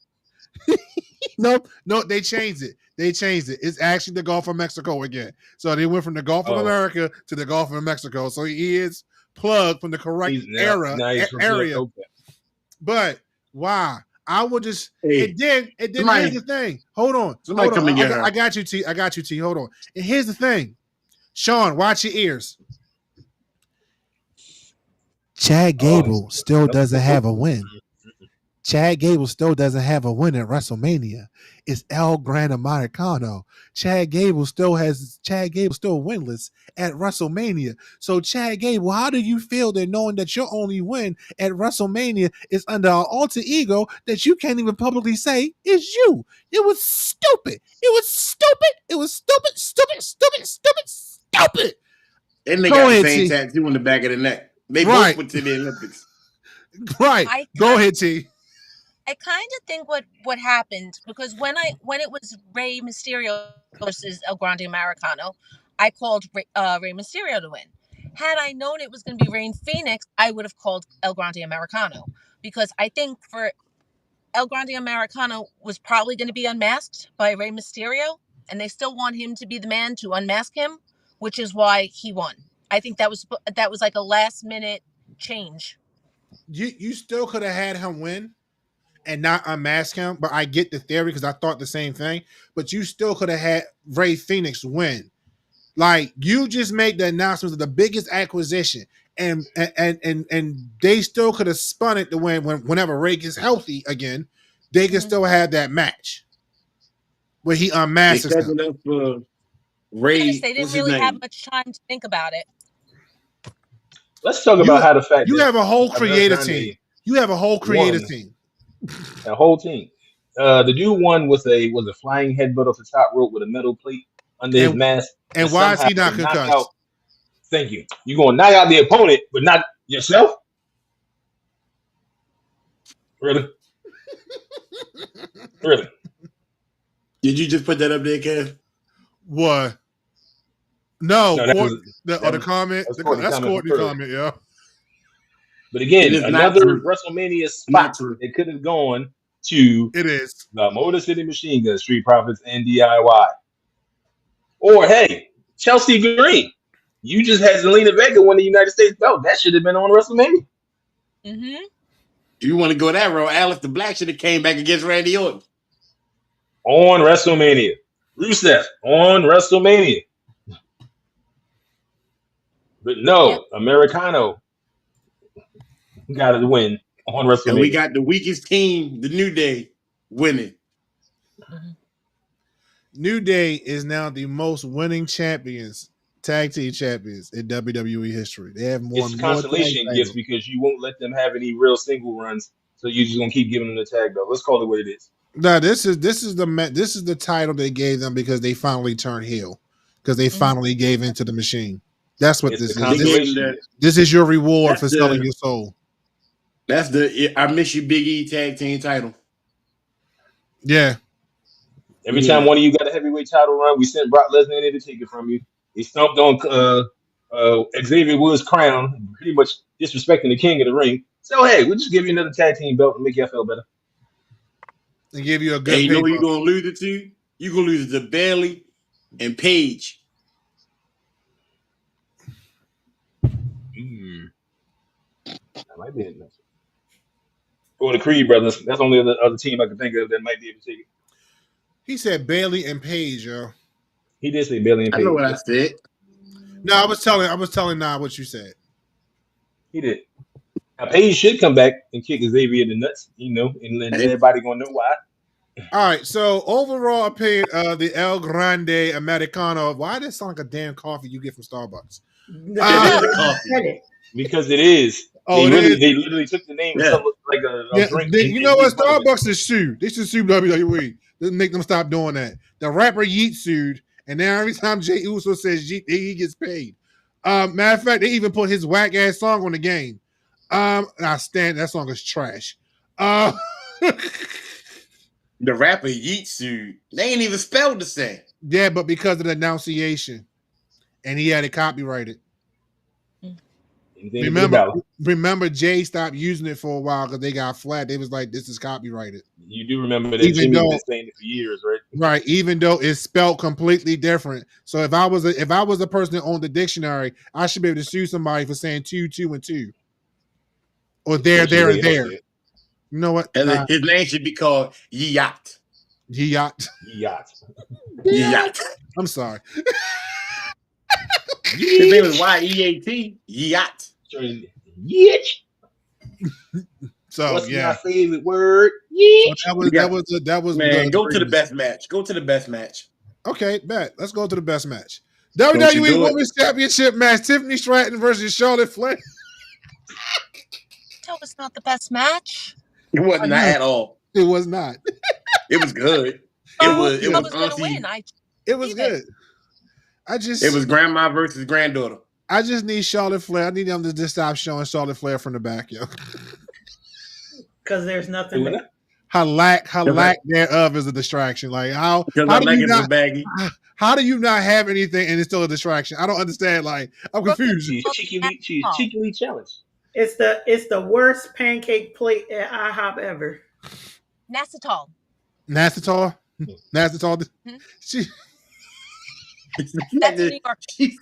No, they changed it. It's actually the Gulf of Mexico again. So they went from the Gulf of America to the Gulf of Mexico. So he is plugged from the correct area. Okay. But wow. I would just here's the thing. Hold on. I got you, T. Hold on. And here's the thing. Sean, watch your ears. Chad Gable still doesn't have a win. Chad Gable still doesn't have a win at WrestleMania. It's El Grande Americano. Chad Gable still winless at WrestleMania. So Chad Gable, how do you feel that knowing that your only win at WrestleMania is under an alter ego that you can't even publicly say is you? It was stupid. And they got the same tattoo on the back of the neck. They both went to the Olympics. Right. Go ahead, T. I kind of think what happened, because when it was Rey Mysterio versus El Grande Americano, I called Rey Mysterio to win. Had I known it was going to be Rey Phoenix, I would have called El Grande Americano, because I think for El Grande Americano was probably going to be unmasked by Rey Mysterio, and they still want him to be the man to unmask him, which is why he won. I think that was like a last minute change. You still could have had him win and not unmask him, but I get the theory because I thought the same thing. But you still could have had Rey Phoenix win. Like, you just made the announcement of the biggest acquisition, and they still could have spun it to win whenever Rey gets healthy again. They can still have that match where he unmasks him. Ray, they didn't really have much time to think about it. Let's talk about how the fact you have a whole creative team. You have a whole creative team. A whole team. The dude won with a flying headbutt off the top rope with a metal plate under his mask. And why is he not concussed? Thank you. You're going to knock out the opponent, but not yourself? Really? Really? Did you just put that up there, Kev? What? No, the comment. That's Courtney's comment, yeah. But again, another WrestleMania spot it could have gone to. It is the Motor City Machine Guns, Street Profits, and DIY. Or hey, Chelsea Green. You just had Zelina Vega win the United States belt. That should have been on WrestleMania. Mm-hmm. If you want to go that road, Aleister Black should have came back against Randy Orton. On WrestleMania. Rusev on WrestleMania. But no, Americano got to win on WrestleMania. And we got the weakest team, the New Day, winning. New Day is now the most winning champions, tag team champions in WWE history. They have more. It's consolation gifts because you won't let them have any real single runs, so you're just gonna keep giving them the tag belt. Let's call it what it is. No, this is the title they gave them because they finally turned heel, because they finally gave into the machine. That's what this is. This is your reward for selling your soul. That's the I Miss You Big E tag team title. Yeah. Every time one of you got a heavyweight title run, we sent Brock Lesnar in there to take it from you. He stomped on Xavier Woods' crown, pretty much disrespecting the king of the ring. So hey, we'll just give you another tag team belt and make you feel better. And give you a good. Hey, you know who you're gonna lose it to? You're gonna lose it to Bayley and Paige. That might be enough. Or the Creed brothers. That's the only other team I can think of that might be able to take it. He said Bayley and Paige, yo. He did say Bayley and Paige. I know what I said. No, I was telling Nah what you said. He did. Now Paige should come back and kick Xavier in the nuts, and everybody gonna know why. All right, so overall opinion of the El Grande Americano. Why does it sound like a damn coffee you get from Starbucks? Because it is. Oh, they literally took the name of like a drink. You know what? Starbucks is sued. They should sue WWE. Let's make them stop doing that. The rapper Yeet sued, and now every time Jey Uso says Yeet, he gets paid. Matter of fact, they even put his whack ass song on the game. And I stand that song is trash. The rapper Yeet sued. They ain't even spelled the same. Yeah, but because of the enunciation, and he had it copyrighted. Remember, Jay stopped using it for a while because they got flat. They was like, "This is copyrighted." You do remember that Jimmy's been saying it for years, right? Right. Even though it's spelled completely different. So if I was a person that owned the dictionary, I should be able to sue somebody for saying 2, 2, and 2, or there, and there. You know what? His name should be called Yacht. Yacht. I'm sorry. His name is Y-E-A-T. Yacht. Yeet. So what's yeah, my favorite word? Yeet. That was man. Go to the best match. Go to the best match. Okay, bet. Let's go to the best match. WWE Women's Championship match: Tiffany Stratton versus Charlotte Flair. That was not the best match. It was not at all. It was not. It was good. It was going to win. It was good. It was grandma versus granddaughter. I just need Charlotte Flair. I need them to just stop showing Charlotte Flair from the back, yo. Because there's nothing. Her lack thereof is a distraction. Like how do you not have anything and it's still a distraction? I don't understand. Like I'm confused. She's cheekily challenged. It's the worst pancake plate at IHOP ever. Nassitol. Mm-hmm. She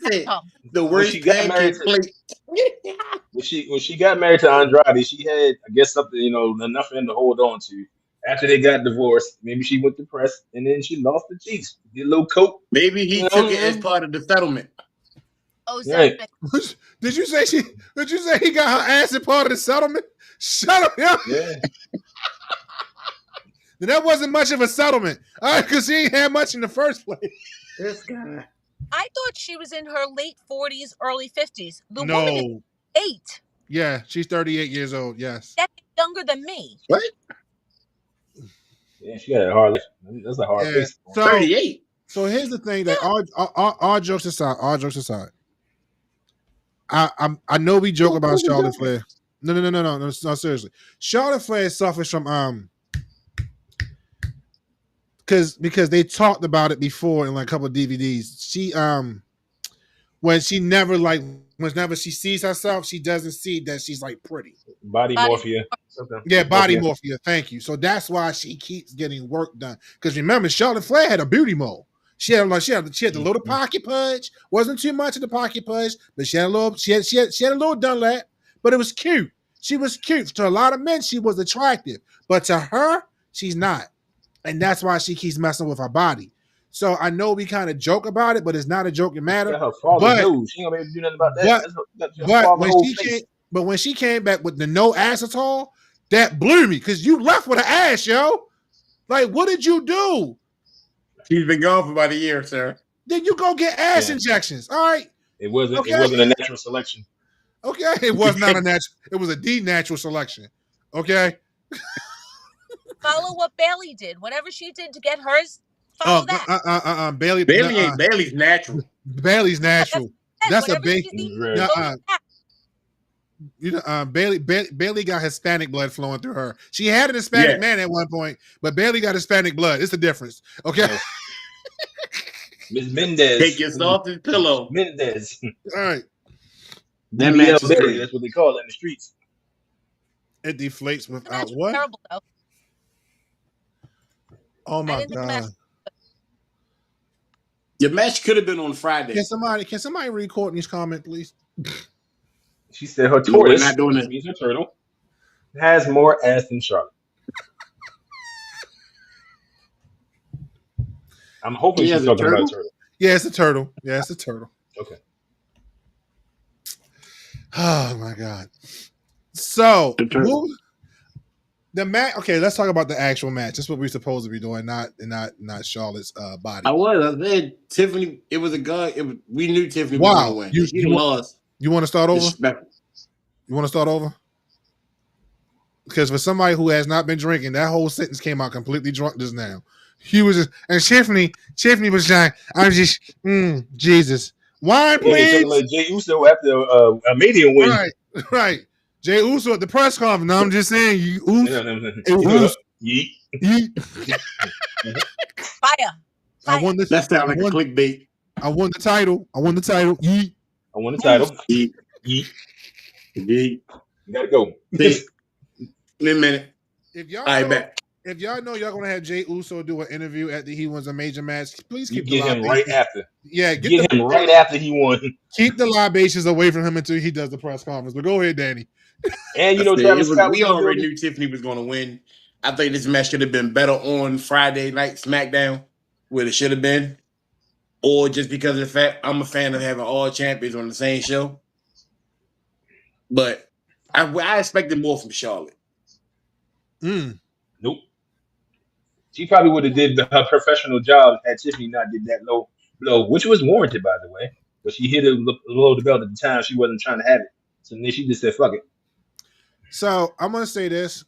said the worst pancake plate. When she got married to Andrade, she had, I guess, something, enough for him to hold on to. After they got divorced, maybe she went depressed, and then she lost the cheeks. Did a little coke. Maybe he took it as part of the settlement. Oh, right. Did you say he got her ass as part of the settlement? Shut up, yo. Yeah. Then that wasn't much of a settlement. All right, because he ain't had much in the first place. This guy. I thought she was in her late 40s, early 50s. The No. woman is 8. Yeah, she's 38 years old. Yes. That's younger than me. What? Yeah, she got a hard life. That's a hard face. So, 38. So here's the thing that all jokes aside. I know we joke about Charlotte Flair. No, seriously. Charlotte Flair suffers from because they talked about it before in like a couple of DVDs. She whenever she sees herself, she doesn't see that she's like pretty. Body morphia. Yeah, body morphia. Thank you. So that's why she keeps getting work done. Because remember, Charlotte Flair had a beauty mole. She had the little pocket punch. Wasn't too much of the pocket punch, but she had a little. She had a little Dunlap, but it was cute. She was cute. To a lot of men, she was attractive, but to her, she's not, and that's why she keeps messing with her body. So I know we kind of joke about it, but it's not a joking matter. Got her father dude. She ain't gonna be able to do nothing about that. But when she came back with the no ass at all, that blew me because you left with an ass, yo. Like, what did you do? She's been gone for about a year, sir. Then you go get ass injections. All right. It wasn't a natural selection. Okay. It was not a natural. It was a denatural selection. Okay. Follow what Bailey did. Whatever she did to get hers, follow that. Bailey's natural. Bailey's natural. That's a big. Bailey got Hispanic blood flowing through her. She had an Hispanic man at one point, but Bailey got Hispanic blood. It's the difference. Okay. Ms. Mendez. Take your softest pillow. Mendez. All right. DeVilio Bailey. That's what they call it in the streets. It deflates without what? Terrible, though. Oh my God. Your match could have been on Friday. Can somebody read Courtney's comment, please? She said her tortoise, means her turtle, has more ass than Charlotte. I'm hoping she's talking about a turtle. Yeah, it's a turtle. Yeah, it's a turtle. Okay. Oh my God. So the match. Okay, let's talk about the actual match. That's what we're supposed to be doing, not Charlotte's body. I said Tiffany. It was a guy. We knew Tiffany was going to win. You lost. You want to start over? You want to start over? Because for somebody who has not been drinking, that whole sentence came out completely drunk just now. He was just, and Tiffany was like, I'm just, Jesus. Wine, please. Like Jey Uso after a Mania win. Right. Jey Uso at the press conference. No, I'm just saying, Fire. I won this. That sounds like a clickbait. I won the title. I won the title. Yeet. You gotta go. In a minute. If y'all know y'all gonna have Jey Uso do an interview after he wins a major match, please keep get him right after. Yeah, get him right after he won. Keep the libations away from him until he does the press conference. But go ahead, Danny. And Travis Scott, we already knew Tiffany was gonna win. I think this match should have been better on Friday night SmackDown, where it should have been, or just because of the fact I'm a fan of having all champions on the same show. But I expected more from Charlotte. Nope. She probably would have did her professional job had Tiffany not did that low blow, which was warranted, by the way. But she hit it below the belt at the time. She wasn't trying to have it. So then she just said, fuck it. So I'm going to say this,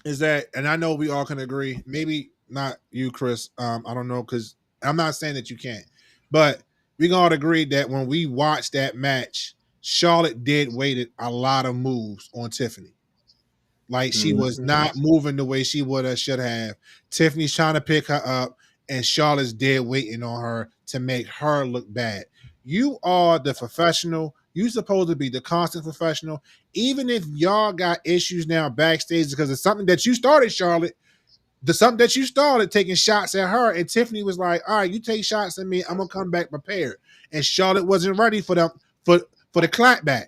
is that, and I know we all can agree, maybe not you, Chris. I don't know, because I'm not saying that you can't. But we can all agree that when we watched that match, Charlotte did waited a lot of moves on Tiffany. Like, she was not moving the way she should have. Tiffany's trying to pick her up, and Charlotte's dead waiting on her to make her look bad. You are the professional. You supposed to be the constant professional. Even if y'all got issues now backstage because of something that you started, Charlotte, something that you started taking shots at her, and Tiffany was like, all right, you take shots at me, I'm going to come back prepared. And Charlotte wasn't ready for the clapback.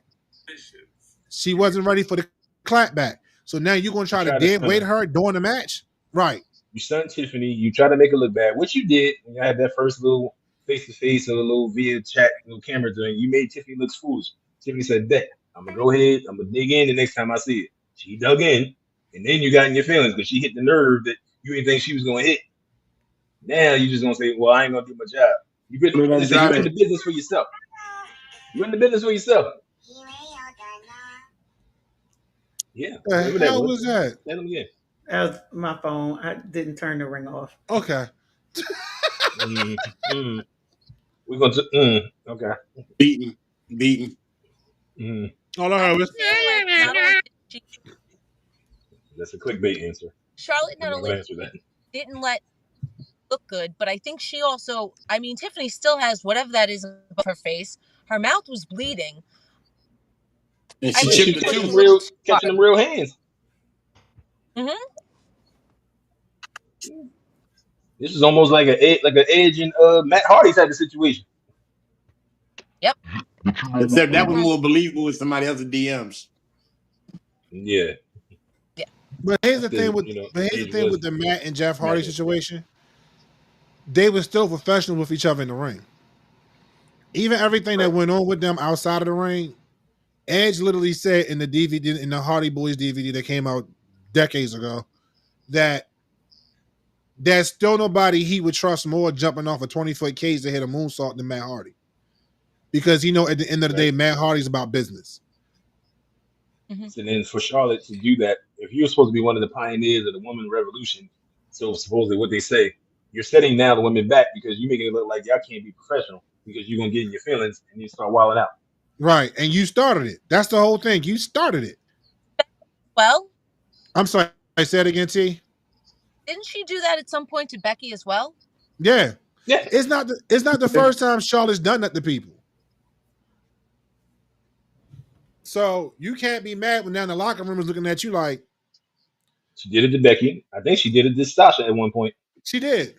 She wasn't ready for the clapback. So now you're going to try to dead weight her during the match? Right. You stunned Tiffany. You try to make her look bad, which you did when you had that first little face-to-face or a little via chat, little camera thing. You made Tiffany look foolish. Tiffany said, bet, I'm going to go ahead. I'm going to dig in the next time I see it. She dug in, and then you got in your feelings because she hit the nerve that you didn't think she was going to hit. Now you just going to say, well, I ain't going to do my job. You're in the business for yourself. You're in the business for yourself. Yeah. The hell was that? Let them get. That was my phone. I didn't turn the ring off. Okay. We're going to okay. Beaten. All I heard was that's a clickbait answer. Charlotte not only didn't let look good, but I think she also, I mean, Tiffany still has whatever that is above her face. Her mouth was bleeding. And she catching them real hands. Mm-hmm. This is almost like an Edge and Matt Hardy type of situation. Yep. Except that was more believable with somebody else's DMs. Yeah. Yeah. But here's the After, thing with you know, but here's the Edge thing was with the Matt and Jeff Hardy Matt. situation. They were still professional with each other in the ring. Even everything that went on with them outside of the ring, Edge literally said in the DVD, in the Hardy Boys DVD that came out decades ago, that there's still nobody he would trust more jumping off a 20-foot cage to hit a moonsault than Matt Hardy. Because at the end of the day, Matt Hardy's about business. And then for Charlotte to do that, if you're supposed to be one of the pioneers of the woman revolution, so supposedly what they say, you're setting now the women back because you're making it look like y'all can't be professional because you're gonna get in your feelings and you start wilding out. Right, and you started it. That's the whole thing. You started it. Well, I'm sorry. I said it again, T. Didn't she do that at some point to Becky as well? Yeah. Yeah. It's not the first time Charlotte's done that to people. So you can't be mad when down the locker room is looking at you like. She did it to Becky. I think she did it to Sasha at one point. She did.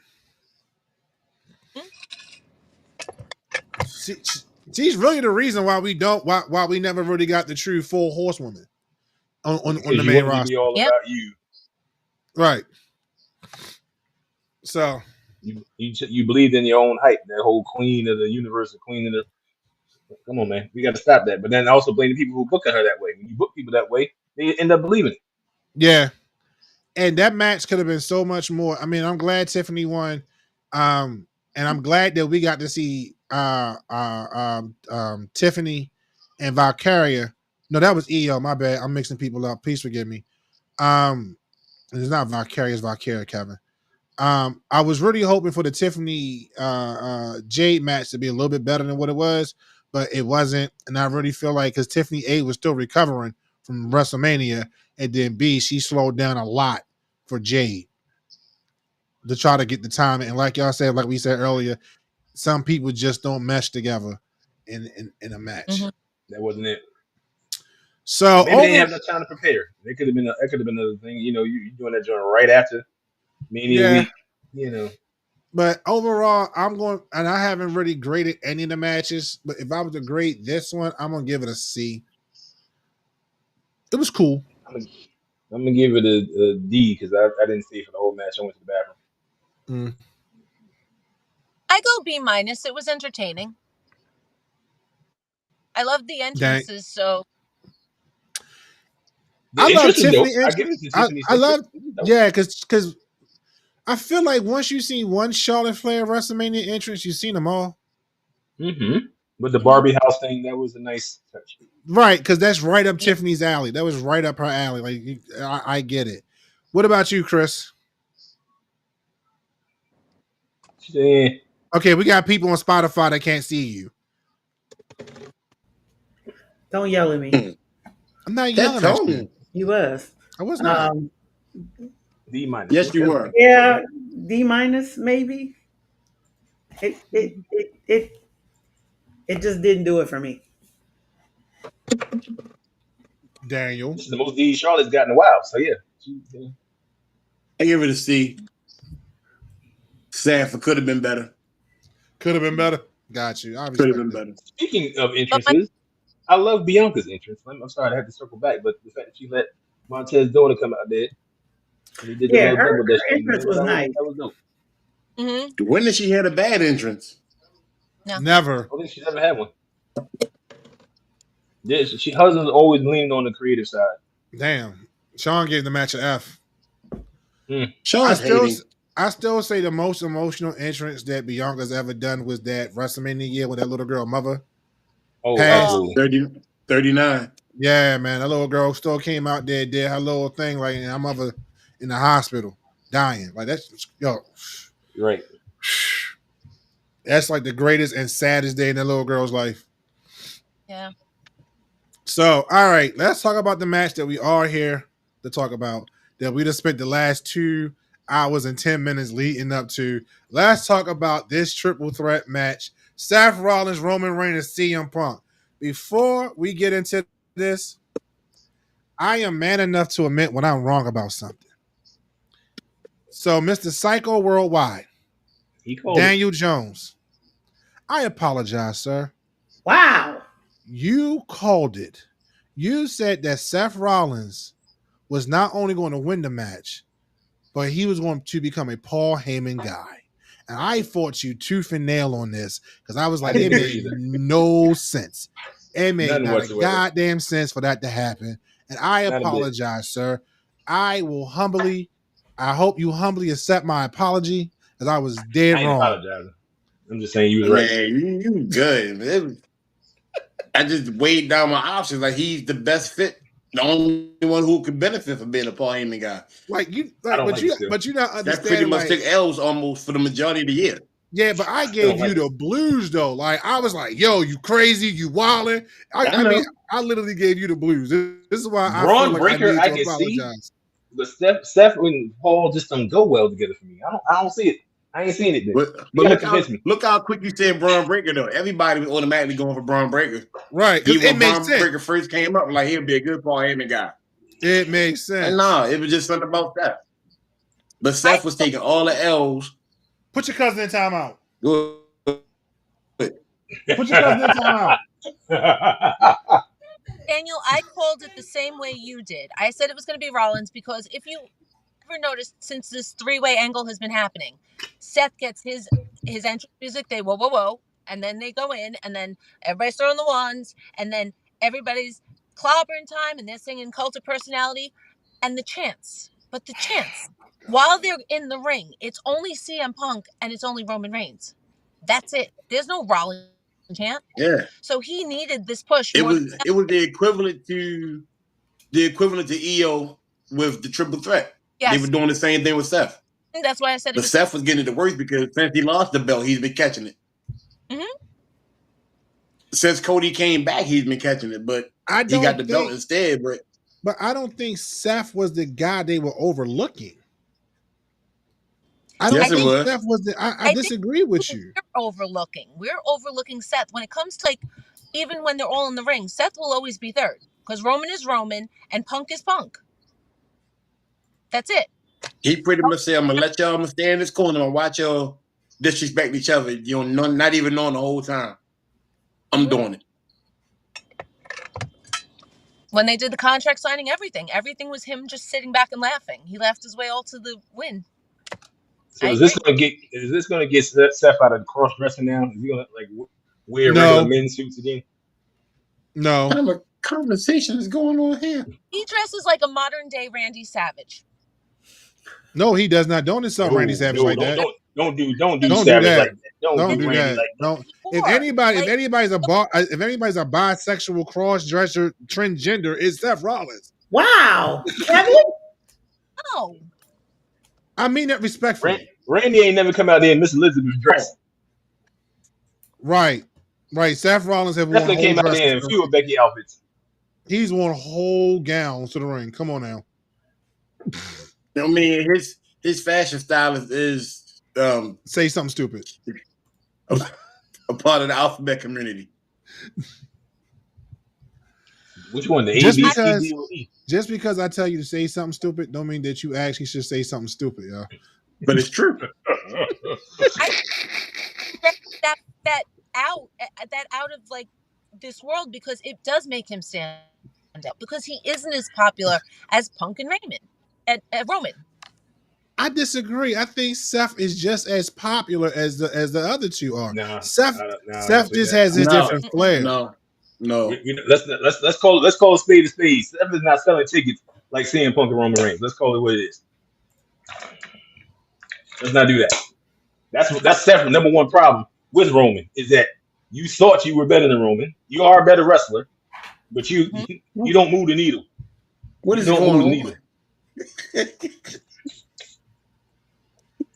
She's really the reason why we never really got the true full horsewoman on the main roster. Be all about you, right? So you believed in your own hype, that whole queen of the universe, queen of the. Come on, man, we got to stop that. But then also blame the people who booking her that way. When you book people that way, they end up believing it. Yeah, and that match could have been so much more. I mean, I'm glad Tiffany won, and I'm glad that we got to see Tiffany and Valkyria. No, that was EO. My bad. I'm mixing people up. Please forgive me. It's not Valkyria. It's Valkyria, Kevin. I was really hoping for the Tiffany Jade match to be a little bit better than what it was, but it wasn't. And I really feel like because Tiffany A was still recovering from WrestleMania, and then B, she slowed down a lot for Jade to try to get the time. And like y'all said, like we said earlier, some people just don't mesh together in a match. Mm-hmm. That wasn't it. So maybe they didn't have enough time to prepare. That could have been another thing. You know, you doing that joint right after Mania week. You know. But overall, I'm going, and I haven't really graded any of the matches. But if I was to grade this one, I'm gonna give it a C. It was cool. I'm gonna give it a D because I didn't see it for the whole match. I went to the bathroom. I go B-. It was entertaining. I loved the entrances, so. I love Tiffany. I love, because I feel like once you see one Charlotte Flair WrestleMania entrance, you've seen them all. Mm-hmm. With the Barbie house thing, that was a nice touch. Right, because that's right up Tiffany's alley. That was right up her alley. Like I get it. What about you, Chris? Yeah. Okay, we got people on Spotify that can't see you. Don't yell at me. I'm not yelling at you. You was. I was not. D-. Yes, you were. Yeah, D- maybe. It just didn't do it for me. Daniel. This is the most D Charlotte's gotten in a while. So yeah. I give it a C. Sanford could have been better. Could have been better. Got you. Could have been better. Speaking of entrances, I love Bianca's entrance. I'm sorry I had to circle back, but the fact that she let Montez's daughter come out there, and he did the little double dash. Her entrance was nice. That was dope. Mm-hmm. When did she had a bad entrance? No. Never. I don't think she's ever had one. Yeah, husband's always leaning on the creative side. Damn. Sean gave the match an F. Sean's hating. I still say the most emotional entrance that Bianca's ever done was that WrestleMania year with that little girl mother. Oh, passed. 39. Yeah, man. That little girl still came out there, did her little thing, like her mother in the hospital, dying. Like that's right. That's like the greatest and saddest day in that little girl's life. Yeah. So, all right, let's talk about the match that we are here to talk about. That we just spent the last 2 hours and 10 minutes leading up to. Let's talk about this triple threat match. Seth Rollins, Roman Reigns, CM Punk. Before we get into this, I am man enough to admit when I'm wrong about something. So, Mr. Psycho Worldwide, He called Daniel Jones. I apologize, sir. Wow. You called it. You said that Seth Rollins was not only going to win the match, but he was going to become a Paul Heyman guy. And I fought you tooth and nail on this because I was like, it made no sense. It made None not whatsoever. a goddamn sense for that to happen. And I Not a bit. apologize, sir. I hope you humbly accept my apology because I was dead I ain't wrong. apologizing. I'm just saying you was right. Man, you good. I just weighed down my options. Like, he's the best fit, the only one who could benefit from being a Paul Heyman guy. Like you, I don't but like you, it still. but you not That pretty understanding. much Like, took L's almost for the majority of the year. yeah, but I don't gave like you the blues though. Like I was like, "Yo, you crazy? You wildin'?" I know. mean, I literally gave you the blues. This is why I feel Braun like Breaker, I I need to can see. apologize. But Steph and Paul just don't go well together for me. I don't see it. I ain't seen it. Then. But You gotta convince me. look how quick you said Braun Breaker though. Everybody was automatically going for Braun Breaker. Right, because Even it when makes Braun sense. Breaker first came up, like, he'll be a good Paul Heyman guy. It makes sense. And nah, it was just something about that. But Seth was taking all the L's. Put your cousin in timeout. Good. Put your cousin in timeout. Daniel, I called it the same way you did. I said it was going to be Rollins because if you ever noticed, since this three-way angle has been happening, Seth gets his entrance music, they whoa, whoa, whoa, and then they go in, and then everybody's throwing the ones, and then everybody's clobbering time, and they're singing Cult of Personality, and the chants. But the chants, while they're in the ring, it's only CM Punk and it's only Roman Reigns. That's it. There's no Rollins chant. Yeah. So he needed this push. It more was the equivalent to EO with the triple threat. Yes. They were doing the same thing with Seth. That's why I said it But was Seth was getting it the worst because since he lost the belt, he's been catching it. Mhm. Since Cody came back, he's been catching it, but he got the belt instead. But I don't think Seth was the guy they were overlooking. I don't Yes, it think was. Seth was the. I disagree with you. We're overlooking Seth when it comes to, like, even when they're all in the ring. Seth will always be third because Roman is Roman and Punk is Punk. That's it. He pretty much said, "I'm gonna stay in this corner and watch y'all disrespect each other. You know, not even knowing the whole time. I'm doing it." When they did the contract signing, everything was him just sitting back and laughing. He laughed his way all to the win. So is this gonna get Seth out of cross dressing now? Is he gonna wear regular men's suits again? No. What kind of a conversation is going on here? He dresses like a modern day Randy Savage. No, he does not. Don't insult Randy Savage like that. Don't do Don't Savage do that. like that. Don't do Randy that. like that. Don't. If anybody's a bisexual, cross dresser, transgender, it's Seth Rollins. Wow, Kevin. No. I mean that respectfully. Randy ain't never come out there in Miss Elizabeth's dress. Right. Seth Rollins have worn came out there in a few Becky outfits. He's worn whole gowns to the ring. Come on now. I mean, his fashion style is say something stupid. A part of the alphabet community. Which one? The just A, B, because, C, D, or E? Just because I tell you to say something stupid, don't mean that you actually should say something stupid, y'all. But it's true. that out of like this world because it does make him stand out because he isn't as popular as Punk and Raymond and Roman. I disagree. I think Seth is just as popular as the other two are. Seth just has his different flair. No. Let's call a spade a spade. Seth is not selling tickets like CM Punk and Roman Reigns. Let's call it what it is. Let's not do that. That's Seth's number one problem with Roman is that you thought you were better than Roman. You are a better wrestler, but you don't move the needle. What is going on?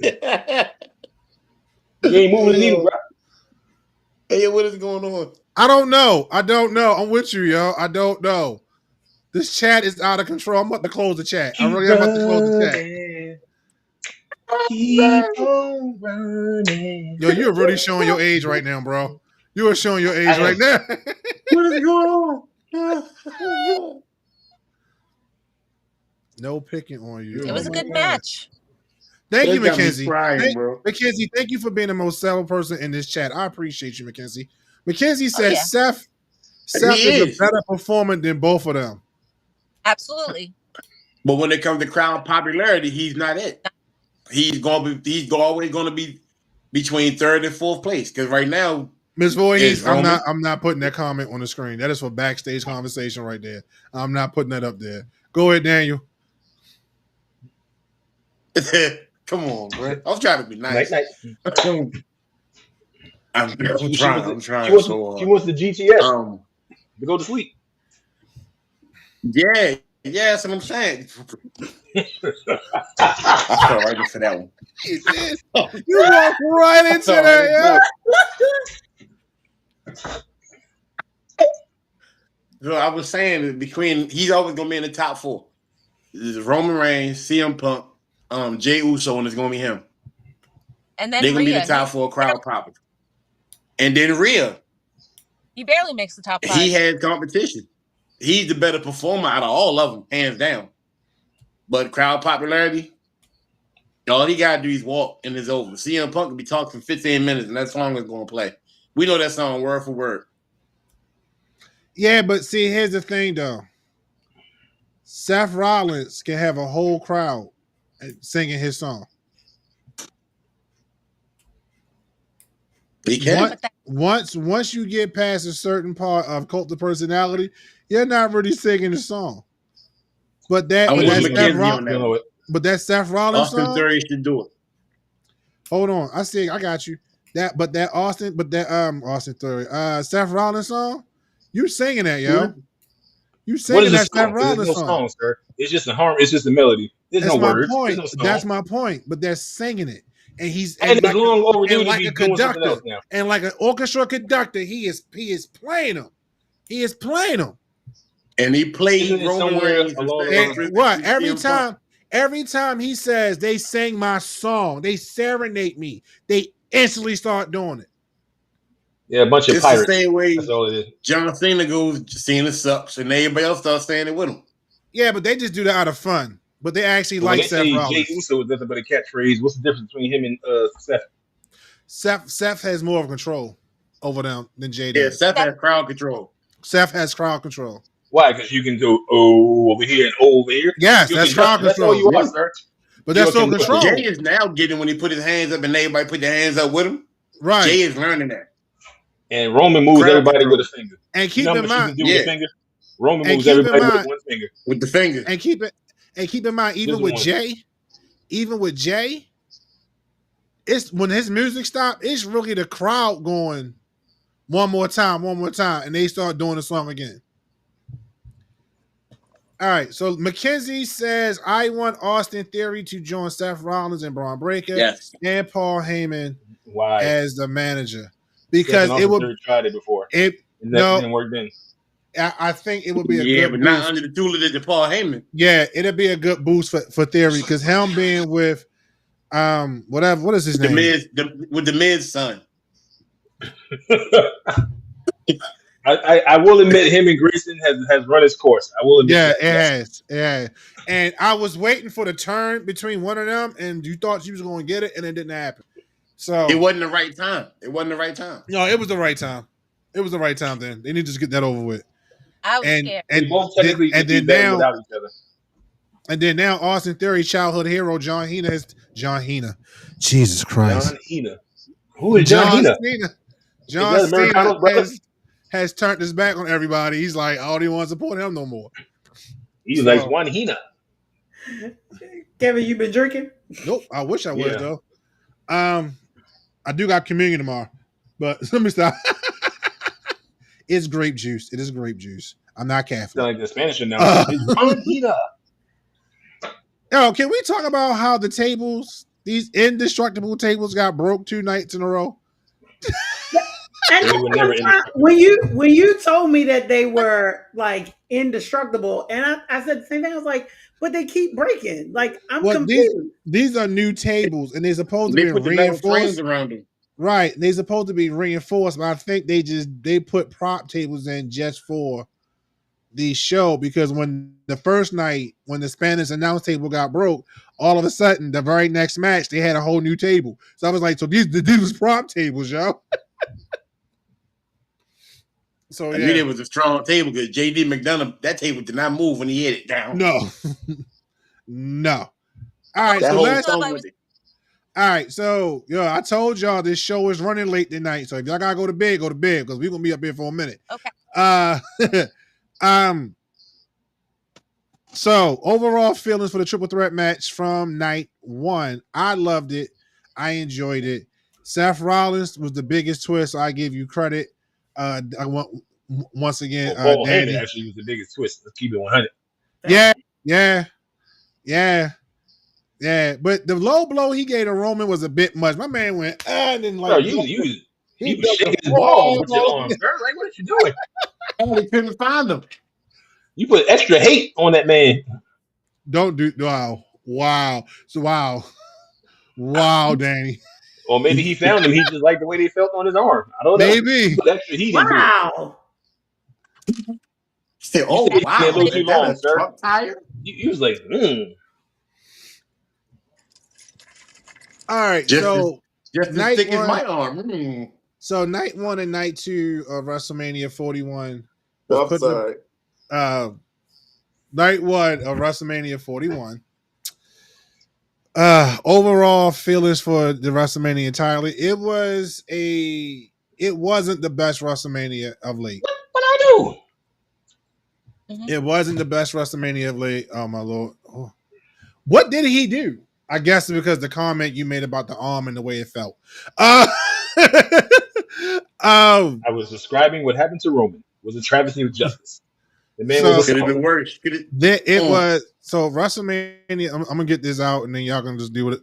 You ain't moving the needle, bro. Hey, what is going on? I don't know. I'm with you, yo. I don't know. This chat is out of control. I'm about to close the chat. I really am about to close the chat. Keep on running. Yo, you're really showing your age right now, bro. You are showing your age right now. What is going on? No picking on you. It was a good match. Thank you, That got me Mackenzie. crying, bro. Mackenzie, thank you for being the most settled person in this chat. I appreciate you, Mackenzie. Mackenzie says yeah. Seth He is a is. better performer than both of them. Absolutely. But when it comes to crowd popularity, he's not it. He's always gonna be between third and fourth place. Because right now, Ms. Voorhees, I'm Roman. not putting that comment on the screen. That is for backstage conversation right there. I'm not putting that up there. Go ahead, Daniel. Come on, bro. I was trying to be nice. Night. I'm trying. She So wants the GTS to go to sleep. Yeah, that's what I'm saying. I fell right into that one. You did. You walked right into that, yeah. So I was saying between he's always gonna be in the top four. This is Roman Reigns, CM Punk, Jey Uso, and it's gonna be him. And then they're gonna be Rhea, the top four crowd poppers. And then Rhea. He barely makes the top 5. He has competition. He's the better performer out of all of them, hands down. But crowd popularity, all he gotta do is walk and it's over. CM Punk can be talking for 15 minutes and that song is gonna play. We know that song word for word. Yeah, but see, here's the thing though. Seth Rollins can have a whole crowd singing his song. He can. Once you get past a certain part of cult of personality, you're not really singing the song. But that's Seth Rollins. But that Seth Rollins Austin song. Theory should do it. Hold on, I got you. Austin Theory, Seth Rollins song. You singing that, yo? You singing that Seth Rollins song? Song, sir. It's just a harm. It's just a melody. There's no words. Point. No That's my point. But they're singing it, and he's like long overdue to be doing something else now. And like an orchestra conductor, he is playing them. He is playing them. And he played Roman Reigns. What? Every time he says they sang my song, they serenade me. They instantly start doing it. Yeah, a bunch of pirates. The same way that's all it is. John Cena goes, Cena sucks, and everybody else starts saying it with him. Yeah, but they just do that out of fun. But they actually like Seth Rollins. Jey Uso is nothing but a catchphrase. What's the difference between him and Seth? Seth has more of control over them than Jey does. Yeah, Seth has crowd control. Seth has crowd control. Why? Because you can do over here and over here. Yes, that's crowd control. That's all you are, sir. But that's still control. Jey is now getting when he put his hands up and everybody put their hands up with him. Right. Jey is learning that. And Roman moves everybody with a finger. And keep in mind, Roman moves everybody with one finger. With the finger. And keep in mind, even with Jey, it's when his music stops, it's really the crowd going one more time, and they start doing the song again. All right, so Mackenzie says, I want Austin Theory to join Seth Rollins and Braun Breaker and Paul Heyman as the manager. Because it would tried it before. It didn't work then. I think it would be a good but boost. not under the tutelage of Paul Heyman. Yeah, it'd be a good boost for Theory because him being with what is his name? With the Miz son. I will admit him and Grayson has run his course. I will admit that. It has. Yeah. And I was waiting for the turn between one of them, and you thought she was going to get it, and it didn't happen. So it wasn't the right time. No, it was the right time. It was the right time then. They need to just get that over with. I was scared. And both technically without each other. And then now Austin Theory, childhood hero, John Cena. Jesus Christ. John Cena. Who is John Cena? John Cena has turned his back on everybody. He's like, I don't even want to support him no more. He's like Juan Hina. Kevin, you been drinking? Nope. I wish I was though. I do got communion tomorrow, but let me stop. It's grape juice. It is grape juice. I'm not Catholic. Sound like the Spanish now. Juan Hina. Yo, can we talk about how the tables, these indestructible tables, got broke 2 nights in a row? When you told me that they were like indestructible, and I said the same thing. I was like, but they keep breaking. Like I'm confused. These are new tables, and they're supposed to be reinforced around them. Right, they're supposed to be reinforced, but I think they put prop tables in just for the show because when the first night, when the Spanish announce table got broke, all of a sudden, the very next match, they had a whole new table. So I was like, so these was prop tables, yo. So I knew yeah, there was a strong table because JD McDonough, that table did not move when he hit it down. no, no. All right, That so whole let's. soul I with was- it. All right, so I told y'all this show is running late tonight. So if y'all gotta go to bed because we're gonna be up here for a minute. Okay. So overall feelings for the triple threat match from night one. I loved it. I enjoyed it. Seth Rollins was the biggest twist. So I give you credit. I want once again, Well, Paul Danny. Heyman actually was the biggest twist. Let's keep it 100. Yeah. But the low blow he gave to Roman was a bit much. My man went, and then Bro, like you was built shaking a his balls full with your blow. arms, bro. Like, what are you doing? They couldn't find them. You put extra hate on that man. Don't do wow. So wow, Danny. Or maybe he found them. He just liked the way they felt on his arm. I don't know. Maybe. You put extra heat into it. Wow. He said, "Oh You stayed wow, there a little is too that long, a sir." truck tire?" You was like, All right, Just so as night thick as one- my arm. So night one and night two of WrestleMania 41 I'm sorry. Night one of WrestleMania 41. Overall feelings for the WrestleMania entirely. It wasn't the best WrestleMania of late. what I do? It wasn't the best WrestleMania of late. Oh my lord. Oh. What did he do? I guess because the comment you made about the arm and the way it felt. I was describing what happened to Roman. It was a travesty of justice. The man was a Could have star. been worse. Was so WrestleMania. I'm gonna get this out, and then y'all can just do what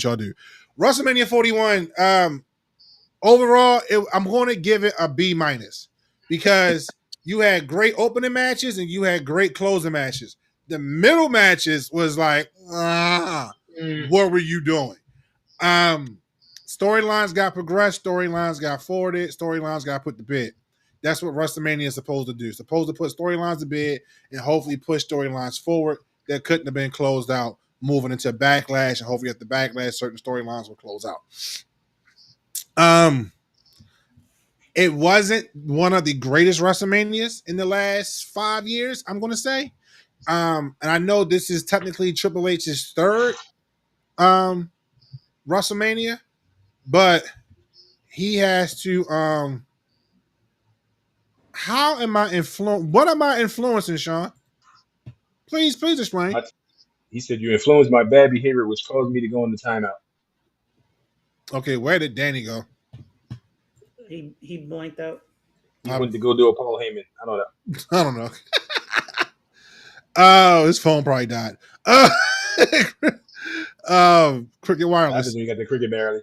y'all do. WrestleMania 41. Overall, I'm going to give it a B- because you had great opening matches and you had great closing matches. The middle matches was like, what were you doing? Storylines got progressed, storylines got forwarded, storylines got put to bed. That's what WrestleMania is supposed to do. Supposed to put storylines to bed and hopefully push storylines forward that couldn't have been closed out, moving into Backlash, and hopefully at the Backlash, certain storylines will close out. It wasn't one of the greatest WrestleManias in the last 5 years, I'm going to say. And I know this is technically Triple H's third WrestleMania, but he has to how am I what am I influencing, Sean? Please explain. He said you influenced my bad behavior, which caused me to go into timeout. Okay, where did Danny go? He blanked out. He went to go do a Paul Heyman. I don't know. Oh, his phone probably died. Cricket Wireless. That's when you got the cricket barely.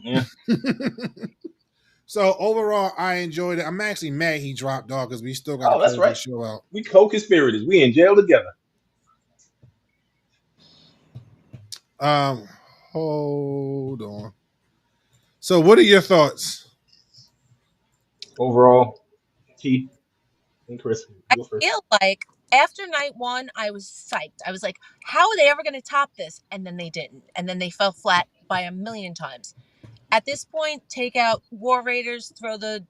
Yeah. So overall, I enjoyed it. I'm actually mad he dropped off because we still got to that's right. the show out. We co-conspirators. We in jail together. Hold on. So, what are your thoughts overall? T and KRIS, I go first. feel like after night one, I was psyched. I was like, how are they ever going to top this? And then they didn't. And then they fell flat by a million times. At this point, take out War Raiders, throw the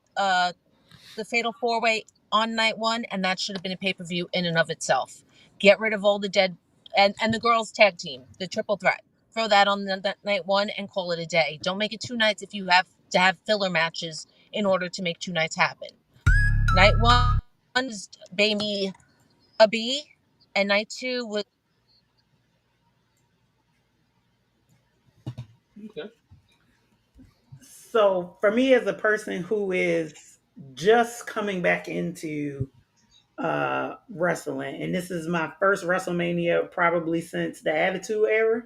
Fatal 4-Way on night one, and that should have been a pay-per-view in and of itself. Get rid of all the dead and the girls' tag team, the triple threat. Throw that on that night one and call it a day. Don't make it 2 nights if you have to have filler matches in order to make 2 nights happen. Night one is maybe a B, and night 2 was. Okay. So for me, as a person who is just coming back into wrestling, and this is my first WrestleMania probably since the Attitude Era,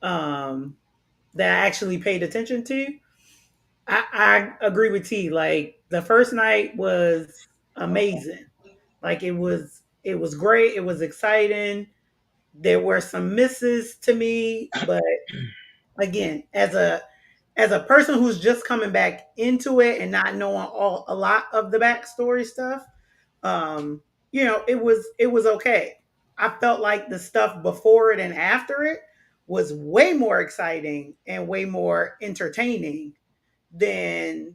that I actually paid attention to. I agree with T. Like the first night was amazing. Like it was great. It was exciting. There were some misses to me, but again, as a person who's just coming back into it and not knowing a lot of the backstory stuff, it was okay. I felt like the stuff before it and after it was way more exciting and way more entertaining than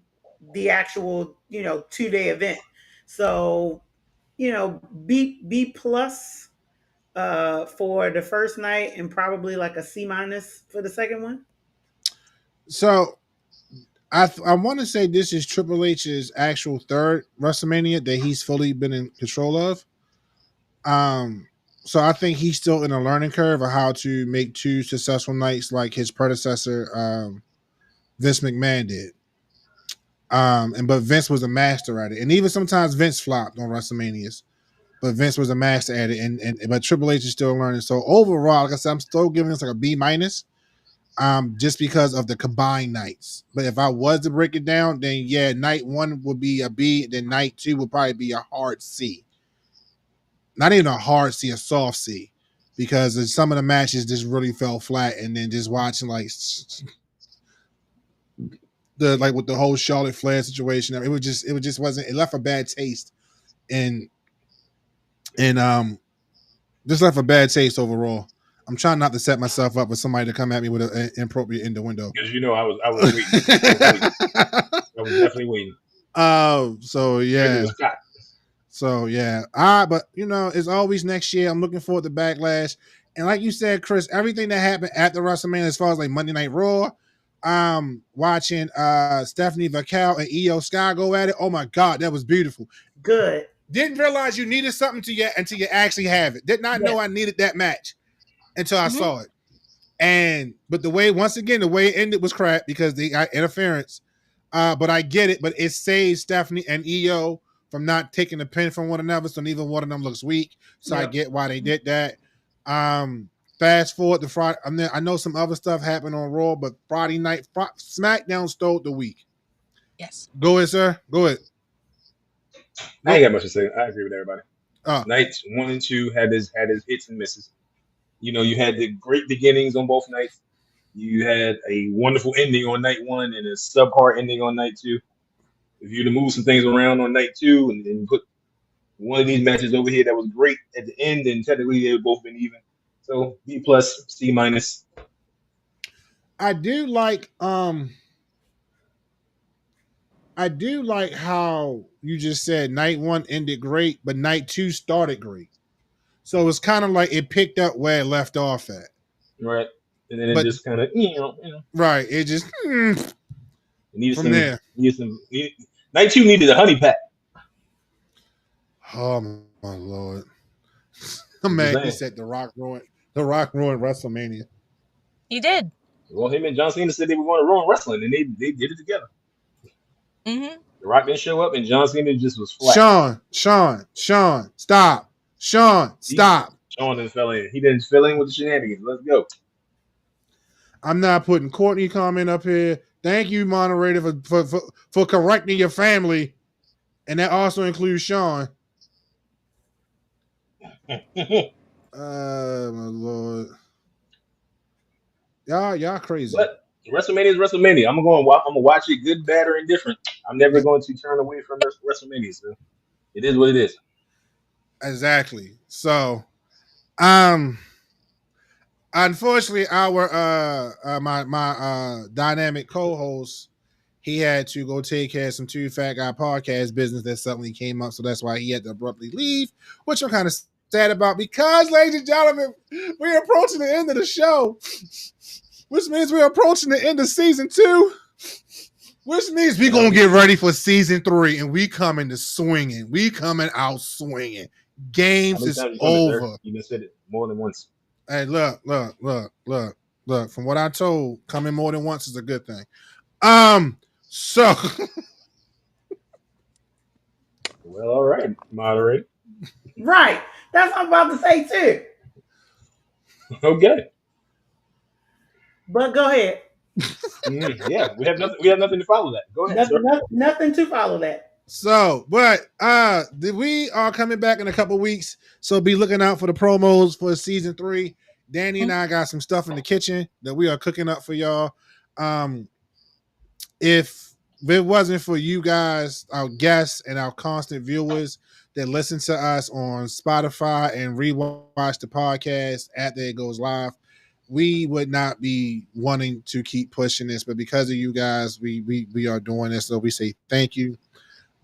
the actual 2-day event. So B plus for the first night and probably like a C minus for the second one. So I want to say this is Triple H's actual third WrestleMania that he's fully been in control of. So I think he's still in a learning curve of how to make two successful nights like his predecessor, Vince McMahon did. But Vince was a master at it, and even sometimes Vince flopped on WrestleManias, but Vince was a master at it, and but Triple H is still learning. So overall, like I said, I'm still giving this like a B minus. Just because of the combined nights. But if I was to break it down, then yeah, night one would be a B, then night two would probably be a hard C. Not even a hard C, a soft C. Because some of the matches just really fell flat, and then just watching like with the whole Charlotte Flair situation, it just wasn't. It left a bad taste, and just left a bad taste overall. I'm trying not to set myself up with somebody to come at me with an inappropriate innuendo. Because I was waiting. I was definitely waiting. So yeah. So yeah. But it's always next year. I'm looking forward to Backlash. And like you said, Chris, everything that happened at the WrestleMania as far as like Monday Night Raw, watching Stephanie Vacal and Io Sky go at it. Oh my God, that was beautiful. Good. Didn't realize you needed something until you actually have it. Did not know I needed that match until I saw it. But the way it ended was crap because they got interference. But I get it. But it saved Stephanie and Io from not taking the pin from one another, so neither one of them looks weak. So I get why they did that. Fast forward to Friday. I know some other stuff happened on Raw, but Friday night, SmackDown stole the week. Yes. Go ahead, sir. Go ahead. I ain't got much to say. I agree with everybody. Nights 1 and 2 had his hits and misses. You had the great beginnings on both nights. You had a wonderful ending on night 1 and a subpar ending on night 2. If you'd have moved some things around on night 2 and put one of these matches over here that was great at the end, and technically they would both been even. So B plus, C minus. I do like how you just said night 1 ended great, but night 2 started great. So it's kind of like it picked up where it left off at. Right. And then it just kind of, Right. It just needed from there. Night 2 needed a honey pack. Oh my Lord. Man, he said The Rock ruined WrestleMania. He did. Well, him and John Cena said they were going to ruin wrestling, and they did it together. Mm-hmm. The Rock didn't show up, and John Cena just was flat. Sean, stop. Sean, stop. Sean didn't fill in. He didn't fill in with the shenanigans. Let's go. I'm not putting Courtney comment up here. Thank you, moderator, for correcting your family. And that also includes Sean. My Lord. Y'all crazy. But WrestleMania is WrestleMania. I'm gonna watch it, good, bad, or indifferent. I'm never going to turn away from WrestleMania. So it is what it is. Exactly. So, unfortunately, our my dynamic co-host, he had to go take care of some Two Fat Guy podcast business that suddenly came up, so that's why he had to abruptly leave, which I'm kind of sad about because, ladies and gentlemen, we're approaching the end of the show, which means we're approaching the end of season 2, which means we're going to get ready for season 3, and we coming to swinging. We coming out swinging. Games is over. You said it more than once. Hey, look. From what I told, coming more than once is a good thing. So. Well, all right, moderate. Right. That's what I'm about to say too. Okay. But go ahead. Yeah, we have nothing to follow that. Go ahead. Nothing to follow that. So, but we are coming back in a couple weeks, so be looking out for the promos for season 3. Danny and I got some stuff in the kitchen that we are cooking up for y'all. If if it wasn't for you guys, our guests, and our constant viewers that listen to us on Spotify and rewatch the podcast after it goes live, we would not be wanting to keep pushing this. But because of you guys, we are doing this. So we say thank you.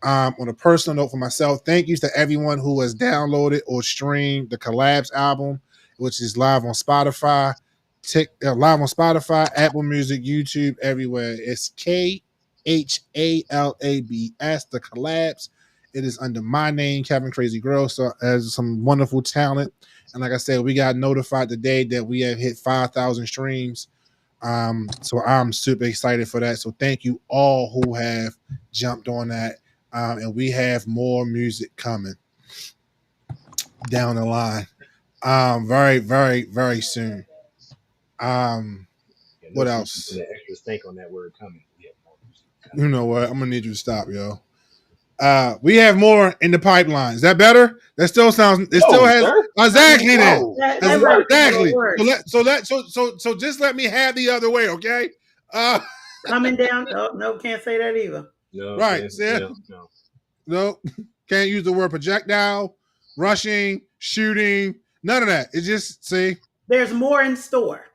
On a personal note for myself, thank you to everyone who has downloaded or streamed the Collabs album, which is live on Spotify, Apple Music, YouTube, everywhere. It's KHALABS, the Collabs. It is under my name, Kevin Crazy Gross. So has some wonderful talent. And like I said, we got notified today that we have hit 5,000 streams. So I'm super excited for that. So thank you all who have jumped on that. And we have more music coming down the line. Very, very, very soon. What else? The extra stank on that word coming. Yeah, you know what? I'm gonna need you to stop, yo. We have more in the pipeline. Is that better? That still sounds. It still has sir. exactly that. Exactly. So just let me have the other way, okay? Coming down. No, can't say that either. No, right? No, can't use the word projectile, rushing, shooting, none of that. It's just see. There's more in store.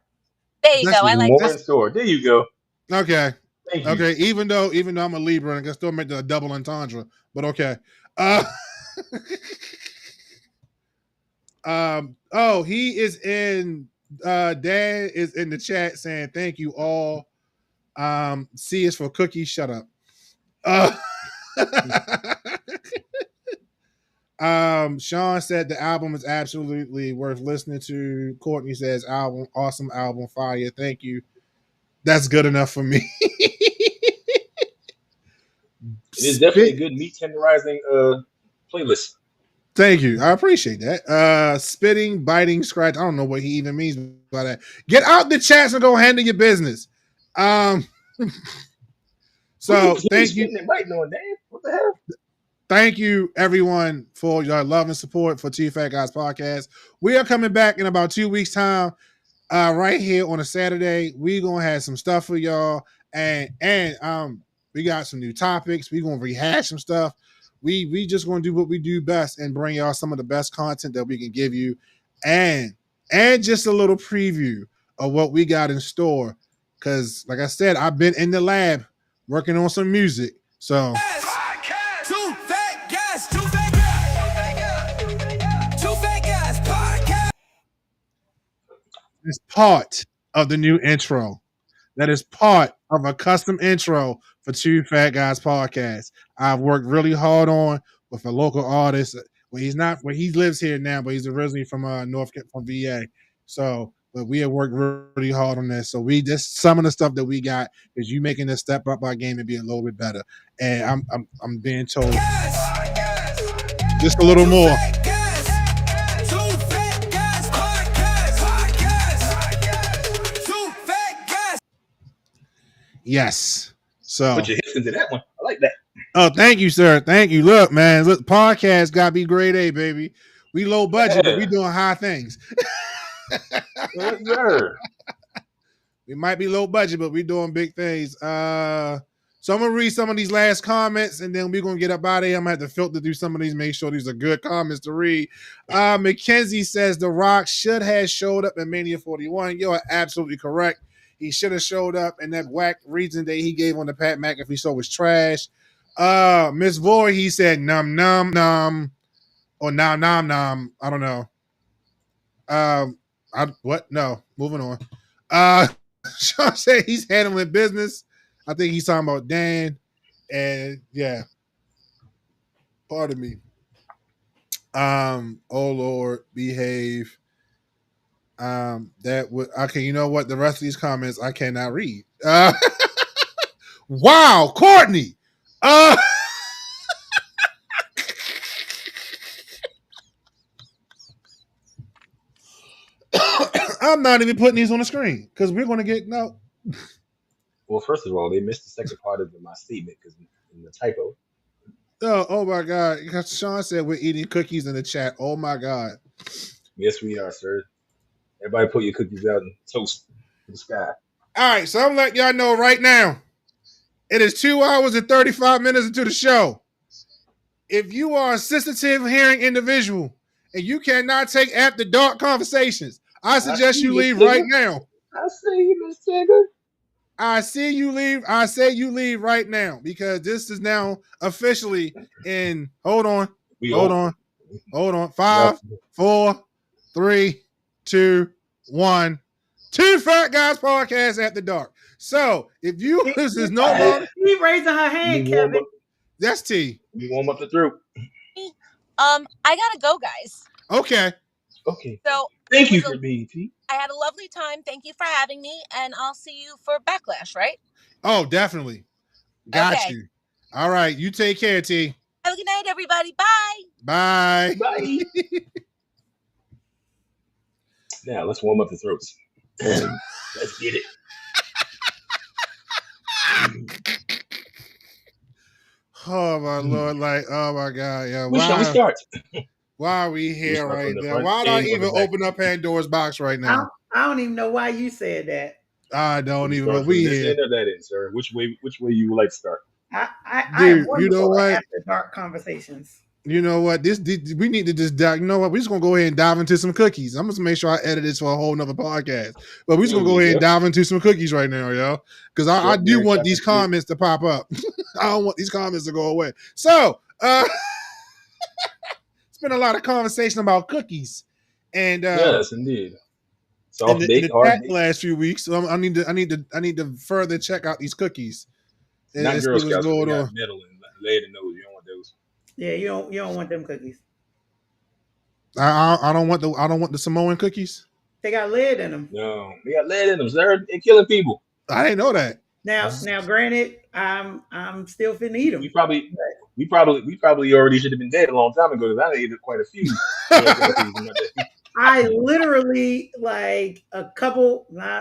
There you go. I like more that. in store. There you go. Okay. Thank you. Okay. Even though I'm a Libra, I can still make the double entendre. But okay. Oh, he is in. Dad is in the chat saying thank you all. C is for cookies. Shut up. Sean said the album is absolutely worth listening to. Courtney says album, awesome album, fire. Thank you. That's good enough for me. It is definitely a good meat tenderizing playlist. Thank you. I appreciate that. Spitting, biting, scratch. I don't know what he even means by that. Get out the chats and go handle your business. So thank you. Biting on, Dave. What the hell? Thank you, everyone, for your love and support for Two Fat Guys Podcast. We are coming back in about 2 weeks' time, right here on a Saturday. We're gonna have some stuff for y'all, and we got some new topics. We're gonna rehash some stuff. We just gonna do what we do best and bring y'all some of the best content that we can give you, and just a little preview of what we got in store. Because, like I said, I've been in the lab working on some music, so. It's part of the new intro. That is part of a custom intro for Two Fat Guys Podcast. I've worked really hard on with a local artist. Well, he lives here now, but he's originally from from VA. So, but we have worked really hard on this. So just some of the stuff that we got is you making us step up our game and be a little bit better. And I'm being told just a little more. Yes. So put your hips into that one. I like that. Oh, thank you, sir. Thank you. Look, man. Look, podcast got to be grade A, baby. We low budget, but we doing high things. Yes, sir. We might be low budget, but we doing big things. So I'm gonna read some of these last comments, and then we're gonna get up out of here. I'm gonna have to filter through some of these, make sure these are good comments to read. Mackenzie says The Rock should have showed up at Mania 41. You are absolutely correct. He should have showed up, and that whack reason that he gave on the Pat McAfee show was trash. Miss Void, he said num num num or nom nom nom. I don't know. What? No, moving on. Sean said he's handling business. I think he's talking about Dan, and yeah. Pardon me. Oh Lord, behave. That would okay. You know what? The rest of these comments I cannot read. Wow, Courtney. I'm not even putting these on the screen because we're going to get no. Well, first of all, they missed the second part of my statement because in the typo. Oh my God! Sean said we're eating cookies in the chat. Oh my God! Yes, we are, sir. Everybody, put your cookies out and toast to the sky. All right, so I'm letting y'all know right now. It is 2 hours and 35 minutes into the show. If you are a sensitive hearing individual and you cannot take after dark conversations, I suggest you leave right now. I see you, Miss Tigger. I see you leave. I say you leave right now because this is now officially in. Hold on. Hold on. 5, 4, 3, 2, 1. Two Fat Guys Podcast After Dark. So if you this is no longer She raising her hand, Kevin. that's T. You warm up the throat. I gotta go, guys. Okay. So Thank you for being T. I had a lovely time. Thank you for having me, and I'll see you for Backlash, right? Oh, definitely. Got you. All right. You take care, T. Have a good night, everybody. Bye. Bye. Bye. Now let's warm up the throats. Let's get it. Oh my Lord! Like, oh my God! Yeah. Where shall we start? Why are we here right now? Why not even open up Pandora's box right now? I don't even know why you said that. I don't even. But we here. End of that in, sir. Which way you would like to start? Dude, you know what? After dark conversations. You know what? This we need to just dive. You know what? We're just gonna go ahead and dive into some cookies. I'm just gonna make sure I edit this for a whole nother podcast. But we're just gonna go ahead and dive into some cookies right now, yo. Because I do want these comments to pop up. I don't want these comments to go away. So it's been a lot of conversation about cookies, and yes, indeed. In the last few weeks, so I need to further check out these cookies. Not Girl Scouts. Metal and lead in those. You don't want those. Yeah, you don't want them cookies. I don't want the Samoan cookies. They got lead in them. No, they got lead in them. They're killing people. I didn't know that. Now, granted, I'm still finna eat them. We probably already should have been dead a long time ago because I ate quite a few. I literally like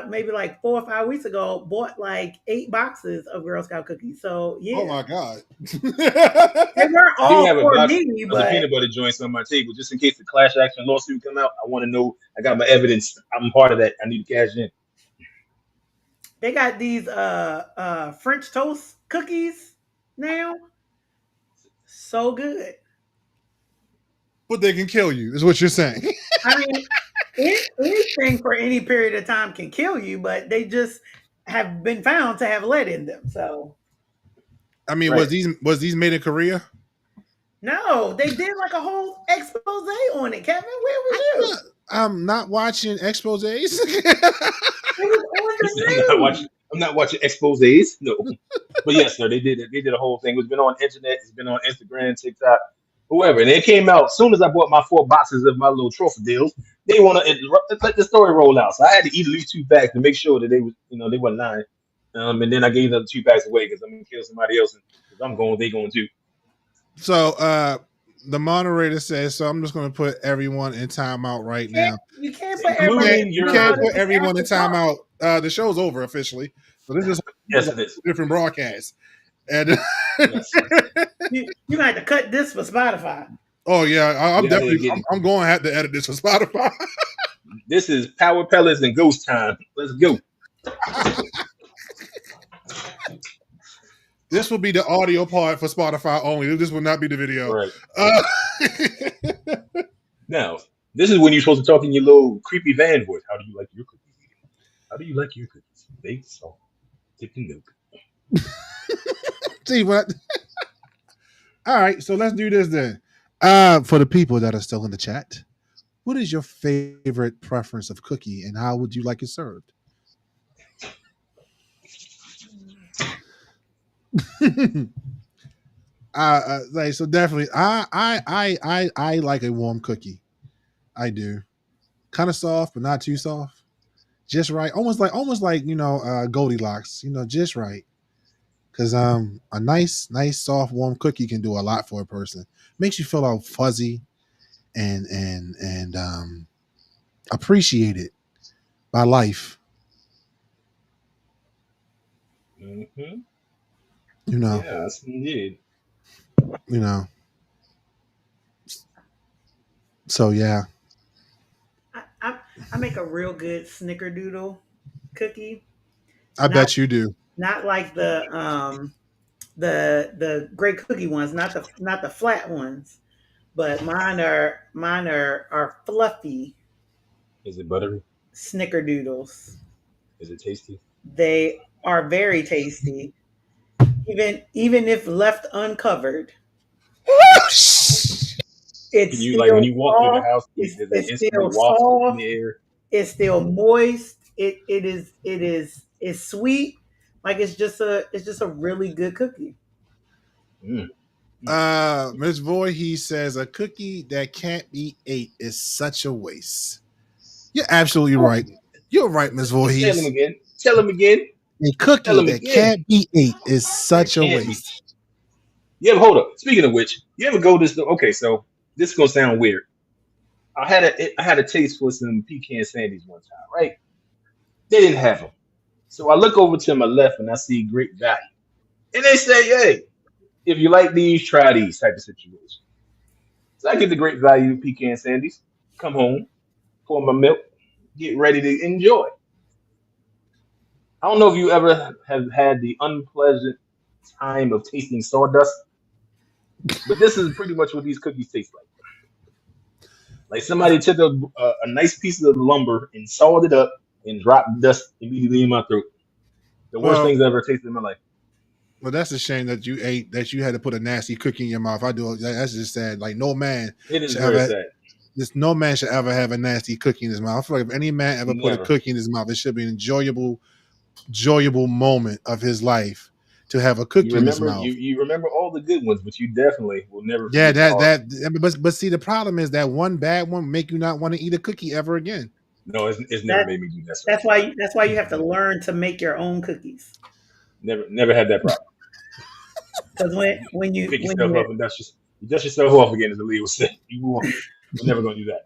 maybe like 4 or 5 weeks ago, bought like 8 boxes of Girl Scout cookies. So yeah. Oh my God. They weren't all for me, but the peanut butter joints on my table just in case the class action lawsuit come out. I want to know. I got my evidence. I'm part of that. I need to cash in. They got these French toast cookies now. So good. But they can kill you, is what you're saying. I mean, anything for any period of time can kill you, but they just have been found to have lead in them. So, I mean, was these made in Korea? No, they did like a whole expose on it. Kevin, where was you? I'm not watching exposés. I'm not watching exposés. No, but yes, sir, they did it. They did a whole thing. It's been on internet. It's been on Instagram, TikTok. Whoever, and it came out as soon as I bought my 4 boxes of my little trophy deals. They want to let the story roll out, so I had to eat at least 2 packs to make sure that they weren't lying. And then I gave them 2 packs away because I'm gonna kill somebody else, and if I'm going, they going too. So the moderator says, so I'm just going to put everyone in timeout right now. You can't put everyone in timeout. The show's over officially, so this is a different broadcast. And you might have to cut this for Spotify. Oh yeah, I'm definitely. I'm going to have to edit this for Spotify. This is Power Pellets and Ghost time. Let's go. This will be the audio part for Spotify only. This will not be the video. Right. Now, this is when you're supposed to talk in your little creepy van voice. How do you like your cookies? How do you like your cookies? Baked, salt, dipped in milk. See what? All right, so let's do this then. For the people that are still in the chat, what is your favorite preference of cookie, and how would you like it served? So definitely, I like a warm cookie. I do, kind of soft, but not too soft, just right. Almost like Goldilocks. Just right. Because a nice, soft, warm cookie can do a lot for a person. Makes you feel all fuzzy and appreciated by life. Mm-hmm. Yes, indeed. So yeah. I make a real good snickerdoodle cookie. I bet you do. not like the great cookie ones, not the flat ones, but mine are fluffy Is it buttery? snickerdoodles. Is it tasty? They are very tasty, even if left uncovered. Can It's you like when still you walk through the soft. house, It's, does it it's instantly still waft in soft. the air? It's still moist. It's sweet. Like it's just a really good cookie. Mm. Ms. Voorhees says a cookie that can't be ate is such a waste. You're absolutely right. You're right, Ms. Tell him Voorhees. again. Tell him again. A Tell cookie him that again. can't be ate is That such a can't be. waste. You ever hold up? Speaking of which, you ever go this? Okay, so this is gonna sound weird. I had a taste for some pecan sandies one time, right? They didn't have them, so I look over to my left and I see great value, and they say, "Hey, if you like these, try these." Type of situation. So I get the great value pecan sandies. Come home, pour my milk, get ready to enjoy. I don't know if you ever have had the unpleasant time of tasting sawdust, but this is pretty much what these cookies taste like. Like somebody took a nice piece of lumber and sawed it up and dropped dust immediately in my throat. The worst Well, things I ever tasted in my life. well, that's a shame that you ate that you had to put a nasty cookie in your mouth. I do. That's just sad. Like no man It is should very ever. sad. Just no man should ever have a nasty cookie in his mouth. I feel like if any man ever put a Never. cookie in his mouth, it should be an enjoyable moment of his life to have a cookie You in his remember mouth. you remember all the good ones, but you definitely will never Yeah, forget the hard ones. but see, the problem is that one bad one make you not want to eat a cookie ever again. No, it's never That made me do that. Sir. that's why you have to learn to make your own cookies. Never had that problem. Because when You you pick when yourself up you and dust yourself off again, as the leader would say. We're never gonna do that.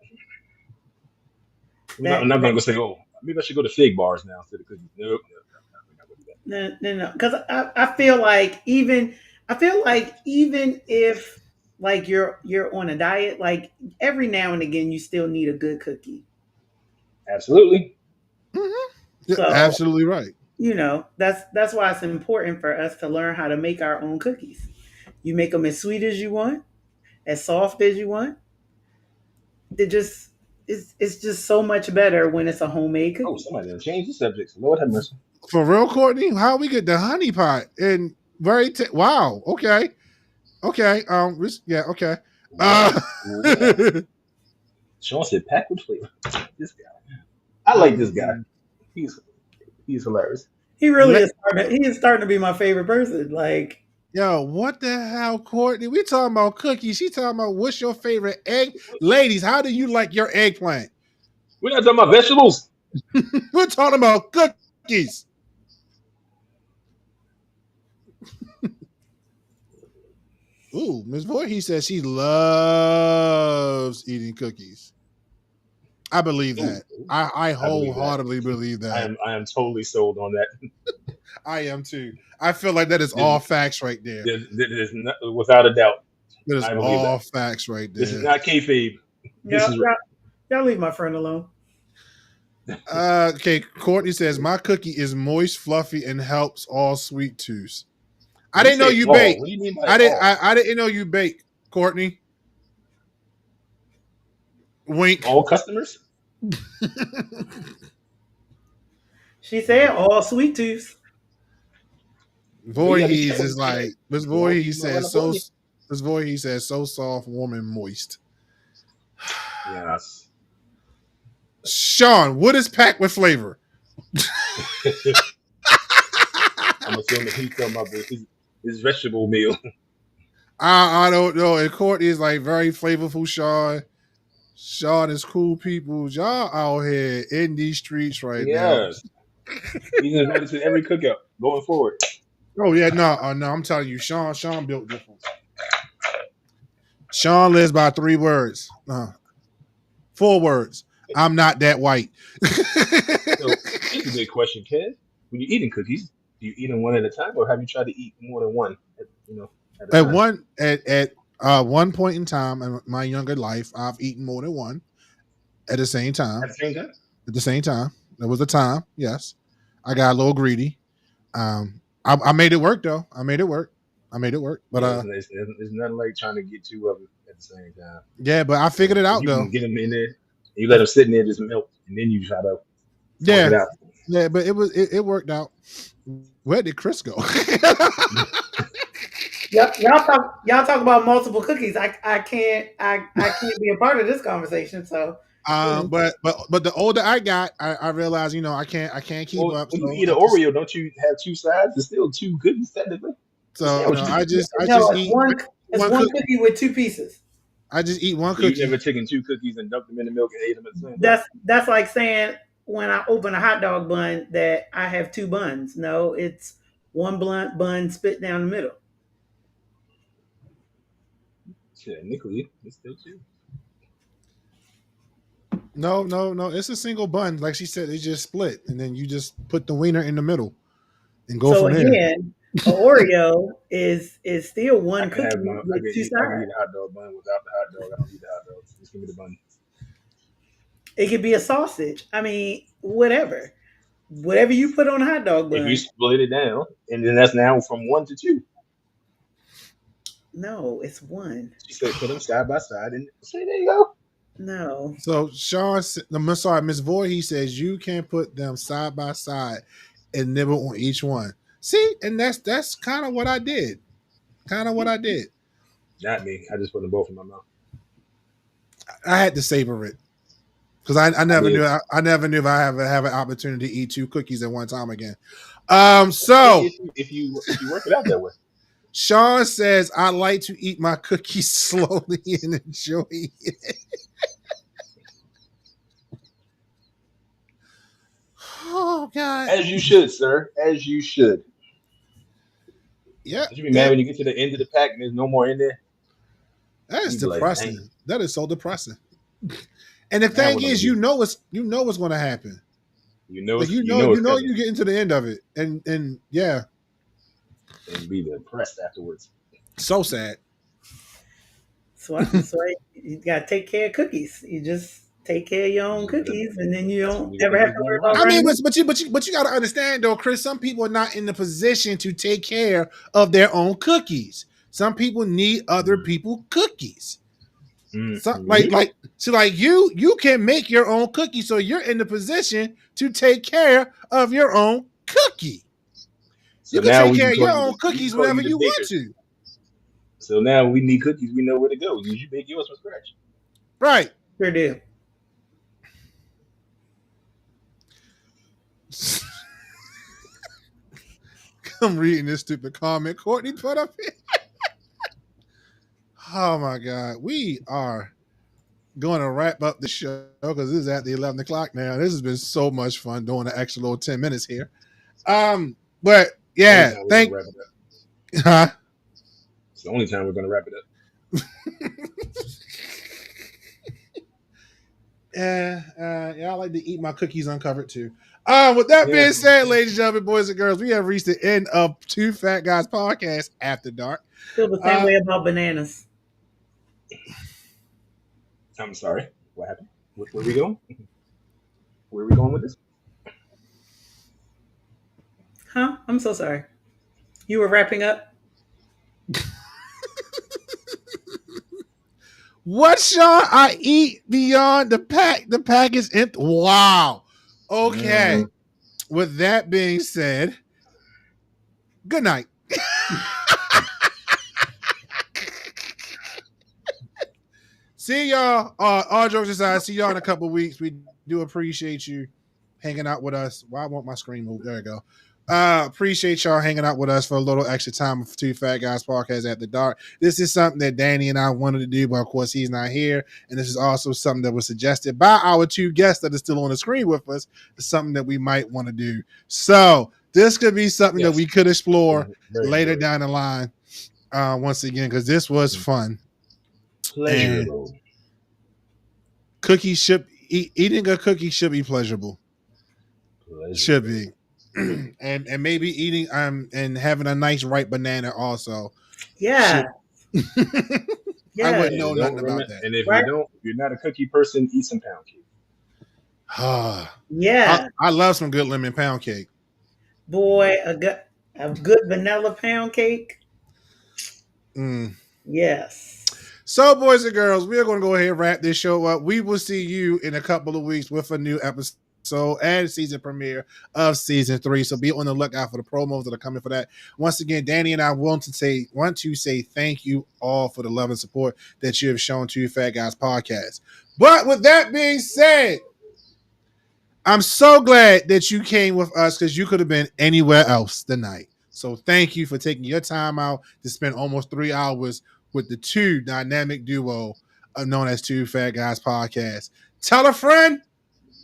I'm that, not that gonna go say, oh, maybe I should go to fig bars now instead of cookies. Nope, we're not gonna do that. no, because I feel like even if like you're on a diet, like every now and again you still need a good cookie. Absolutely. Mm-hmm. You're So absolutely right. that's why it's important for us to learn how to make our own cookies. You make them as sweet as you want, as soft as you want. They just it's just so much better when it's a homemade Oh, cookie. somebody done changed the subject. Lord have mercy. For real, Courtney, how we get the honey pot and wow. Okay. Yeah. Okay. Wow. Uh, Wow. Sean said packed with flavor. This guy. I like this guy. He's hilarious. He really let, is starting to be my favorite person. Like yo, what the hell, Courtney? We talking about cookies. She talking about what's your favorite egg, ladies? How do you like your eggplant? We're not talking about vegetables. We're talking about cookies. Ooh, Ms. Voorhees says she loves eating cookies. I believe Ooh, that. I I believe that. wholeheartedly believe that. I am totally sold on that. I am too. I feel like that is all facts right there. There's not, without a doubt. That is I believe all that. facts right This is there. not kayfabe. This y'all, is y'all, y'all leave my friend alone. Okay, Courtney says my cookie is moist, fluffy, and helps all sweet tooths. I didn't know you bake. What do you mean by I didn't. all? I didn't know you bake, Courtney. Wink. All customers? She said all sweet tooths. Voorhees is like Miss Voorhees Well, says so. Miss Voorhees says so soft, warm, and moist. Yes. Sean, what is packed with flavor? I'm assuming he's talking about his vegetable meal. I don't know. And Courtney is like very flavorful. Sean is cool people. Y'all out here in these streets right now. Yes. He's invited to every cookout going forward. Oh yeah, no. I'm telling you, Sean built different. Sean lives by 3 words. 4 words. I'm not that white. So here's a big question, Ken. When you're eating cookies, do you eat them one at a time, or have you tried to eat more than one? At a time? At one point in time in my younger life, I've eaten more than one at the same time. At the same time? At the same time, there was a time. Yes, I got a little greedy, I made it work though. I made it work. But it's nothing like trying to get two of them at the same time. yeah, but I figured it out you though. can get them in there. You let them sit in there just melt, and then you try to work Yeah, it out. yeah, but it worked out. Where did Chris go? Y'all talk about multiple cookies. I can't be a part of this conversation. So, but the older I got, I realized I can't keep up. When So you eat an Oreo, don't you have two sides? It's still two cookies technically. So I just it's eat one cookie with two pieces. I just eat one So cookie. You never taken two cookies and dunked them in the milk and ate them at the same time? That's like saying when I open a hot dog bun that I have two buns. No, it's one blunt bun split down the middle. Technically, it's still two. No. It's a single bun. Like she said, they just split, and then you just put the wiener in the middle and go from there. So again, an Oreo is still one cookie with two sides. I can eat a hot dog bun without the hot dog. I don't eat the hot dog. Just give me the bun. It could be a sausage. I mean, whatever you put on a hot dog bun. If you split it down, and then that's now from 1 to 2. No, it's one. She said put them side by side, and say there you go. No. So Sean, I'm sorry, Miss Void, he says you can put them side by side and nibble on each one. See, and that's kind of what I did. Not me. I just put them both in my mouth. I had to savor it because I never knew if I have an opportunity to eat two cookies at one time again. So if you work it out that way. Sean says I like to eat my cookies slowly and enjoy it. Oh God! As you should, sir. As you should. Yeah. Should you be mad when you get to the end of the pack and there's no more in there? That is depressing. Like, that is so depressing. And the thing is, you know what's going to happen. You know you get into the end of it, and yeah, and be depressed afterwards. So sad. So you got to take care of cookies. You just take care of your own cookies, and then you don't ever have to worry about. I mean, but you got to understand though, Chris. Some people are not in the position to take care of their own cookies. Some people need other people's cookies. So you can make your own cookie, so you're in the position to take care of your own cookie. So you can take care of your own cookies whenever you want to. So now we need cookies. We know where to go. You make yours from scratch. Right. Sure do. I'm reading this stupid comment Courtney put up here. Oh my God. We are going to wrap up the show because this is at the 11 o'clock now. This has been so much fun doing an extra little 10 minutes here. But yeah, Huh? It's the only time we're going to wrap it up. I like to eat my cookies uncovered too. With that being said, ladies and gentlemen, boys and girls, we have reached the end of Two Fat Guys Podcast After Dark. Feel the same way about bananas. I'm sorry. What happened? Where are we going? Where are we going with this? Huh? I'm so sorry. You were wrapping up? What shall I eat beyond the pack? The pack is empty. Wow. Okay. With that being said, good night. See y'all. All jokes aside, see y'all in a couple of weeks. We do appreciate you hanging out with us. Why won't my screen move? There you go. Appreciate y'all hanging out with us for a little extra time of Two Fat Guys Podcast After Dark. This is something that Danny and I wanted to do, but of course he's not here. And this is also something that was suggested by our two guests that are still on the screen with us. It's something that we might want to do. So this could be something that we could explore later down the line. Once again, because this was fun. Pleasurable. Eating a cookie should be pleasurable. Should be. and maybe eating and having a nice ripe banana also. Yeah. I wouldn't know nothing about that. And if you're not a cookie person, eat some pound cake. Yeah. I love some good lemon pound cake. Boy, a good vanilla pound cake. Mm. Yes. So, boys and girls, we are going to go ahead and wrap this show up. We will see you in a couple of weeks with a new episode and season premiere of season 3. So be on the lookout for the promos that are coming for that. Once again, Danny and I want to say thank you all for the love and support that you have shown to Fat Guys Podcast. But with that being said, I'm so glad that you came with us because you could have been anywhere else tonight. So thank you for taking your time out to spend almost 3 hours with the two dynamic duo known as Two Fat Guys Podcast. Tell a friend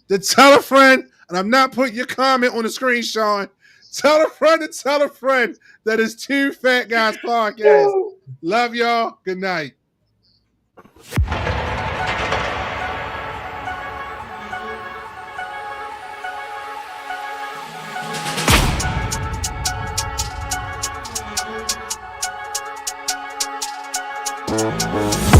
to tell a friend, and I'm not putting your comment on the screen, Sean. Tell a friend to tell a friend that is Two Fat Guys Podcast. Love y'all. Good night. Thank you.